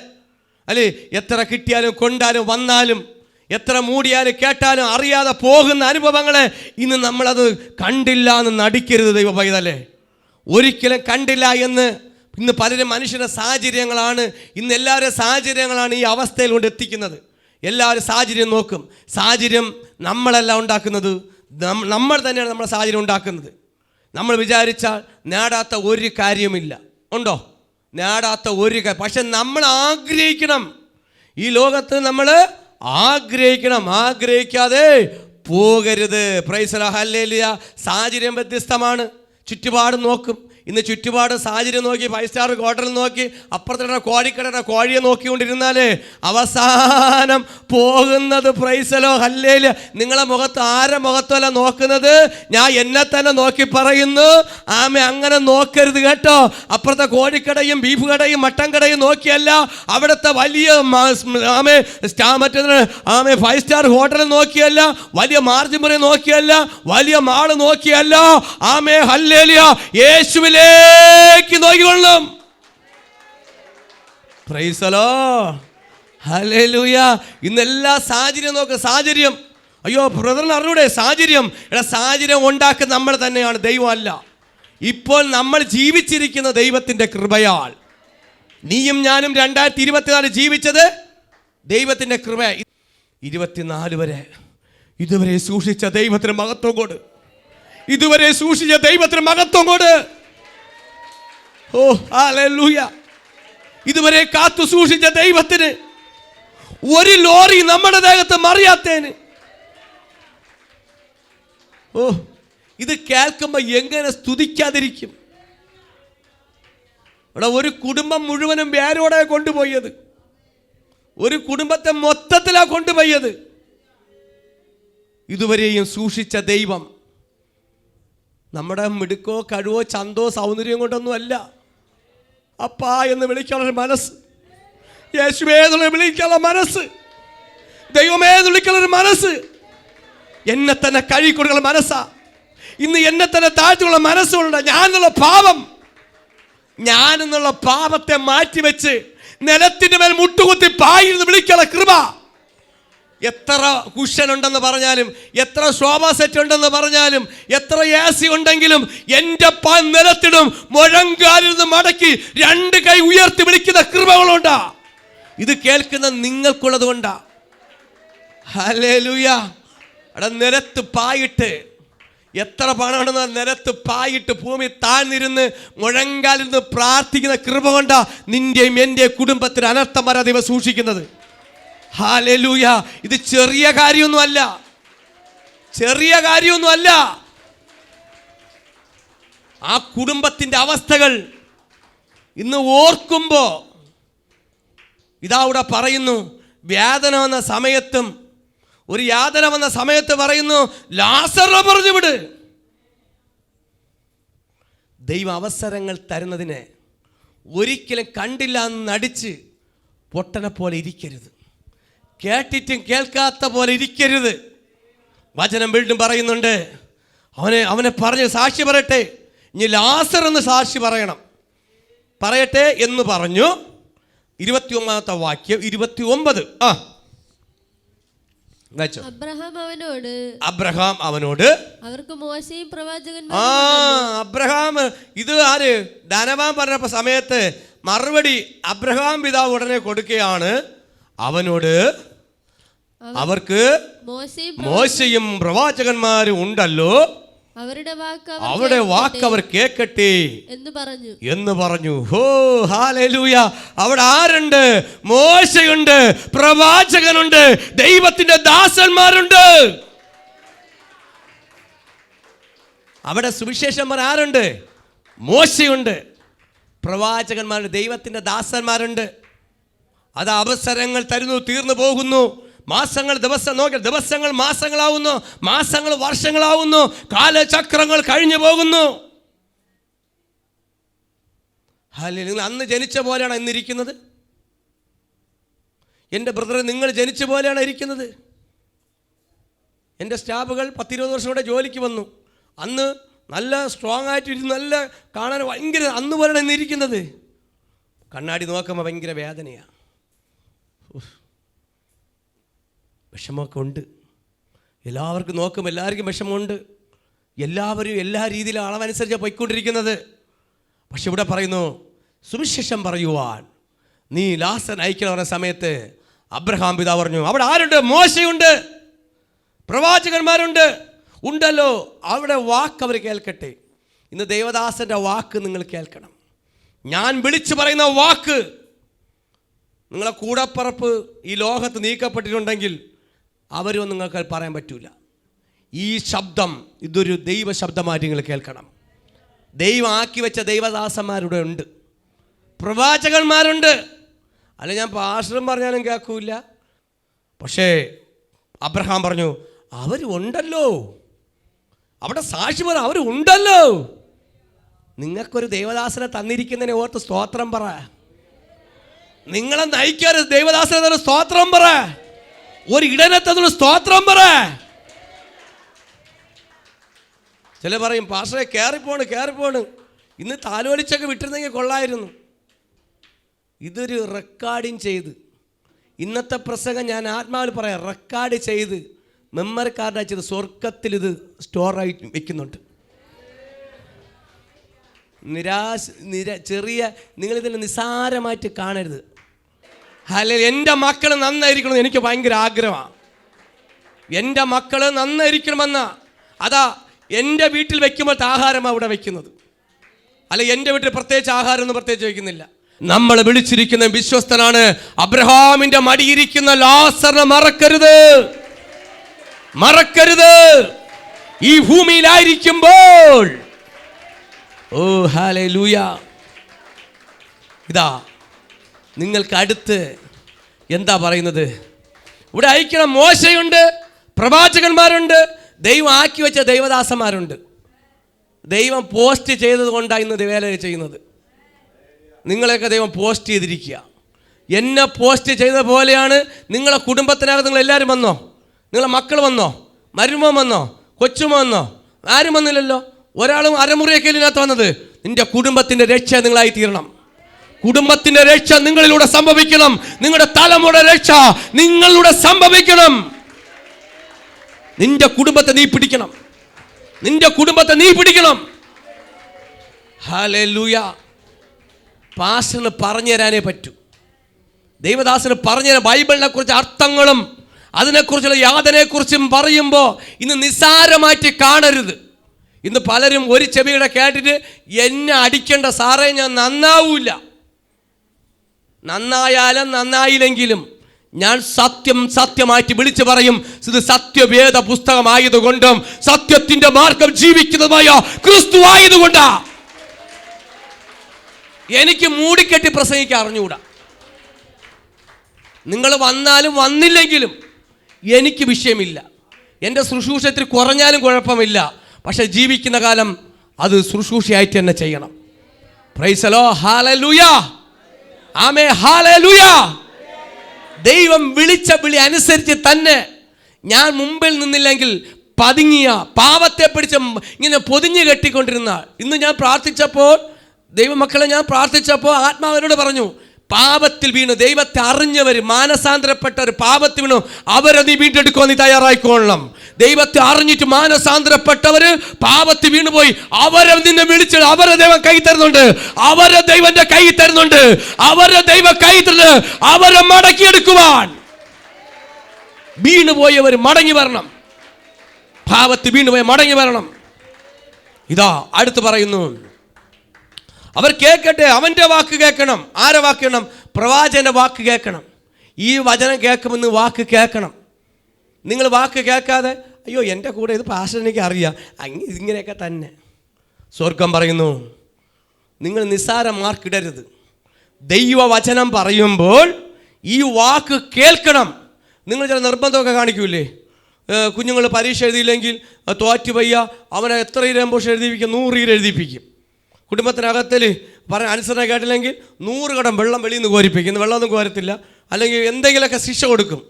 അല്ലേ, എത്ര കിട്ടിയാലും കൊണ്ടാലും വന്നാലും, എത്ര മൂടിയാലും കേട്ടാലും അറിയാതെ പോകുന്ന അനുഭവങ്ങളെ ഇന്ന് നമ്മളത് കണ്ടില്ല എന്ന് നടിക്കരുത്. ദൈവ പൈതലേ, ഒരിക്കലും കണ്ടില്ല എന്ന്. ഇന്ന് പലരും മനുഷ്യരുടെ സാഹചര്യങ്ങളാണ്, ഇന്ന് എല്ലാവരും സാഹചര്യങ്ങളാണ് ഈ അവസ്ഥയിൽ കൊണ്ട് എത്തിക്കുന്നത്. എല്ലാവരും സാഹചര്യം നോക്കും. സാഹചര്യം നമ്മളല്ല ഉണ്ടാക്കുന്നത്, നമ്മൾ തന്നെയാണ് നമ്മുടെ സാഹചര്യം ഉണ്ടാക്കുന്നത്. നമ്മൾ വിചാരിച്ചാൽ നേടാത്ത ഒരു കാര്യമില്ല. ഉണ്ടോ? നേടാത്ത ഒരു കാര്യം. പക്ഷെ നമ്മൾ ആഗ്രഹിക്കണം. ഈ ലോകത്ത് നമ്മൾ ആഗ്രഹിക്കണം, ആഗ്രഹിക്കാതെ പോകരുത്. Praise the hallelujah. സാഹചര്യം വ്യത്യസ്തമാണ്, ചുറ്റുപാട് നോക്കും. ഇന്ന് ചുറ്റുപാട് സാഹചര്യം നോക്കി 5 സ്റ്റാർ ഹോട്ടൽ നോക്കി അപ്പുറത്തെ കോഴിക്കടയുടെ കോഴിയെ നോക്കിക്കൊണ്ടിരുന്നാലേ അവസാനം പോകുന്നത് പ്രൈസ് ദി ഹല്ലേലൂയ. നിങ്ങളെ മുഖത്ത് ആരെ മുഖത്തല്ല നോക്കുന്നത്, ഞാൻ എന്നെ തന്നെ നോക്കി പറയുന്നു. ആമേ, അങ്ങനെ നോക്കരുത് കേട്ടോ. അപ്പുറത്തെ കോഴിക്കടയും ബീഫ് കടയും മട്ടൻ കടയും നോക്കിയല്ല, അവിടുത്തെ വലിയ ആമേ ആമേ 5 സ്റ്റാർ ഹോട്ടൽ നോക്കിയല്ല, വലിയ മാർജിൻ മുറി നോക്കിയല്ല, വലിയ മാള് നോക്കിയല്ല. Amen hallelujah. യേശുവിലേക്ക് നോക്കിക്കൊള്ളും. Praise the Lord. ഹല്ലേലൂയ. ഇന്നെല്ലാ സാഹചര്യം നോക്ക്. സാഹചര്യം, അയ്യോ ബ്രദറിന് അറിഞ്ഞൂടെ സാഹചര്യം? സാഹചര്യം ഉണ്ടാക്കുന്ന നമ്മൾ തന്നെയാണ്, ദൈവമല്ല. ഇപ്പോൾ നമ്മൾ ജീവിച്ചിരിക്കുന്ന ദൈവത്തിൻ്റെ കൃപയാൽ. നീയും ഞാനും 2024 ജീവിച്ചത് ദൈവത്തിൻ്റെ കൃപ. 24 വരെ ഇതുവരെ സൂക്ഷിച്ച ദൈവത്തിന് മഹത്വം കൊടു. ഇതുവരെ സൂക്ഷിച്ച ദൈവത്തിന് മഹത്വം കൊടു. ഓ ഹല്ലേലൂയ. ഇതുവരെ കാത്തു സൂക്ഷിച്ച ദൈവത്തിന് ഒരു ലോറി നമ്മുടെ ദേഹത്ത് മറിയാത്തേന്. ഓ, ഇത് കേൾക്കുമ്പോൾ എങ്ങനെ സ്തുതിക്കാതിരിക്കും? ഇവിടെ ഒരു കുടുംബം മുഴുവനും വേരോടെ കൊണ്ടുപോയത്, ഒരു കുടുംബത്തെ മൊത്തത്തിലാണ് കൊണ്ടുപോയത്. ഇതുവരെയും സൂക്ഷിച്ച ദൈവം നമ്മുടെ മിടുക്കോ കഴിവോ ചന്തോ സൗന്ദര്യം കൊണ്ടൊന്നും അല്ല. അപ്പാ എന്ന് വിളിക്കാനുള്ള മനസ്സ്, യേശുവേ എന്ന് വിളിക്കാനുള്ള മനസ്സ്, ദൈവമേ എന്ന് വിളിക്കാനുള്ള മനസ്സ്, എന്നെ തന്നെ കഴുകിക്കൊടുക്കുന്ന മനസ്സാ. ഇന്ന് എന്നെ തന്നെ താഴ്ത്തിയുള്ള മനസ്സുണ്ട്. ഞാനെന്നുള്ള പാപത്തെ മാറ്റിവെച്ച് നിലത്തിന്റെ മേൽ മുട്ടുകുത്തി പായിരുന്ന് വിളിക്കാനുള്ള കൃപ. എത്ര കുഷൻ ഉണ്ടെന്ന് പറഞ്ഞാലും, എത്ര ശോഭാ സെറ്റ് ഉണ്ടെന്ന് പറഞ്ഞാലും, എത്ര AC ഉണ്ടെങ്കിലും എൻ്റെ നിലത്തിടും. മുഴങ്കാലിൽ നിന്ന് മടക്കി 2 കൈ ഉയർത്തി വിളിക്കുന്ന കൃപകളുണ്ടാ. ഇത് കേൾക്കുന്ന നിങ്ങൾക്കുള്ളത് കൊണ്ടാ. ഹല്ലേലൂയ. അവിടെ നിലത്ത് പായിട്ട്, എത്ര പണമുണ്ടെന്ന് നിലത്ത് പായിട്ട് ഭൂമി താഴ്ന്നിരുന്ന് മുഴങ്കാലിൽ നിന്ന് പ്രാർത്ഥിക്കുന്ന കൃപ കൊണ്ടാ നിന്റെയും എൻ്റെ കുടുംബത്തിന് അനർത്ഥം വരാതെ ഇവ സൂക്ഷിക്കുന്നത്. ഹല്ലേലൂയ. ഇത് ചെറിയ കാര്യമൊന്നുമല്ല, ചെറിയ കാര്യമൊന്നുമല്ല. ആ കുടുംബത്തിൻ്റെ അവസ്ഥകൾ ഇന്ന് ഓർക്കുമ്പോൾ ഇതാ ഇവിടെ പറയുന്നു, വേദന വന്ന സമയത്തും ഒരു യാതന വന്ന സമയത്ത് പറയുന്നു, ലാസറിനെ പറഞ്ഞു വിട്. ദൈവ അവസരങ്ങൾ തരുന്നതിനെ ഒരിക്കലും കണ്ടില്ല എന്ന് നടിച്ച് പൊട്ടനെ പോലെ ഇരിക്കരുത്, കേട്ടിട്ടും കേൾക്കാത്ത പോലെ ഇരിക്കരുത്. വചനം വീണ്ടും പറയുന്നുണ്ട്, അവനെ പറഞ്ഞ് സാക്ഷി പറയട്ടെ. ഇനി ലാസർ എന്ന് സാക്ഷി പറയട്ടെ എന്ന് പറഞ്ഞു. 29ാമത്തെ വാക്യം 29. അബ്രഹാം അവനോട് അവർക്ക് മോശയും പ്രവാചകൻ. അബ്രഹാം, ഇത് ആര്? ധനവാൻ പറഞ്ഞ സമയത്ത് മറുപടി അബ്രഹാം പിതാവ് ഉടനെ കൊടുക്കുകയാണ്. അവനോട് അവർക്ക് മോശയും പ്രവാചകന്മാരും ഉണ്ടല്ലോ, അവരുടെ വാക്ക് അവർ കേൾക്കട്ടെ എന്ന് പറഞ്ഞു. ഹോ ഹല്ലേലൂയ. അവിടെ ആരുണ്ട്? മോശയുണ്ട്, പ്രവാചകനുണ്ട്, ദൈവത്തിന്റെ ദാസന്മാരുണ്ട്. അവിടെ സുവിശേഷം പറയാൻ ആരുണ്ട്? മോശയുണ്ട്, പ്രവാചകന്മാരുണ്ട്, ദൈവത്തിന്റെ ദാസന്മാരുണ്ട്. അത് അവസരങ്ങൾ തരുന്നു, തീർന്നു പോകുന്നു. ദിവസങ്ങൾ മാസങ്ങളാവുന്നു, മാസങ്ങൾ വർഷങ്ങളാവുന്നു, കാലചക്രങ്ങൾ കഴിഞ്ഞു പോകുന്നു. നിങ്ങൾ അന്ന് ജനിച്ച പോലെയാണ് ഇന്നിരിക്കുന്നത്. എൻ്റെ ബ്രദറെ, നിങ്ങൾ ജനിച്ച പോലെയാണ് ഇരിക്കുന്നത്. എൻ്റെ സ്റ്റാഫുകൾ 10-20 വർഷം കൂടെ ജോലിക്ക് വന്നു. അന്ന് നല്ല സ്ട്രോങ് ആയിട്ടിരുന്ന് നല്ല കാണാൻ ഭയങ്കര അന്ന് പോലെയാണ് ഇന്നിരിക്കുന്നത്. കണ്ണാടി നോക്കുമ്പോൾ ഭയങ്കര വേദനയാണ്, വിഷമമൊക്കെ ഉണ്ട്. എല്ലാവർക്കും നോക്കും, എല്ലാവർക്കും വിഷമമുണ്ട്. എല്ലാവരും എല്ലാ രീതിയിലും അളവനുസരിച്ച് പോയിക്കൊണ്ടിരിക്കുന്നത്. പക്ഷെ ഇവിടെ പറയുന്നു, സുവിശേഷം പറയുവാൻ നീ ലാസർ അയക്കുന്ന സമയത്ത് അബ്രഹാം പിതാവ് പറഞ്ഞു, അവിടെ ആരുണ്ട്? മോശയുണ്ട്, പ്രവാചകന്മാരുണ്ട്, ഉണ്ടല്ലോ. അവിടെ വാക്ക് അവർ കേൾക്കട്ടെ. ഇന്ന് ദേവദാസൻ്റെ വാക്ക് നിങ്ങൾ കേൾക്കണം. ഞാൻ വിളിച്ചു പറയുന്ന വാക്ക് നിങ്ങളെ കൂടപ്പറപ്പ് ഈ ലോകത്ത് നീക്കപ്പെട്ടിട്ടുണ്ടെങ്കിൽ അവരും നിങ്ങൾക്ക് പറയാൻ പറ്റൂല. ഈ ശബ്ദം ഇതൊരു ദൈവ ശബ്ദമായിട്ട് നിങ്ങൾ കേൾക്കണം. ദൈവം ആക്കി വെച്ച ദൈവദാസന്മാരുടെ ഉണ്ട്, പ്രവാചകന്മാരുണ്ട്. അല്ല ഞാൻ പാസ്റ്ററും പറഞ്ഞാലും കേൾക്കൂല. പക്ഷേ അബ്രഹാം പറഞ്ഞു അവരുണ്ടല്ലോ, അവിടെ സാക്ഷി പറ അവരുണ്ടല്ലോ. നിങ്ങൾക്കൊരു ദൈവദാസനെ തന്നിരിക്കുന്നതിനെ ഓർത്ത് സ്തോത്രം പറ. നിങ്ങളെ നയിക്കാൻ ദൈവദാസനെ സ്തോത്രം പറ. ഒരു ഇടനത്തൊരു സ്തോത്രം പറ. ചില പറയും പാസ്റ്ററെ കയറിപ്പോണ് ഇന്ന് താലോലിച്ചൊക്കെ വിട്ടിരുന്നെങ്കിൽ കൊള്ളായിരുന്നു. ഇതൊരു റെക്കോർഡിങ് ചെയ്ത്, ഇന്നത്തെ പ്രസംഗം ഞാൻ ആത്മാവിൽ പറയാം, റെക്കോർഡ് ചെയ്ത് മെമ്മറി കാർഡ് അയച്ചത് സ്വർഗത്തിൽ ഇത് സ്റ്റോറായി വെക്കുന്നുണ്ട്. ചെറിയ നിങ്ങളിതിനെ നിസ്സാരമായിട്ട് കാണരുത്. അല്ലെങ്കിൽ എൻ്റെ മക്കൾ നന്നായിരിക്കണമെന്ന് എനിക്ക് ഭയങ്കര ആഗ്രഹമാണ്. എൻ്റെ മക്കൾ നന്നായിരിക്കണമെന്ന അതാ എൻ്റെ വീട്ടിൽ വെക്കുമ്പോഴത്തെ ആഹാരമാണ് അവിടെ വെക്കുന്നത്. അല്ല എൻ്റെ വീട്ടിൽ പ്രത്യേകിച്ച് ആഹാരമൊന്നും പ്രത്യേകിച്ച് വെക്കുന്നില്ല. നമ്മൾ വിളിച്ചിരിക്കുന്ന വിശ്വസ്തനാണ്. അബ്രഹാമിന്റെ മടിയിരിക്കുന്ന ലാസറിനെ മറക്കരുത്. ഈ ഭൂമിയിലായിരിക്കുമ്പോൾ ഓ ഹല്ലേലൂയ. ഇതാ നിങ്ങൾക്ക് അടുത്ത് എന്താ പറയുന്നത്? ഇവിടെ അയക്കണം. മോശയുണ്ട്, പ്രവാചകന്മാരുണ്ട്, ദൈവം ആക്കി വെച്ച ദൈവദാസന്മാരുണ്ട്. ദൈവം പോസ്റ്റ് ചെയ്തത് കൊണ്ടാണ് ഇന്ന് വേല ചെയ്യുന്നത്. നിങ്ങളെയൊക്കെ ദൈവം പോസ്റ്റ് ചെയ്തിരിക്കുക. എന്നെ പോസ്റ്റ് ചെയ്ത പോലെയാണ് നിങ്ങളെ കുടുംബത്തിനകത്ത് നിങ്ങൾ എല്ലാവരും വന്നോ? നിങ്ങളെ മക്കൾ വന്നോ? മരുമോൻ വന്നോ? കൊച്ചുമോ വന്നോ? ആരും വന്നില്ലല്ലോ. ഒരാളും അരമുറിയൊക്കെ ഇതിനകത്ത് വന്നത്. നിന്റെ കുടുംബത്തിൻ്റെ രക്ഷ നിങ്ങളായി തീരണം. കുടുംബത്തിൻ്റെ രക്ഷ നിങ്ങളിലൂടെ സംഭവിക്കണം. നിങ്ങളുടെ തലമുറ രക്ഷ നിങ്ങളിലൂടെ സംഭവിക്കണം. നിന്റെ കുടുംബത്തെ നീ പിടിക്കണം. ഹല്ലേലൂയ. പാസ്റ്ററിന് പറഞ്ഞു തരാനേ പറ്റൂ. ദൈവദാസന് പറഞ്ഞു തരാൻ ബൈബിളിനെ കുറിച്ച് അർത്ഥങ്ങളും അതിനെക്കുറിച്ചുള്ള യാതനെക്കുറിച്ചും പറയുമ്പോൾ ഇന്ന് നിസ്സാരമായിട്ട് കാണരുത്. ഇന്ന് പലരും ഒരു ചെവിയുടെ കേട്ടിട്ട് എന്നെ അടിക്കേണ്ട സാറേ, ഞാൻ നന്നാവൂല. നന്നായാലും നന്നായില്ലെങ്കിലും ഞാൻ സത്യമായിട്ട് വിളിച്ചു പറയും. ഇത് സത്യവേദ പുസ്തകമായതുകൊണ്ടും സത്യത്തിന്റെ മാർഗം ജീവിക്കുന്നതുമായ ക്രിസ്തു ആയതുകൊണ്ടാ എനിക്ക് മൂടിക്കെട്ടി പ്രസംഗിക്കാൻ അറിഞ്ഞുകൂടാ. നിങ്ങൾ വന്നാലും വന്നില്ലെങ്കിലും എനിക്ക് വിഷയമില്ല. എൻ്റെ ശുശ്രൂഷത്തിൽ കുറഞ്ഞാലും കുഴപ്പമില്ല. പക്ഷെ ജീവിക്കുന്ന കാലം അത് ശുശ്രൂഷയായിട്ട് തന്നെ ചെയ്യണം. Price the Lord. Hallelujah. Amen. Hallelujah. ദൈവം വിളിച്ച വിളി അനുസരിച്ച് തന്നെ ഞാൻ മുമ്പിൽ നിന്നില്ലെങ്കിൽ പതുങ്ങിയ പാവത്തെ പിടിച്ച് ഇങ്ങനെ പൊതിഞ്ഞു കെട്ടിക്കൊണ്ടിരുന്ന ഇന്ന് ഞാൻ പ്രാർത്ഥിച്ചപ്പോൾ, ദൈവമക്കളെ ഞാൻ പ്രാർത്ഥിച്ചപ്പോൾ ആത്മാവിനോട് പറഞ്ഞു, പാപത്തിൽ വീണ് ദൈവത്തെ അറിഞ്ഞവർ, മാനസാന്തരപ്പെട്ടവർ പാപത്തിൽ വീണു, അവരെ നീ വീണ്ടെടുക്കുവാൻ നീ തയ്യാറായിക്കൊള്ളണം. ദൈവത്തെ അറിഞ്ഞിട്ട് മാനസാന്തരപ്പെട്ടവർ പാപത്തിൽ വീണുപോയി, അവരെ നിന്നെ വിളിച്ച് അവരെ ദൈവം കൈ തരുന്നുണ്ട്. അവരെ ദൈവന്റെ കൈ തരുന്നുണ്ട്. അവരെ ദൈവം കൈ തരുന്നത് അവരെ മടക്കിയെടുക്കുവാൻ. വീണുപോയവർ മടങ്ങി വരണം. പാപത്തിൽ വീണുപോയ മടങ്ങി വരണം. ഇതാ അടുത്ത് പറയുന്നു, അവർ കേൾക്കട്ടെ. അവൻ്റെ വാക്ക് കേൾക്കണം. ആരെ വാക്ക് കേൾക്കണം? പ്രവാചകന്റെ വാക്ക് കേൾക്കണം. ഈ വചനം കേൾക്കുമെന്ന് വാക്ക് കേൾക്കണം. നിങ്ങൾ വാക്ക് കേൾക്കാതെ അയ്യോ എൻ്റെ കൂടെ ഇത് പാസ്റ്റർ എനിക്ക് അറിയാം ഇങ്ങനെയൊക്കെ തന്നെ. സ്വർഗം പറയുന്നു നിങ്ങൾ നിസ്സാര മാർക്കിടരുത്. ദൈവവചനം പറയുമ്പോൾ ഈ വാക്ക് കേൾക്കണം. നിങ്ങൾ ചില നിർബന്ധമൊക്കെ കാണിക്കൂലേ? കുഞ്ഞുങ്ങൾ പരീക്ഷ എഴുതിയില്ലെങ്കിൽ തോറ്റുപയ്യ അവനെ എത്ര ഇരമ്പോഷം എഴുതിപ്പിക്കും? 100 എഴുതിപ്പിക്കും. കുടുംബത്തിനകത്തിൽ അനുസരണ കേട്ടില്ലെങ്കിൽ 100 കടം വെള്ളം വെളിയിൽ നിന്ന് കോരിപ്പിക്കും. ഇന്ന് വെള്ളമൊന്നും കോരത്തില്ല. അല്ലെങ്കിൽ എന്തെങ്കിലുമൊക്കെ ശിക്ഷ കൊടുക്കും.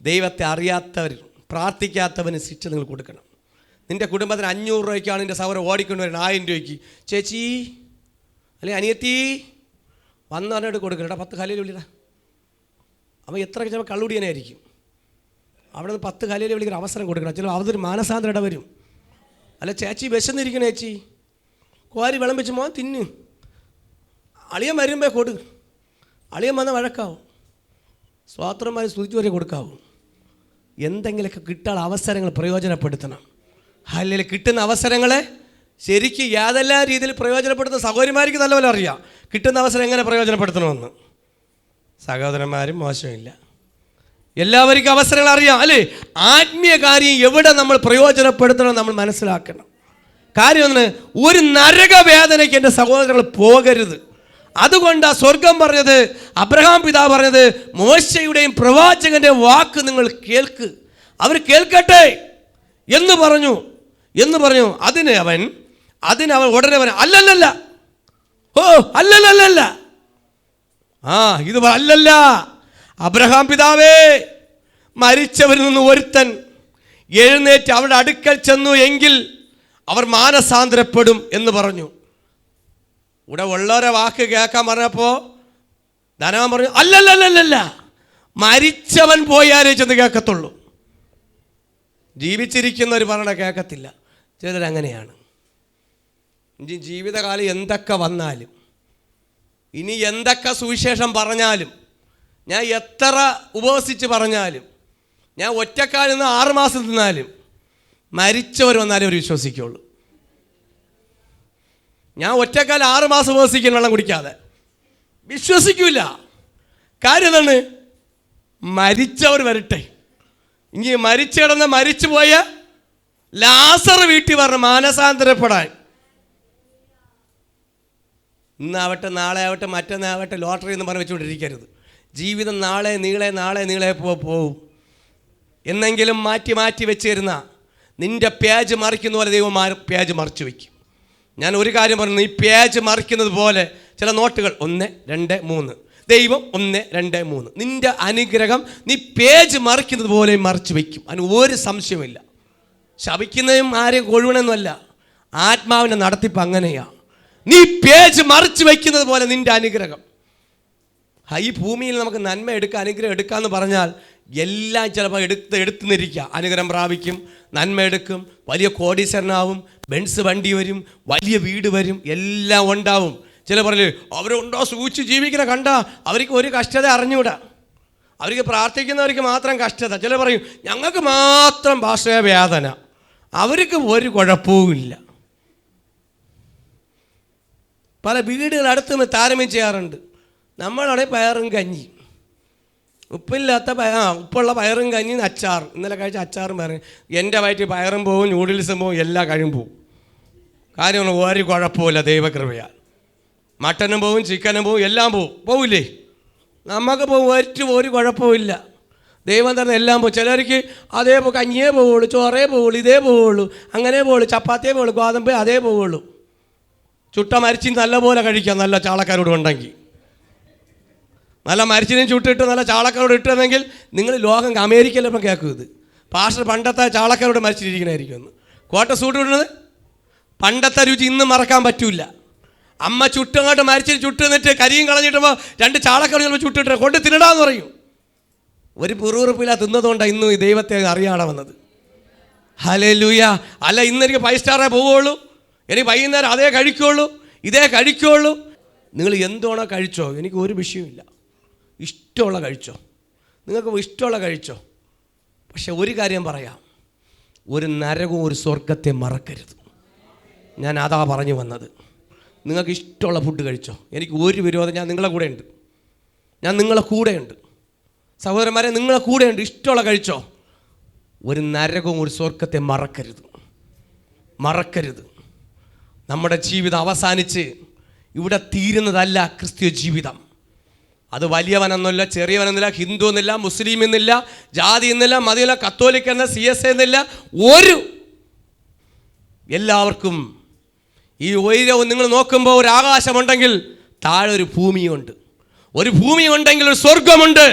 ദൈവത്തെ അറിയാത്തവർ, പ്രാർത്ഥിക്കാത്തവന് ശിക്ഷ നിങ്ങൾ കൊടുക്കണം. നിൻ്റെ കുടുംബത്തിന് 500 രൂപയ്ക്കാണ് നിൻ്റെ സൗരം ഓടിക്കൊണ്ട് വരുന്നത് 1000 രൂപയ്ക്ക്. ചേച്ചി അല്ലെങ്കിൽ അനിയത്തി വന്ന് പറഞ്ഞിട്ട് കൊടുക്കണം. എടാ 10 കലയിൽ വിളിടാ. അപ്പോൾ എത്ര ചിലപ്പോൾ കള്ളുടിയനായിരിക്കും. അവിടെ നിന്ന് 10 കലയിൽ വിളിക്കുന്ന അവസരം കൊടുക്കണം. ചിലപ്പോൾ അതൊരു മാനസാന്തരം ഇട വരും. അല്ല ചേച്ചി വിശന്നിരിക്കണേ, ചേച്ചി കോരി വിളമ്പിച്ച് മോൻ തിന്ന്. അളിയൻ വരുമ്പോൾ കൊടു. അളിയൻ വന്ന വഴക്കാവും. സ്വാത്രന്മാർ സ്തുതിച്ചു വരെ കൊടുക്കാവും. എന്തെങ്കിലുമൊക്കെ കിട്ടാനുള്ള അവസരങ്ങൾ പ്രയോജനപ്പെടുത്തണം. അല്ലെങ്കിൽ കിട്ടുന്ന അവസരങ്ങളെ ശരിക്കും യാതെല്ലാം രീതിയിൽ പ്രയോജനപ്പെടുത്തുന്ന സഹോദരിമാർക്ക് നല്ലപോലെ അറിയാം കിട്ടുന്ന അവസരം എങ്ങനെ പ്രയോജനപ്പെടുത്തണമെന്ന്. സഹോദരന്മാരും മോശമില്ല. എല്ലാവർക്കും അവസരങ്ങൾ അറിയാം അല്ലേ? ആത്മീയ കാര്യം എവിടെ നമ്മൾ പ്രയോജനപ്പെടുത്തണം നമ്മൾ മനസ്സിലാക്കണം. കാര്യം ഒന്ന്, ഒരു നരകവേദനയ്ക്ക് എൻ്റെ സഹോദരങ്ങൾ പോകരുത്. അതുകൊണ്ടാണ് സ്വർഗം പറഞ്ഞത്, അബ്രഹാം പിതാവ് പറഞ്ഞത്, മോശയുടെയും പ്രവാചകന്റെ വാക്ക് നിങ്ങൾ കേൾക്ക്, അവർ കേൾക്കട്ടെ എന്ന് പറഞ്ഞു. അതിന് അവൻ ഉടനെ പറഞ്ഞു, അല്ലല്ല, ഓ അല്ലല്ല, ഇത് അല്ലല്ല. അബ്രഹാം പിതാവേ, മരിച്ചവരിൽ നിന്ന് ഒരുത്തൻ എഴുന്നേറ്റ് അവരുടെ അടുക്കൽ ചെന്നു എങ്കിൽ അവർ മാനസാന്തരപ്പെടും എന്ന് പറഞ്ഞു. ഇവിടെ ഉള്ളവരെ വാക്ക് കേൾക്കാൻ പറഞ്ഞപ്പോൾ ധനവാൻ പറഞ്ഞു, അല്ലല്ല, മരിച്ചവൻ പോയാലേ ചെന്ന് കേൾക്കത്തുള്ളൂ. ജീവിച്ചിരിക്കുന്നവർ പറഞ്ഞ കേൾക്കത്തില്ല. ചിലരങ്ങനെയാണ്. ഇനി ജീവിതകാലം എന്തൊക്കെ വന്നാലും, ഇനി എന്തൊക്കെ സുവിശേഷം പറഞ്ഞാലും, ഞാൻ എത്ര ഉപവസിച്ച് പറഞ്ഞാലും, ഞാൻ ഒറ്റക്കാലിൽ നിന്ന് 6 മാസം നിന്നാലും, മരിച്ചവർ വന്നാലേ അവർ വിശ്വസിക്കുള്ളൂ. ഞാൻ ഒറ്റക്കാലം 6 മാസം ഉപവസിക്കുന്ന വെള്ളം കുടിക്കാതെ വിശ്വസിക്കില്ല. കാര്യം എന്താണ്? മരിച്ചവർ വരട്ടെ. ഇനി മരിച്ചു കിടന്ന് മരിച്ചു പോയ ലാസർ വീട്ടിൽ പറഞ്ഞു മാനസാന്തരപ്പെടാൻ. ഇന്നാവട്ടെ, നാളെ ആവട്ടെ, മറ്റന്നാവട്ടെ, ലോട്ടറി എന്ന് പറഞ്ഞ് വെച്ചുകൊണ്ടിരിക്കരുത്. ജീവിതം നാളെ നീളെ പോവും. എന്നെങ്കിലും മാറ്റി വെച്ച് തരുന്ന നിൻ്റെ പേജ് മറിക്കുന്ന പോലെ ദൈവം പേജ് മറിച്ച് വയ്ക്കും. ഞാൻ ഒരു കാര്യം പറഞ്ഞു, ഈ പേജ് മറിക്കുന്നത് പോലെ ചില നോട്ടുകൾ 1, 2, 3, ദൈവം 1, 2, 3, നിൻ്റെ അനുഗ്രഹം നീ പേജ് മറിക്കുന്നത് പോലെ മറിച്ച് വയ്ക്കും. അതിന് ഒരു സംശയമില്ല. ശപിക്കുന്നതും ആരെയും കൊഴുവണമെന്നല്ല, ആത്മാവിനെ നടത്തിപ്പ് അങ്ങനെയാണ്. നീ പേജ് മറിച്ച് വയ്ക്കുന്നത് പോലെ നിൻ്റെ അനുഗ്രഹം. ഈ ഭൂമിയിൽ നമുക്ക് നന്മ എടുക്കുക, അനുഗ്രഹം എടുക്കാമെന്ന് പറഞ്ഞാൽ എല്ലാം ചിലപ്പോൾ എടുത്തു നിന്നിരിക്കുക. അനുഗ്രഹം പ്രാപിക്കും, നന്മ എടുക്കും, വലിയ കോടീശ്വരനാവും, ബെൻസ് വണ്ടി വരും, വലിയ വീട് വരും, എല്ലാം ഉണ്ടാവും. ചില പറയൂ അവരുണ്ടോ സൂക്ഷിച്ച് ജീവിക്കുന്ന കണ്ട അവർക്ക് ഒരു കഷ്ടത അറിഞ്ഞൂടാ, അവർക്ക് പ്രാർത്ഥിക്കുന്നവർക്ക് മാത്രം കഷ്ടത. ചില പറയും ഞങ്ങൾക്ക് മാത്രം ഭാഷയ വേദന, അവർക്ക് ഒരു കുഴപ്പവുമില്ല. പല വീടുകൾ അടുത്ത് താരതമ്യം ചെയ്യാറുണ്ട്. നമ്മളവിടെ പയറും കഞ്ഞി, ഉപ്പില്ലാത്ത ഉപ്പുള്ള പയറും കഞ്ഞിയും അച്ചാർ. ഇന്നലെ കഴിച്ച അച്ചാറും പയറും. എൻ്റെ വയറ്റിൽ പയറും പോവും, നൂഡിൽസും പോവും, എല്ലാ കഴിയും പോവും. കാര്യമൊന്നും ഒരു കുഴപ്പമില്ല ദൈവകൃപയാൽ. മട്ടനും പോവും, ചിക്കനും പോവും, എല്ലാം പോവില്ലേ? നമുക്ക് ഒരു കുഴപ്പമില്ല. ദൈവം തരുന്ന എല്ലാം പോകും. ചിലർക്ക് അതേ കഞ്ഞിയേ പോവുള്ളൂ, ചോറേ പോവുള്ളൂ, ഇതേ പോവുള്ളൂ, അങ്ങനെ പോവുള്ളൂ, ചപ്പാത്തിയേ പോവുള്ളൂ, ഗോതമ്പേ അതേ പോവുള്ളൂ. ചുട്ട മരിച്ചിന് നല്ലപോലെ കഴിക്കാം, നല്ല ചാളക്കാരോട് ഉണ്ടെങ്കിൽ. നല്ല മരിച്ചിനെയും ചുട്ടിട്ട് നല്ല ചാളക്കാരോട് ഇട്ടെന്നെങ്കിൽ നിങ്ങൾ ലോകം അമേരിക്കയിലപ്പം കേൾക്കും. ഇത് പാസ്റ്റർ പണ്ടത്തെ ചാളക്കാരോട് മരിച്ചിരിക്കണമായിരിക്കും എന്ന് കോട്ട സൂട്ട് വിടുന്നത്. പണ്ടത്തെ രുചി ഇന്നും മറക്കാൻ പറ്റൂല. അമ്മ ചുട്ടങ്ങോട്ട് മരിച്ചിട്ട് ചുട്ട് നിന്നിട്ട് കരിയും കളഞ്ഞിട്ടുമ്പോൾ 2 ചാളക്കാരോട് ചിലപ്പോൾ ചുട്ടിട്ട് കൊണ്ട് തിന്നിടാന്ന് പറയും. ഒരു പിറുപിറുപ്പില്ല തിന്നതുകൊണ്ടാണ് ഇന്നും ഈ ദൈവത്തെ അറിയാതെ വന്നത്. ഹല്ലേലൂയ. അല്ല, ഇന്ന് എനിക്ക് 5 സ്റ്റാറേ പോവുള്ളൂ, എനിക്ക് വൈകുന്നേരം അതേ കഴിക്കുള്ളൂ, ഇതേ കഴിക്കുള്ളൂ. നിങ്ങൾ എന്തോണോ കഴിച്ചോ, എനിക്ക് ഒരു വിഷയമില്ല. ഇഷ്ടമുള്ള കഴിച്ചോ, നിങ്ങൾക്ക് ഇഷ്ടമുള്ള കഴിച്ചോ. പക്ഷെ ഒരു കാര്യം പറയാം, ഒരു നരകവും ഒരു സ്വർഗത്തെ മറക്കരുത്. ഞാൻ അതാ പറഞ്ഞു വന്നത്. നിങ്ങൾക്ക് ഇഷ്ടമുള്ള ഫുഡ് കഴിച്ചോ, എനിക്ക് ഒരു വിരോധം. ഞാൻ നിങ്ങളെ കൂടെ ഉണ്ട്, സഹോദരന്മാരെ, നിങ്ങളെ കൂടെയുണ്ട്. ഇഷ്ടമുള്ള കഴിച്ചോ. ഒരു നരകവും ഒരു സ്വർഗത്തെ മറക്കരുത്. നമ്മുടെ ജീവിതം അവസാനിച്ച് ഇവിടെ തീരുന്നതല്ല ക്രിസ്തീയ ജീവിതം. അത് വലിയവനെന്നല്ല, ചെറിയവനെന്നില്ല, ഹിന്ദു എന്നില്ല, മുസ്ലിം എന്നില്ല, ജാതി എന്നില്ല, മതമില്ല, കത്തോലിക്ക എന്ന CSA എന്നില്ല. എല്ലാവർക്കും ഈ ഉയരവും നിങ്ങൾ നോക്കുമ്പോൾ ഒരു ആകാശമുണ്ടെങ്കിൽ താഴെ ഒരു ഭൂമിയുണ്ട്. ഒരു ഭൂമി ഉണ്ടെങ്കിൽ ഒരു സ്വർഗമുണ്ട്.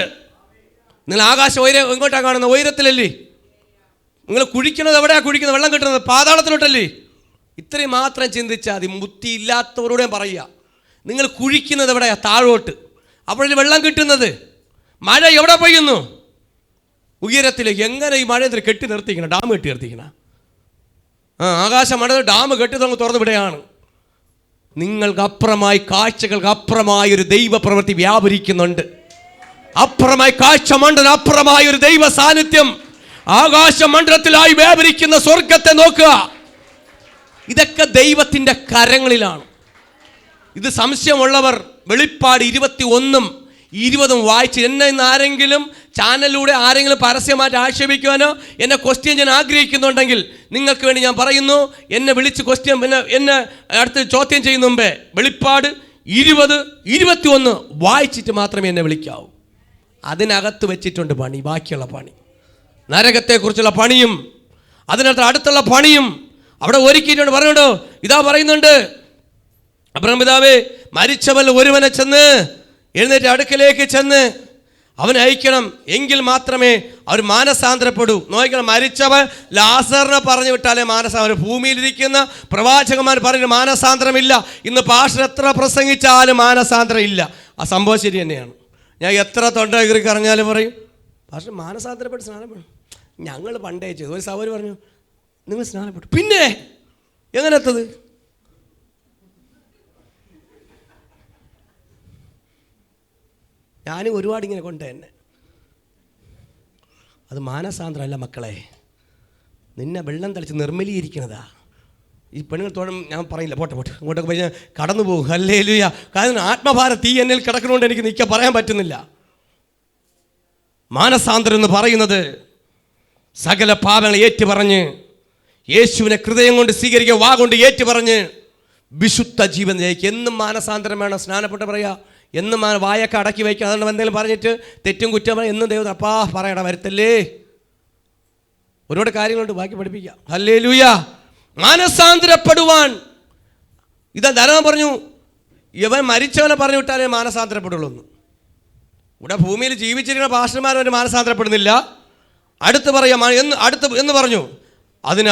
നിങ്ങൾ ആകാശം എങ്ങോട്ടാണ് കാണുന്നത്? ഉയരത്തിലല്ലേ. നിങ്ങൾ കുഴിക്കുന്നത് എവിടെയാണ് കുഴിക്കുന്നത്? വെള്ളം കിട്ടുന്നത് പാതാളത്തിലോട്ടല്ലേ. ഇത്രയും മാത്രം ചിന്തിച്ചാൽ മതി. ബുദ്ധിയില്ലാത്തവരോടെ പറയുക, നിങ്ങൾ കുഴിക്കുന്നത് എവിടെയാണ്? താഴോട്ട്. അപ്പോഴല്ലേ വെള്ളം കിട്ടുന്നത്. മഴ എവിടെ പെയ്യുന്നു? ഉയരത്തിലേക്ക്. എങ്ങനെ ഈ മഴ കെട്ടി നിർത്തിക്കണം? ഡാം കെട്ടി നിർത്തിക്കണം. ആകാശം മഴ ഡാം കെട്ടി തുറന്നു വിടുകയാണ്. നിങ്ങൾക്ക് അപ്പുറമായി, കാഴ്ചകൾക്ക് അപ്പുറമായി ഒരു ദൈവ പ്രവൃത്തി വ്യാപരിക്കുന്നുണ്ട്. അപ്പുറമായി കാഴ്ചമണ്ഡലം, അപ്പുറമായ ഒരു ദൈവ സാന്നിധ്യം ആകാശമണ്ഡലത്തിലായി വ്യാപരിക്കുന്ന സ്വർഗത്തെ നോക്കുക. ഇതൊക്കെ ദൈവത്തിൻ്റെ കരങ്ങളിലാണ്. ഇത് സംശയമുള്ളവർ വെളിപ്പാട് 21 20 വായിച്ച് എന്നെ ഇന്ന് ആരെങ്കിലും ചാനലിലൂടെ ആരെങ്കിലും പരസ്യമായിട്ട് ആക്ഷേപിക്കുവാനോ എന്നെ ക്വസ്റ്റ്യൻ ചെയ്യാൻ ആഗ്രഹിക്കുന്നുണ്ടെങ്കിൽ നിങ്ങൾക്ക് വേണ്ടി ഞാൻ പറയുന്നു, എന്നെ വിളിച്ച് ക്വസ്റ്റ്യൻ എന്നെ അടുത്ത് ചോദ്യം ചെയ്യുന്ന മുമ്പേ വെളിപ്പാട് 20-21 വായിച്ചിട്ട് മാത്രമേ എന്നെ വിളിക്കാവൂ. അതിനകത്ത് വെച്ചിട്ടുണ്ട് പണി, ബാക്കിയുള്ള പണി, നരകത്തെക്കുറിച്ചുള്ള പണിയും അതിനകത്ത് അടുത്തുള്ള പണിയും അവിടെ ഒരുക്കിയിട്ടുണ്ട്. പറഞ്ഞുണ്ടോ, ഇതാ പറയുന്നുണ്ട്, അബ്രഹാം പിതാവേ, മരിച്ചവൻ ഒരുവനെ ചെന്ന് എഴുന്നേറ്റ് അടുക്കലേക്ക് ചെന്ന് അവനെ അയക്കണം, എങ്കിൽ മാത്രമേ അവർ മാനസാന്തരപ്പെടൂ. നോക്കണം, മരിച്ചവൻ ലാസറിനെ പറഞ്ഞു വിട്ടാലേ മാനസാന്തരം. ഭൂമിയിലിരിക്കുന്ന പ്രവാചകന്മാർ പറയുന്ന മാനസാന്തരമില്ല. ഇന്ന് പാസ്റ്റർ എത്ര പ്രസംഗിച്ചാലും മാനസാന്തരം ഇല്ല. ആ സംഭവം ശരി തന്നെയാണ്. ഞാൻ എത്ര തൊണ്ട കയറി കറഞ്ഞാലും പറയും, പാസ്റ്റർ മാനസാന്തരപ്പെട്ട് സ്നാനപ്പെടും. ഞങ്ങൾ പണ്ടേ ചെയ്തു. ഒരു സഹോദരി പറഞ്ഞു, നിങ്ങൾ സ്നാനപ്പെട്ടു. പിന്നെ എങ്ങനെ എത്തത്? ഞാനും ഒരുപാട് ഇങ്ങനെ കൊണ്ട് തന്നെ. അത് മാനസാന്തരമല്ല മക്കളെ, നിന്നെ വെള്ളം തളിച്ച് നിർമ്മലീകരിക്കുന്നതാ. ഈ പെണ്ണുങ്ങൾ തോന്നും, ഞാൻ പറയില്ല, പോട്ടെ അങ്ങോട്ടൊക്കെ പോയി കടന്നു പോകും. ഹല്ലേലൂയ. കാരണം ആത്മഭാരം തീ എന്നിൽ കിടക്കുന്നതുകൊണ്ട് എനിക്ക് നിൽക്കാൻ പറയാൻ പറ്റുന്നില്ല. മാനസാന്തരം എന്ന് പറയുന്നത് സകല പാപങ്ങളെ ഏറ്റുപറഞ്ഞ് യേശുവിനെ ഹൃദയം കൊണ്ട് സ്വീകരിക്കുക, വാ കൊണ്ട് ഏറ്റുപറഞ്ഞ് വിശുദ്ധ ജീവനിലേക്ക്. എന്നും മാനസാന്തരം വേണം. സ്നാനപ്പെട്ട് പറയുക, എന്നും വായൊക്കെ അടക്കി വയ്ക്കുക. അതുകൊണ്ട് എന്തെങ്കിലും പറഞ്ഞിട്ട് തെറ്റും കുറ്റം പറയാം, എന്നും ദൈവം അപ്പാ പറയണം, വരുത്തല്ലേ. ഒരുപാട് കാര്യങ്ങളുണ്ട്, ബാക്കി പഠിപ്പിക്കുക. ഹല്ലേലൂയ. മാനസാന്തരപ്പെടുവാൻ ഇതാ ധാരാളം പറഞ്ഞു. ഇവൻ മരിച്ചവനെ പറഞ്ഞു വിട്ടാലേ മാനസാന്തരപ്പെടുള്ളൂ. ഇവിടെ ഭൂമിയിൽ ജീവിച്ചിരിക്കുന്ന പാസ്റ്റർമാർ ഒരു മാനസാന്തരപ്പെടുന്നില്ല. അടുത്ത് പറയാം എന്ന് പറഞ്ഞു. അതിന്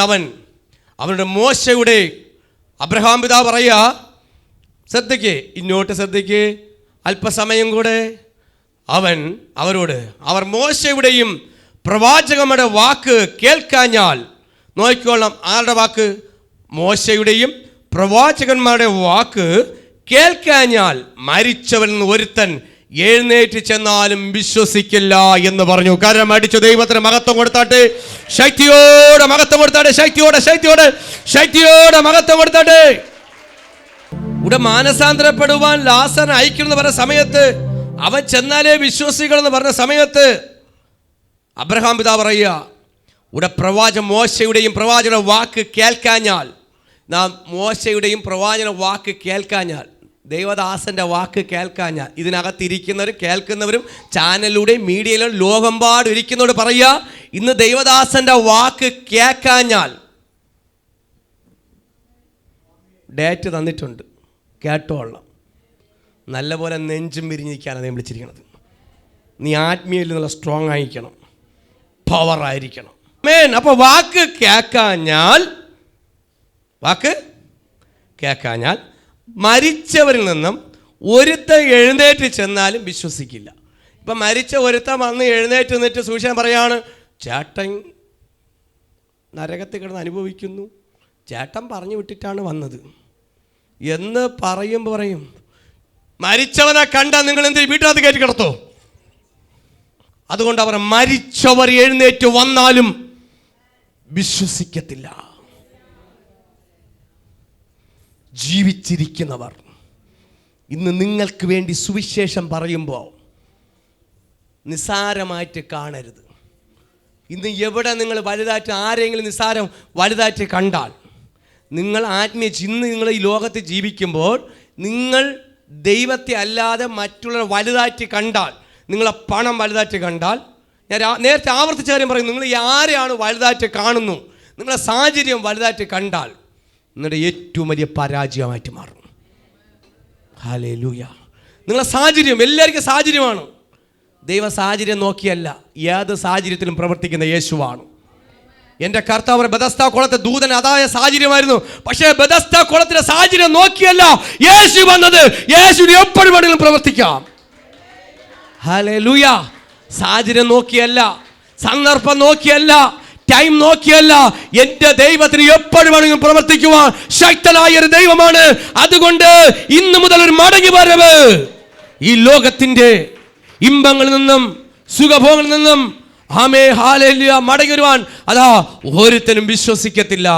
അവരുടെ മോശയുടെ അബ്രഹാം പിതാവ് പറയുക, ശ്രദ്ധിക്ക്, ഇങ്ങോട്ട് ശ്രദ്ധിക്ക്, അല്പസമയം കൂടെ അവർ മോശയുടെയും പ്രവാചകന്മാരുടെ വാക്ക് കേൾക്കാഞ്ഞാൽ, നോക്കിക്കോളണം, ആരുടെ വാക്ക്? മോശയുടെയും പ്രവാചകന്മാരുടെ വാക്ക് കേൾക്കാഞ്ഞാൽ മരിച്ചവൻ ഒരുത്തൻ എഴുന്നേറ്റ് ചെന്നാലും വിശ്വസിക്കില്ല എന്ന് പറഞ്ഞു. കരം അടിച്ചു ദൈവത്തിന് മഹത്വം കൊടുത്താട്ടെ, ശക്തിയോടെ മഹത്വം കൊടുത്താട്ടെ, ശക്തിയോടെ മഹത്വം കൊടുത്താട്ടെ. ഇവിടെ മാനസാന്തരപ്പെടുവാൻ ലാസറിനെ അയക്കണം എന്ന് പറഞ്ഞ സമയത്ത്, അവൻ ചെന്നാലേ വിശ്വസിക്കണം എന്ന് പറഞ്ഞ സമയത്ത് അബ്രഹാം പിതാവ് പറയുക, ഇവിടെ മോശയുടെയും പ്രവാചകന്റെ വാക്ക് കേൾക്കാഞ്ഞാൽ, നാം മോശയുടെയും പ്രവാചകന്റെ വാക്ക് കേൾക്കാഞ്ഞാൽ, ദൈവദാസന്റെ വാക്ക് കേൾക്കാഞ്ഞാൽ, ഇതിനകത്തിരിക്കുന്നവരും കേൾക്കുന്നവരും ചാനലിലൂടെയും മീഡിയയിലും ലോകമ്പാടും ഇരിക്കുന്നവരോട് പറയുക, ഇന്ന് ദൈവദാസന്റെ വാക്ക് കേൾക്കാഞ്ഞാൽ ഡേറ്റ് തന്നിട്ടുണ്ട്, കേട്ടോളാം. നല്ലപോലെ നെഞ്ചും വിരിഞ്ഞിരിക്കാനാണ് ഞാൻ വിളിച്ചിരിക്കുന്നത്. നീ ആത്മീയയിൽ നിന്നുള്ള സ്ട്രോങ് ആയിരിക്കണം, പവർ ആയിരിക്കണം. അപ്പോൾ വാക്ക് കേൾക്കാഞ്ഞാൽ മരിച്ചവരിൽ നിന്നും ഒരുത്തൻ എഴുന്നേറ്റ് ചെന്നാലും വിശ്വസിക്കില്ല. ഇപ്പം മരിച്ച ഒരുത്തൻ വന്ന് എഴുന്നേറ്റ് നിന്നിട്ട് സുവിശേഷം പറയാണ്, ചേട്ടൻ നരകത്തിൽ കിടന്ന് അനുഭവിക്കുന്നു, ചേട്ടൻ പറഞ്ഞു വിട്ടിട്ടാണ് വന്നത് എന്ന് പറയും, മരിച്ചവനെ കണ്ടാൽ നിങ്ങൾ എന്തിനും വീട്ടിനകത്ത് കയറ്റി കിടത്തോ? അതുകൊണ്ട് അവർ മരിച്ചവർ എഴുന്നേറ്റ് വന്നാലും വിശ്വസിക്കത്തില്ല. ജീവിച്ചിരിക്കുന്നവർ ഇന്ന് നിങ്ങൾക്ക് വേണ്ടി സുവിശേഷം പറയുമ്പോൾ നിസ്സാരമായിട്ട് കാണരുത്. ഇന്ന് എവിടെ നിങ്ങൾ വലുതായിട്ട് ആരെങ്കിലും വലുതായിട്ട് കണ്ടാൽ, നിങ്ങൾ ഇന്ന് നിങ്ങൾ ഈ ലോകത്ത് ജീവിക്കുമ്പോൾ നിങ്ങൾ ദൈവത്തെ അല്ലാതെ മറ്റുള്ളവർ വലുതായിട്ട് കണ്ടാൽ, നിങ്ങളെ പണം വലുതായിട്ട് കണ്ടാൽ, ഞാൻ നേരത്തെ ആവർത്തിച്ച കാര്യം പറയും, നിങ്ങൾ ആരെയാണ് വലുതായിട്ട് കാണുന്നു, നിങ്ങളെ സാഹചര്യം വലുതായിട്ട് കണ്ടാൽ നിങ്ങളുടെ ഏറ്റവും വലിയ പരാജയമായിട്ട് മാറും. ഹല്ലേലൂയ. നിങ്ങളെ സാഹചര്യം, എല്ലാവർക്കും സാഹചര്യമാണ്. ദൈവം സാഹചര്യം നോക്കിയല്ല, ഏത് സാഹചര്യത്തിലും പ്രവർത്തിക്കുന്ന യേശുവാണ്. എൻ്റെ കർത്താവ് ബെഥസ്ദാ കുളത്തെ ദൂതൻ അതായ സാഹചര്യമായിരുന്നു. പക്ഷേ ബെഥസ്ദാ കുളത്തിലെ സാഹചര്യം നോക്കിയല്ല യേശു വന്നത്. യേശുവിന് എപ്പോഴും വേണമെങ്കിലും പ്രവർത്തിക്കാം. ഹല്ലേലൂയ. സാഹചര്യം നോക്കിയല്ല, സന്ദർഭം നോക്കിയല്ല, ടൈം നോക്കിയല്ല, എൻ്റെ ദൈവത്തിന് എപ്പോഴും വേണമെങ്കിലും പ്രവർത്തിക്കുവാൻ ശക്തനായ ഒരു ദൈവമാണ്. അതുകൊണ്ട് ഇന്ന് മുതൽ ഒരു മടങ്ങി വരവ് ഈ ലോകത്തിൻ്റെ ഇമ്പങ്ങളിൽ നിന്നും സുഖഭോഗങ്ങളിൽ നിന്നും ആമേ ഹല്ലേലൂയ. മടങ്ങി വരുവാൻ അതാ ഒരുത്തനും വിശ്വസിക്കത്തില്ല.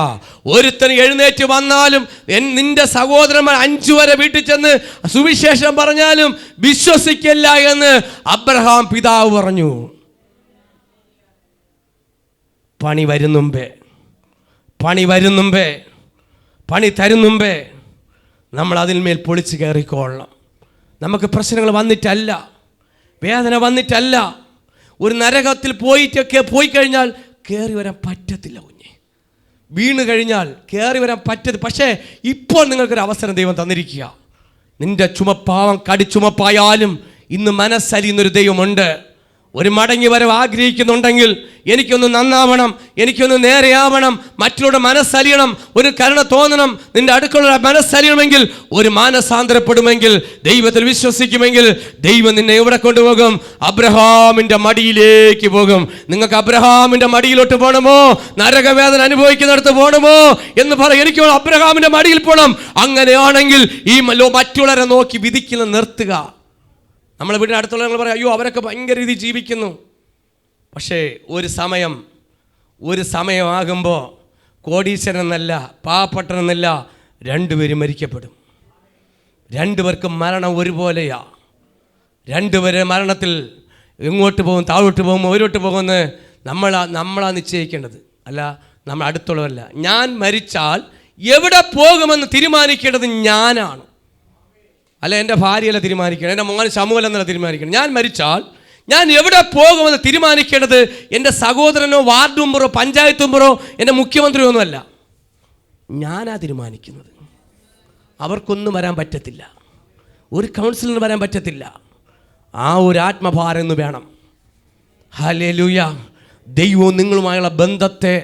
ഒരുത്തനും എഴുന്നേറ്റ് വന്നാലും നിന്റെ സഹോദരന്മാർ 5 വരെ വീട്ടിൽ ചെന്ന് സുവിശേഷം പറഞ്ഞാലും വിശ്വസിക്കില്ല എന്ന് അബ്രഹാം പിതാവ് പറഞ്ഞു. പണി വരുന്നുമ്പേ, പണി തരുന്നുമ്പേ നമ്മൾ അതിന്മേൽ പൊളിച്ച് കയറിക്കൊള്ളണം. നമുക്ക് പ്രശ്നങ്ങൾ വന്നിട്ടല്ല, വേദന വന്നിട്ടല്ല, ഒരു നരകത്തിൽ പോയി കഴിഞ്ഞാൽ കയറി വരാൻ പറ്റത്തില്ല കുഞ്ഞെ. വീണ് കഴിഞ്ഞാൽ കയറി വരാൻ പറ്റത്തില്ല. പക്ഷേ ഇപ്പോൾ നിങ്ങൾക്കൊരു അവസരം ദൈവം തന്നിരിക്കുക. നിന്റെ ചുമപ്പാവം കടിച്ചുമപ്പായാലും ഇന്ന് മനസ്സലിയുന്നൊരു ദൈവമുണ്ട്. ഒരു മടങ്ങി വരവ് ആഗ്രഹിക്കുന്നുണ്ടെങ്കിൽ എനിക്കൊന്ന് നന്നാവണം, എനിക്കൊന്ന് നേരെയാവണം, മറ്റുള്ളവരുടെ മനസ്സലിയണം, ഒരു കരുണ തോന്നണം, നിന്റെ അടുക്കള മനസ്സലിയണമെങ്കിൽ, ഒരു മാനസാന്തരപ്പെടുമെങ്കിൽ, ദൈവത്തിൽ വിശ്വസിക്കുമെങ്കിൽ ദൈവം നിന്നെ എവിടെ കൊണ്ടുപോകും? അബ്രഹാമിന്റെ മടിയിലേക്ക് പോകും. നിങ്ങൾക്ക് അബ്രഹാമിന്റെ മടിയിലോട്ട് പോകണമോ? നരകവേദന അനുഭവിക്കുന്നിടത്ത് പോകണമോ എന്ന് പറയും. എനിക്ക് അബ്രഹാമിന്റെ മടിയിൽ പോകണം. അങ്ങനെയാണെങ്കിൽ ഈ മറ്റുള്ളവരെ നോക്കി വിധിക്കുന്ന നിർത്തുക. നമ്മളെ വീടിന് അടുത്തുള്ള ഞങ്ങൾ പറയും, അയ്യോ അവരൊക്കെ ഭയങ്കര രീതിയിൽ ജീവിക്കുന്നു. പക്ഷേ ഒരു സമയമാകുമ്പോൾ കോടീശ്വരനെന്നല്ല പാവപ്പെട്ടനെന്നല്ല, 2 പേരും മരിക്കപ്പെടും. 2 പേർക്കും മരണം ഒരുപോലെയാ. 2 പേര് മരണത്തിൽ എങ്ങോട്ട് പോകും, താഴോട്ട് പോകും, ഓരോട്ട് പോകുമെന്ന് നമ്മളാ നിശ്ചയിക്കേണ്ടത്, അല്ല നമ്മൾ അടുത്തുള്ളവരല്ല. ഞാൻ മരിച്ചാൽ എവിടെ പോകുമെന്ന് തീരുമാനിക്കേണ്ടത് ഞാനാണ്, അല്ല എൻ്റെ ഭാര്യയല്ല തീരുമാനിക്കണം, എൻ്റെ മോൻ സമൂഹമല്ല തീരുമാനിക്കണം. ഞാൻ മരിച്ചാൽ ഞാൻ എവിടെ പോകുമെന്ന് തീരുമാനിക്കേണ്ടത് എൻ്റെ സഹോദരനോ വാർഡ് മെമ്പറോ പഞ്ചായത്ത് മെമ്പറോ എൻ്റെ മുഖ്യമന്ത്രിയോ ഒന്നുമല്ല, ഞാനാ തീരുമാനിക്കുന്നത്. അവർക്കൊന്നും വരാൻ പറ്റത്തില്ല, ഒരു കൗൺസിലറിന് വരാൻ പറ്റത്തില്ല. ആ ഒരു ആത്മഭാരം എന്ന് വേണം. ഹല്ലേലൂയ. ദൈവവും നിങ്ങളുമായുള്ള ബന്ധത്തെ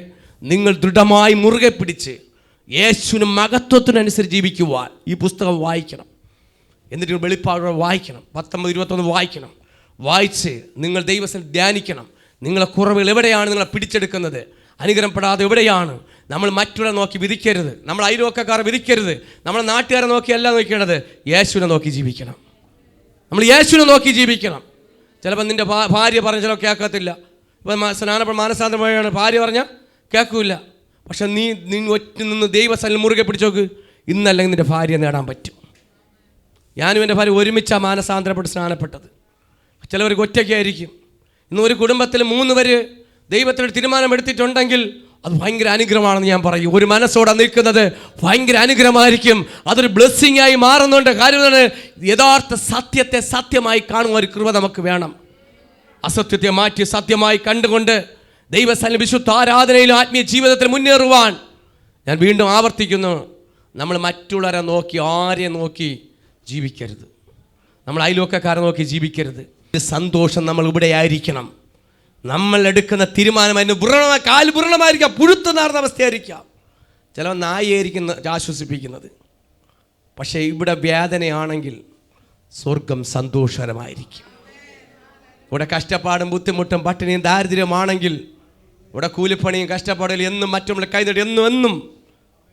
നിങ്ങൾ ദൃഢമായി മുറുകെ പിടിച്ച് യേശുവിന് മഹത്വത്തിനനുസരിച്ച് ജീവിക്കുവാൻ ഈ പുസ്തകം വായിക്കണം. എന്നിട്ട് വെളിപ്പാട് വായിക്കണം, 19-21 വായിക്കണം. വായിച്ച് നിങ്ങൾ ദൈവത്തിൽ ധ്യാനിക്കണം. നിങ്ങളെ കുറവുകൾ എവിടെയാണ് നിങ്ങളെ പിടിച്ചെടുക്കുന്നത്, അനുഗ്രഹപ്പെടാതെ എവിടെയാണ്. നമ്മൾ മറ്റുള്ളവരെ നോക്കി വിധിക്കരുത്, നമ്മൾ അയൽവക്കക്കാരെ വിധിക്കരുത്, നമ്മളെ നാട്ടുകാരെ നോക്കിയല്ല നോക്കേണ്ടത്, യേശുവിനെ നോക്കി ജീവിക്കണം. നമ്മൾ യേശുവിനെ നോക്കി ജീവിക്കണം. ചിലപ്പോൾ നിൻ്റെ ഭാര്യ പറഞ്ഞ ചിലപ്പോൾ കേൾക്കത്തില്ല. ഇപ്പം മാനസാന്തരം വഴിയാണ് ഭാര്യ പറഞ്ഞാൽ കേൾക്കില്ല. പക്ഷെ നീ ഒറ്റ നിന്ന് ദൈവസ്ഥലം മുറുകെ പിടിച്ചോക്ക്, ഇന്നല്ലെങ്കിൽ നിൻ്റെ ഭാര്യ നേടാൻ പറ്റും. ഞാനും എൻ്റെ ഭാര്യ ഒരുമിച്ചാണ് മാനസാന്തരപ്പെട്ട് സ്നാനപ്പെട്ടത്. ചിലവർക്ക് ഒറ്റയ്ക്കായിരിക്കും. ഇന്ന് ഒരു കുടുംബത്തിൽ 3 പേര് ദൈവത്തിനൊരു തീരുമാനമെടുത്തിട്ടുണ്ടെങ്കിൽ അത് ഭയങ്കര അനുഗ്രഹമാണെന്ന് ഞാൻ പറയും. ഒരു മനസ്സോടെ നിൽക്കുന്നത് ഭയങ്കര അനുഗ്രഹമായിരിക്കും. അതൊരു ബ്ലെസ്സിങ് ആയി മാറുന്നുണ്ട്. കാര്യം യഥാർത്ഥ സത്യത്തെ സത്യമായി കാണുന്ന ഒരു കൃപ നമുക്ക് വേണം. അസത്യത്തെ മാറ്റി സത്യമായി കണ്ടുകൊണ്ട് ദൈവസ്ഥലം വിശുദ്ധ ആരാധനയിലും ആത്മീയ ജീവിതത്തിൽ മുന്നേറുവാൻ ഞാൻ വീണ്ടും ആവർത്തിക്കുന്നു. നമ്മൾ മറ്റുള്ളവരെ നോക്കി ആരെ നോക്കി ജീവിക്കരുത്, നമ്മൾ അയൽവക്കക്കാരെ നോക്കി ജീവിക്കരുത്. സന്തോഷം നമ്മൾ ഇവിടെ ആയിരിക്കണം. നമ്മൾ എടുക്കുന്ന തീരുമാനം അതിന് കാൽ വ്രണമായിരിക്കാം, പുഴുത്തു നാർന്ന അവസ്ഥയായിരിക്കാം. ചിലപ്പോൾ നായായിരിക്കും ആശ്വസിപ്പിക്കുന്നത്. പക്ഷേ ഇവിടെ വേദനയാണെങ്കിൽ സ്വർഗം സന്തോഷകരമായിരിക്കും. ഇവിടെ കഷ്ടപ്പാടും ബുദ്ധിമുട്ടും പട്ടിണിയും ദാരിദ്ര്യമാണെങ്കിൽ, ഇവിടെ കൂലിപ്പണിയും കഷ്ടപ്പാടും എന്നും മറ്റുള്ള കൈനീട്ടി എന്നും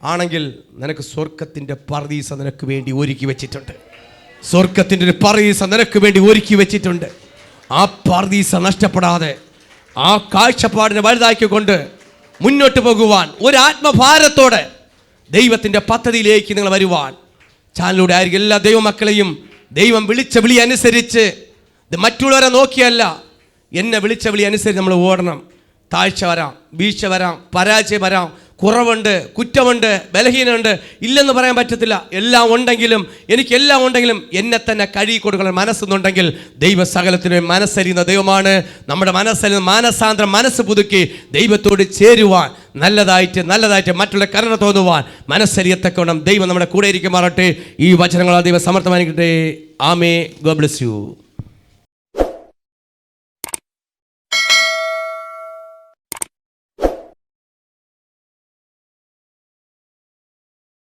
ആണെങ്കിൽ നിനക്ക് സ്വർഗത്തിൻ്റെ പർദീസ നിനക്ക് വേണ്ടി ഒരുക്കി വെച്ചിട്ടുണ്ട്. സ്വർഗത്തിൻ്റെ ഒരു പർദീസ നിനക്ക് വേണ്ടി ഒരുക്കി വെച്ചിട്ടുണ്ട്. ആ പർദീസ നഷ്ടപ്പെടാതെ ആ കാഴ്ചപ്പാടിനെ വലുതാക്കിക്കൊണ്ട് മുന്നോട്ട് പോകുവാൻ ഒരു ആത്മഭാരത്തോടെ ദൈവത്തിൻ്റെ പദ്ധതിയിലേക്ക് നിങ്ങൾ വരുവാൻ ചാനലിലൂടെ ആയിരിക്കും എല്ലാ ദൈവമക്കളെയും ദൈവം വിളിച്ച വിളി അനുസരിച്ച്, മറ്റുള്ളവരെ നോക്കിയല്ല, എന്നെ വിളിച്ച വിളി അനുസരിച്ച് നമ്മൾ ഓടണം. താഴ്ച വരാം, വീഴ്ച വരാം, പരാജയം വരാം, കുറവുണ്ട്, കുറ്റമുണ്ട്, ബലഹീനമുണ്ട്, ഇല്ലെന്ന് പറയാൻ പറ്റത്തില്ല. എല്ലാം ഉണ്ടെങ്കിലും എനിക്കെല്ലാം ഉണ്ടെങ്കിലും എന്നെ തന്നെ കഴുകി കൊടുക്കണം മനസ്സെന്നുണ്ടെങ്കിൽ ദൈവ സകലത്തിന് മനസ്സരിയുന്ന ദൈവമാണ്. നമ്മുടെ മനസ്സരിയുന്ന മാനസാന്തരം മനസ്സ് പുതുക്കി ദൈവത്തോട് ചേരുവാൻ, നല്ലതായിട്ട് മറ്റുള്ള കരുണ തോന്നുവാൻ മനസ്സരിയത്തക്കോണം ദൈവം നമ്മുടെ കൂടെ ഇരിക്കുമാറട്ടെ. ഈ വചനങ്ങളാൽ ദൈവം സമർത്ഥമായിരിക്കട്ടെ. ആമേ. God bless you.